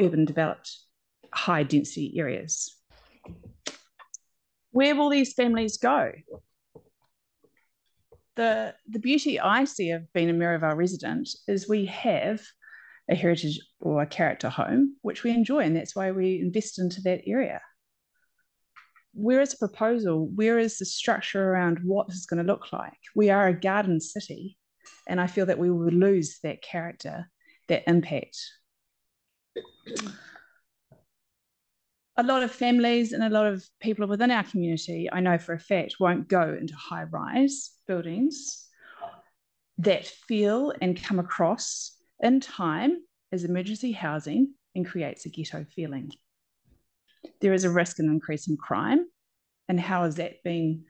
urban developed, high density areas. Where will these families go? The beauty I see of being a Maryvale resident is we have a heritage or a character home, which we enjoy, and that's why we invest into that area. Where is the proposal? Where is the structure around what this is going to look like? We are a garden city, and I feel that we will lose that character, that impact. A lot of families and a lot of people within our community, I know for a fact, won't go into high-rise buildings that feel and come across in time as emergency housing and creates a ghetto feeling. There is a risk and increase in crime, and how is that being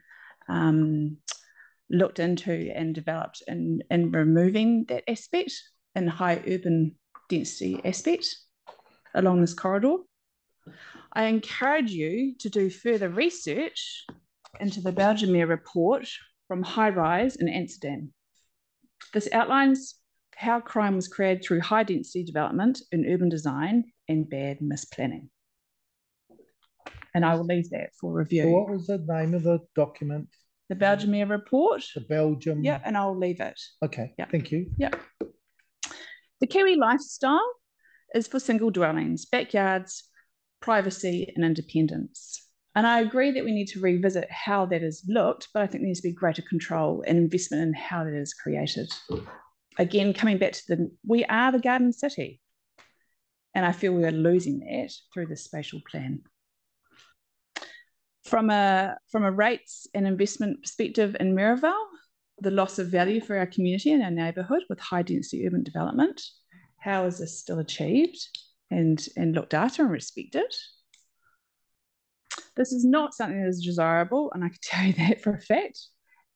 looked into and developed in removing that aspect and high urban density aspect along this corridor? I encourage you to do further research into the Belgiumere report from High Rise in Amsterdam. This outlines how crime was created through high density development in urban design and bad misplanning. and I will leave that for review. So what was the name of the document? The Belgium Air Report. The Belgium. Yeah, and I'll leave it. Okay, yeah. Thank you. Yeah. The Kiwi lifestyle is for single dwellings, backyards, privacy and independence. And I agree that we need to revisit how that is looked, but I think there needs to be greater control and investment in how that is created. Again, coming back to we are the garden city. And I feel we are losing that through the spatial plan. From a rates and investment perspective in Miraval, the loss of value for our community and our neighbourhood with high density urban development, how is this still achieved and looked after and respected? This is not something that is desirable, and I can tell you that for a fact,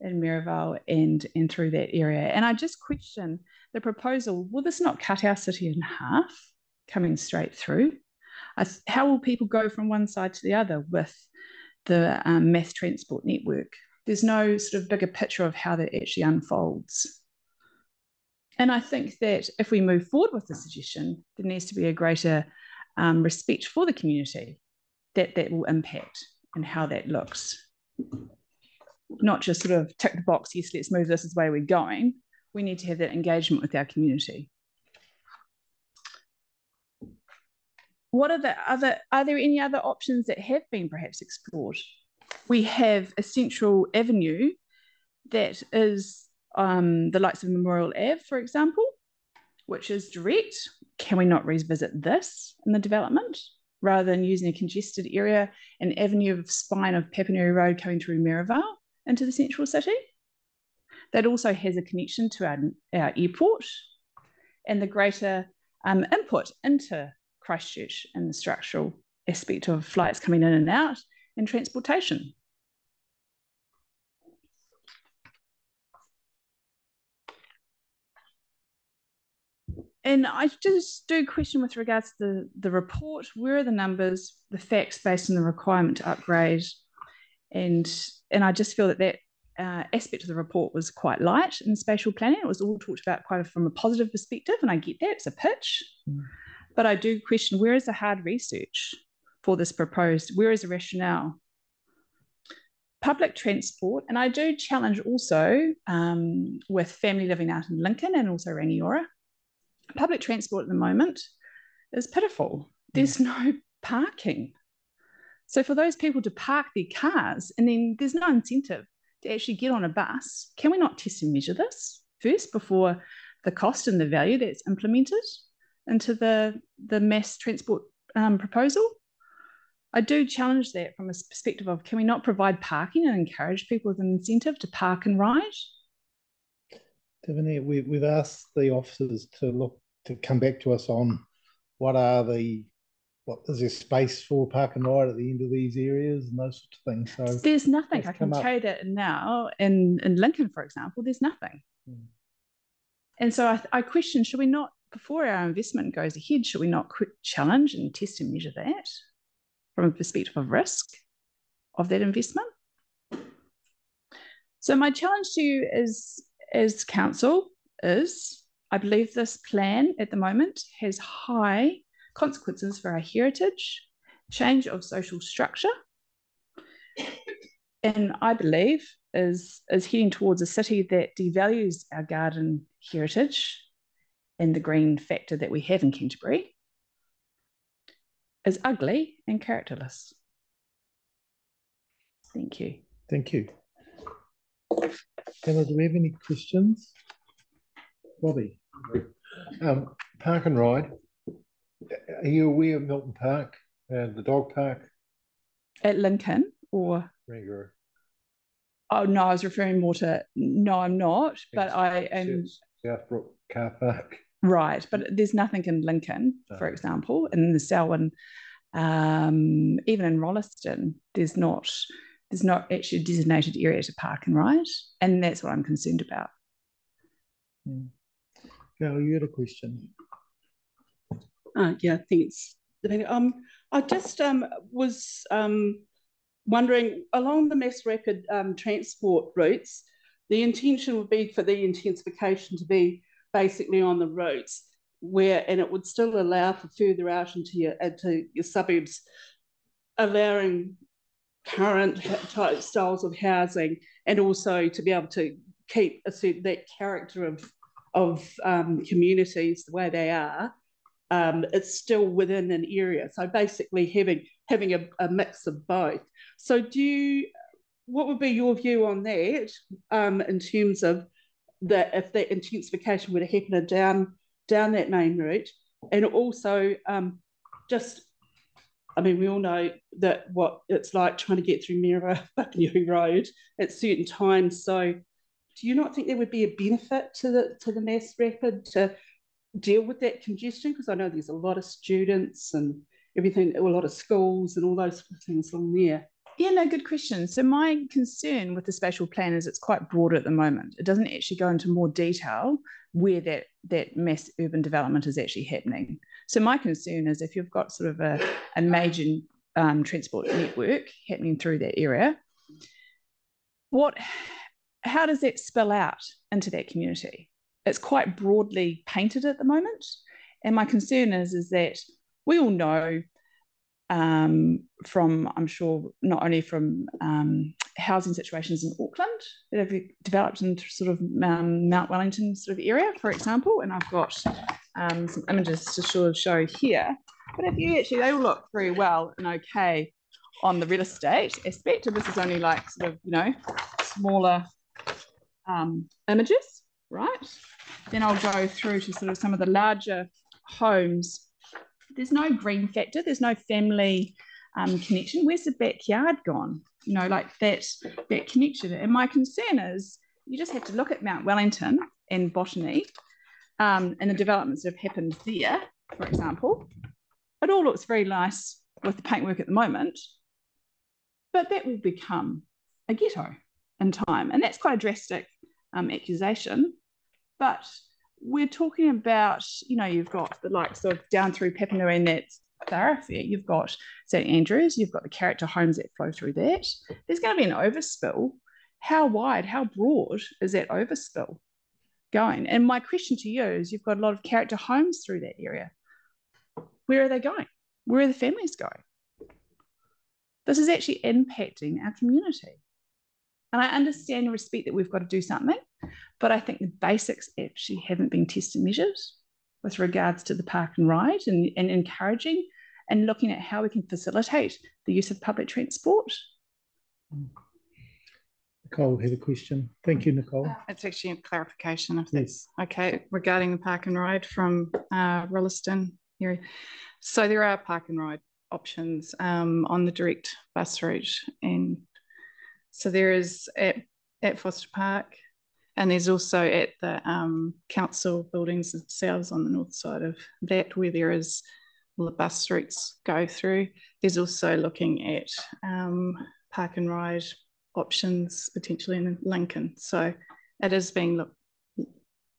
in Miraval and through that area. And I just question the proposal, will this not cut our city in half coming straight through? How will people go from one side to the other with the mass transport network? There's no sort of bigger picture of how that actually unfolds. And I think that if we move forward with the suggestion, there needs to be a greater respect for the community that will impact and how that looks. Not just sort of tick the box, yes, let's move this way we're going. We need to have that engagement with our community. Are there any other options that have been perhaps explored? We have a central avenue that is the likes of Memorial Ave, for example, which is direct. Can we not revisit this in the development rather than using a congested area, an avenue of spine of Papanui Road coming through Miraval into the central city? That also has a connection to our airport and the greater input into Christchurch and the structural aspect of flights coming in and out and transportation. And I just do question with regards to the report, where are the numbers, the facts based on the requirement to upgrade? And I just feel that aspect of the report was quite light in spatial planning. It was all talked about quite from a positive perspective, and I get that, it's a pitch. But I do question, where is the hard research for this proposed? Where is the rationale? Public transport, and I do challenge also with family living out in Lincoln and also Rangiora, public transport at the moment is pitiful. There's no parking. So for those people to park their cars and then there's no incentive to actually get on a bus, can we not test and measure this first before the cost and the value that's implemented into the mass transport proposal? I do challenge that from a perspective of, can we not provide parking and encourage people with an incentive to park and ride? Tiffany, we've asked the officers to come back to us on what is there space for park and ride at the end of these areas and those sorts of things. So there's nothing. I can tell you that now in Lincoln, for example, there's nothing. And so I question, should we not, before our investment goes ahead, should we not challenge and test and measure that from a perspective of risk of that investment? So my challenge to you as council is, I believe this plan at the moment has high consequences for our heritage, change of social structure, and I believe is heading towards a city that devalues our garden heritage and the green factor that we have in Canterbury, is ugly and characterless. Thank you. Thank you. Emma, do we have any questions? Robbie. Park and ride. Are you aware of Milton Park and the dog park? At Lincoln or? Rangiora. Oh, no, I was referring more to, no, I'm not, but I am. Southbrook car park. Right, but there's nothing in Lincoln, for example, in the Selwyn, even in Rolleston, there's not actually a designated area to park and ride, and that's what I'm concerned about. Gail, you had a question. Yeah, thanks. I just was wondering, along the mass rapid transport routes, the intention would be for the intensification to be basically on the roads and it would still allow for further out into your suburbs allowing current type styles of housing, and also to be able to keep that character of communities the way they are. It's still within an area. So basically having a mix of both. So what would be your view on that in terms of if that intensification were to happen down that main route? And also I mean, we all know that what it's like trying to get through Whenua Road at certain times. So do you not think there would be a benefit to the mass rapid to deal with that congestion? Because I know there's a lot of students and everything, a lot of schools and all those things along there. Yeah, no, good question. So my concern with the spatial plan is it's quite broad at the moment. It doesn't actually go into more detail where that mass urban development is actually happening. So my concern is if you've got sort of a major transport network happening through that area, how does that spill out into that community? It's quite broadly painted at the moment. And my concern is that we all know from, I'm sure, not only from housing situations in Auckland that have developed into sort of Mount Wellington sort of area, for example, and I've got some images to sort of show here. But if you actually, they all look very well and okay on the real estate aspect, and this is only like sort of, you know, smaller images, right? Then I'll go through to sort of some of the larger homes. There's no green factor, there's no family connection. Where's the backyard gone? You know, like that connection. And my concern is you just have to look at Mount Wellington and Botany and the developments that have happened there, for example. It all looks very nice with the paintwork at the moment, but that will become a ghetto in time. And that's quite a drastic accusation. But we're talking about, you know, you've got the likes of down through Papanui and that thoroughfare, you've got St Andrews, you've got the character homes that flow through that. There's going to be an overspill. How wide, how broad is that overspill going? And my question to you is, you've got a lot of character homes through that area. Where are they going? Where are the families going? This is actually impacting our community. And I understand and respect that we've got to do something, but I think the basics actually haven't been tested and measured with regards to the park and ride and encouraging and looking at how we can facilitate the use of public transport. Nicole had a question. Thank you, Nicole. It's actually a clarification if that's okay regarding the park and ride from Rolleston area. So there are park and ride options on the direct bus route, and so there is at Foster Park, and there's also at the council buildings themselves on the north side of that, where there is the bus routes go through. There's also looking at park and ride options potentially in Lincoln. So it is being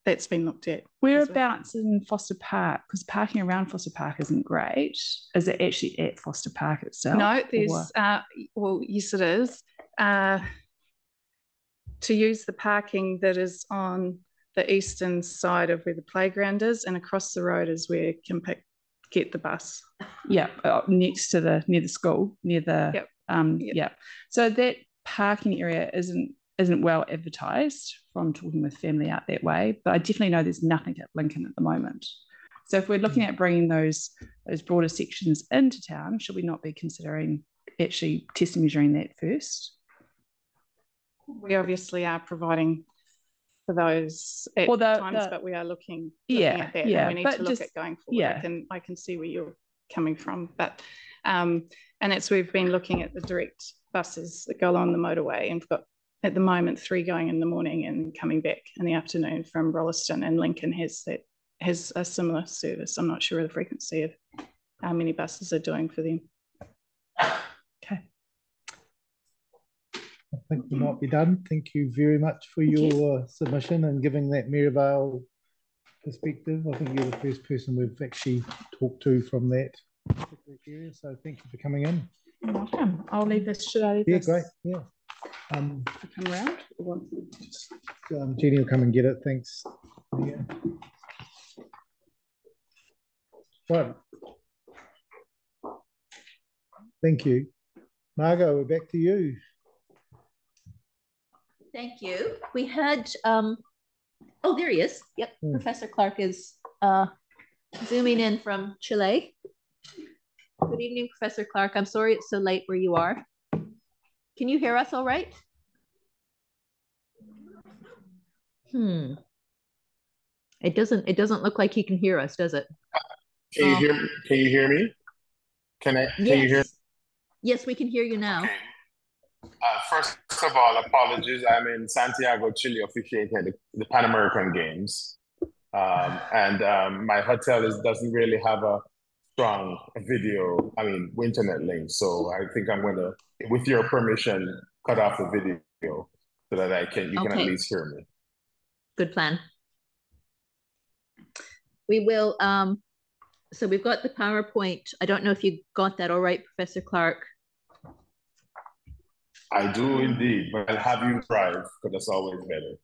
that's been looked at. Whereabouts in Foster Park? Because parking around Foster Park isn't great. Is it actually at Foster Park itself? No, there's well, yes, it is. To use the parking that is on the eastern side of where the playground is, and across the road is where you can get the bus. Yeah, next to near the school, near the yeah. So that parking area isn't well advertised from talking with family out that way, but I definitely know there's nothing at Lincoln at the moment. So if we're looking at bringing those broader sections into town, should we not be considering actually testing measuring that first? We obviously are providing for those at times, but we are looking at that. And we need to look at going forward. Yeah. I can see where you're coming from, but and it's we've been looking at the direct buses that go along the motorway, and we've got at the moment 3 going in the morning and coming back in the afternoon from Rolleston, and Lincoln has a similar service. I'm not sure of the frequency of how many buses are doing for them. Okay. I think we might be done. Thank you very much for your submission and giving that Maryvale perspective. I think you're the first person we've actually talked to from that area. So thank you for coming in. You're welcome. I'll leave this. Should I leave this? Yeah, great. Yeah. To come around? Jeannie will come and get it. Thanks. Yeah. Right. Thank you. Margot, we're back to you. Thank you. We had, oh, there he is. Yep, Professor Clark is zooming in from Chile. Good evening, Professor Clark. I'm sorry it's so late where you are. Can you hear us all right? It doesn't look like he can hear us, does it? Can you hear me? Can you hear? Yes, we can hear you now. Okay. First of all, apologies. I'm in Santiago, Chile, officiating the Pan American Games. My hotel doesn't really have a strong internet link. So I think I'm going to, with your permission, cut off the video so that you can at least hear me. Good plan. We will, so we've got the PowerPoint. I don't know if you got that all right, Professor Clark. I do indeed, but I'll have you drive because that's always better.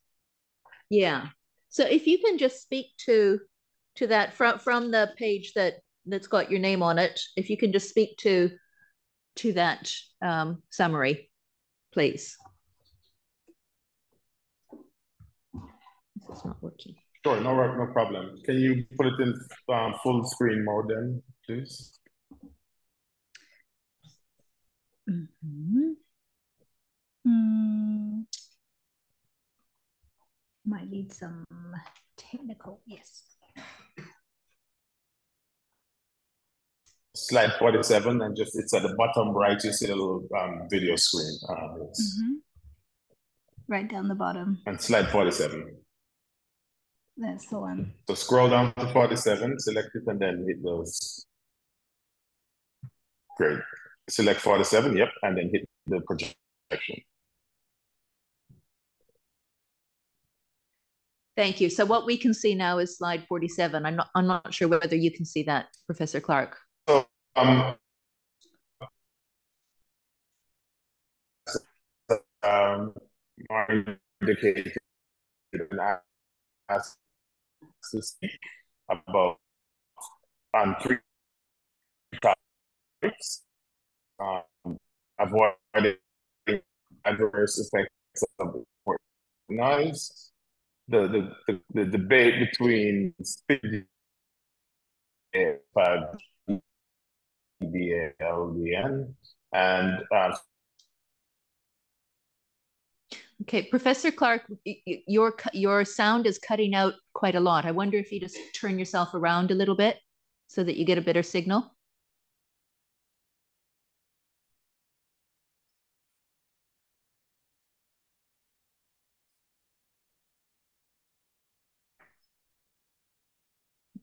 Yeah. So if you can just speak to that from the page that's got your name on it, if you can just speak to that summary, please. This is not working. Sure, no problem. Can you put it in full screen mode then, please? Might need some technical, yes. Slide 47, and it's at the bottom right, you see a little video screen. Right down the bottom. And slide 47. That's the one. So scroll down to 47, select it, and then hit those. Great. Select 47, yep, and then hit the projection. Thank you. So what we can see now is slide 47. I'm not sure whether you can see that, Professor Clark. So, indicated asked to speak about three topics: avoiding adverse effects of noise, the debate between speed LDN and okay, Professor Clark, your sound is cutting out quite a lot. I wonder if you just turn yourself around a little bit so that you get a better signal.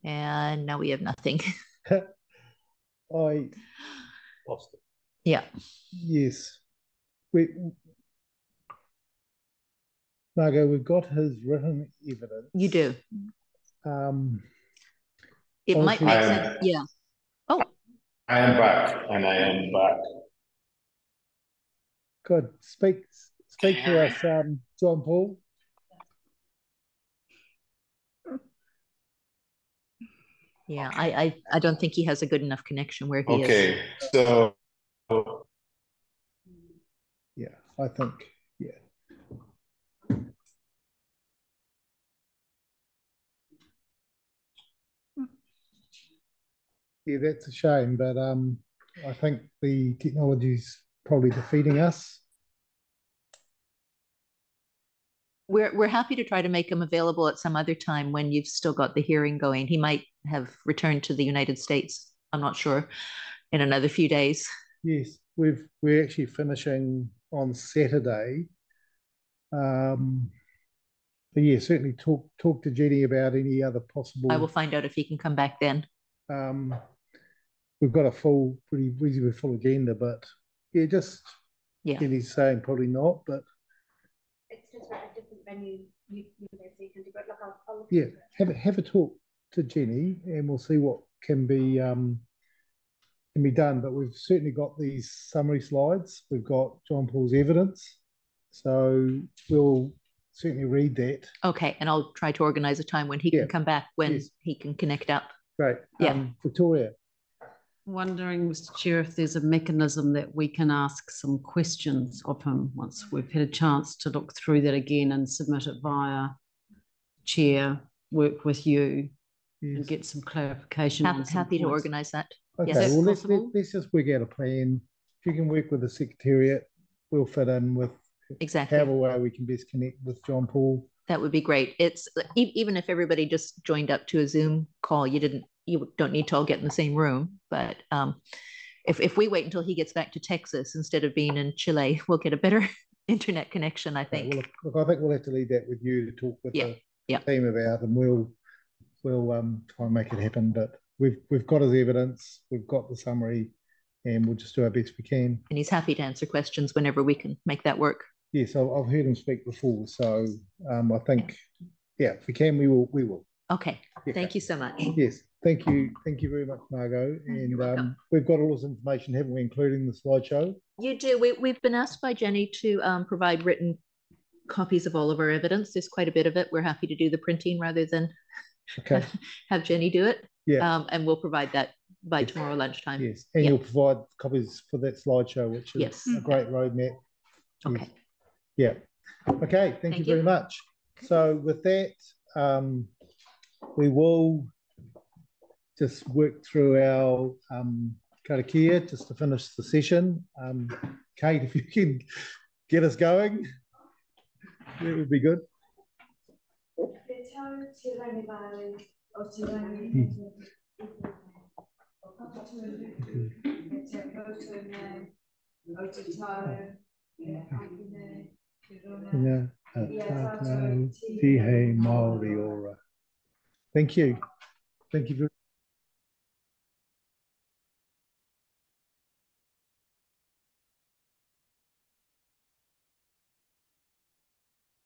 And now we have nothing. I lost it. Yeah. Yes. Margot, we've got his written evidence. You do. It might make sense. Yeah. Oh. I am back, and I am back. Good. Speak to us, John Paul. Yeah, I don't think he has a good enough connection where he is. Okay, so yeah, I think, yeah. Yeah, that's a shame, but I think the technology's probably defeating us. We're happy to try to make him available at some other time when you've still got the hearing going. He might have returned to the United States. I'm not sure, in another few days. Yes, we're actually finishing on Saturday. But yeah, certainly talk to Jenny about any other possible. I will find out if he can come back then. We've got a pretty reasonably full agenda, but yeah, Jenny's saying probably not, but it's just at a different venue. You can do, but look, I'll look yeah, have a talk to Jenny, and we'll see what can be done. But we've certainly got these summary slides. We've got John Paul's evidence, so we'll certainly read that. Okay, and I'll try to organise a time when he can come back, when he can connect up. Great. Yeah. Victoria. wondering, Mr. Chair, if there's a mechanism that we can ask some questions of him once we've had a chance to look through that again and submit it via chair, work with you and get some clarification. Happy to organise that. Okay, Yes. well, let's just work out a plan. If you can work with the Secretariat, we'll fit in with however way we can best connect with John Paul. That would be great. It's even if everybody just joined up to a Zoom call, you don't need to all get in the same room. But if we wait until he gets back to Texas instead of being in Chile, we'll get a better internet connection, I think. Well, look, I think we'll have to leave that with you to talk with the team about, and we'll try and make it happen. But we've got his evidence, we've got the summary, and we'll just do our best we can. And he's happy to answer questions whenever we can make that work. Yes, I've heard him speak before, so I think, if we can, we will. Okay, thank you so much. Yes, thank you very much, Margot. And we've got all this information, haven't we, including the slideshow? You do. We've been asked by Jenny to provide written copies of all of our evidence. There's quite a bit of it. We're happy to do the printing rather than have Jenny do it. Yeah. And we'll provide that by tomorrow lunchtime. Yes, and you'll provide copies for that slideshow, which is a great roadmap. Okay. Yeah. Okay, thank you very much. So with that, we will just work through our karakia just to finish the session. Kate, if you can get us going, that would be good. Thank you. Thank you very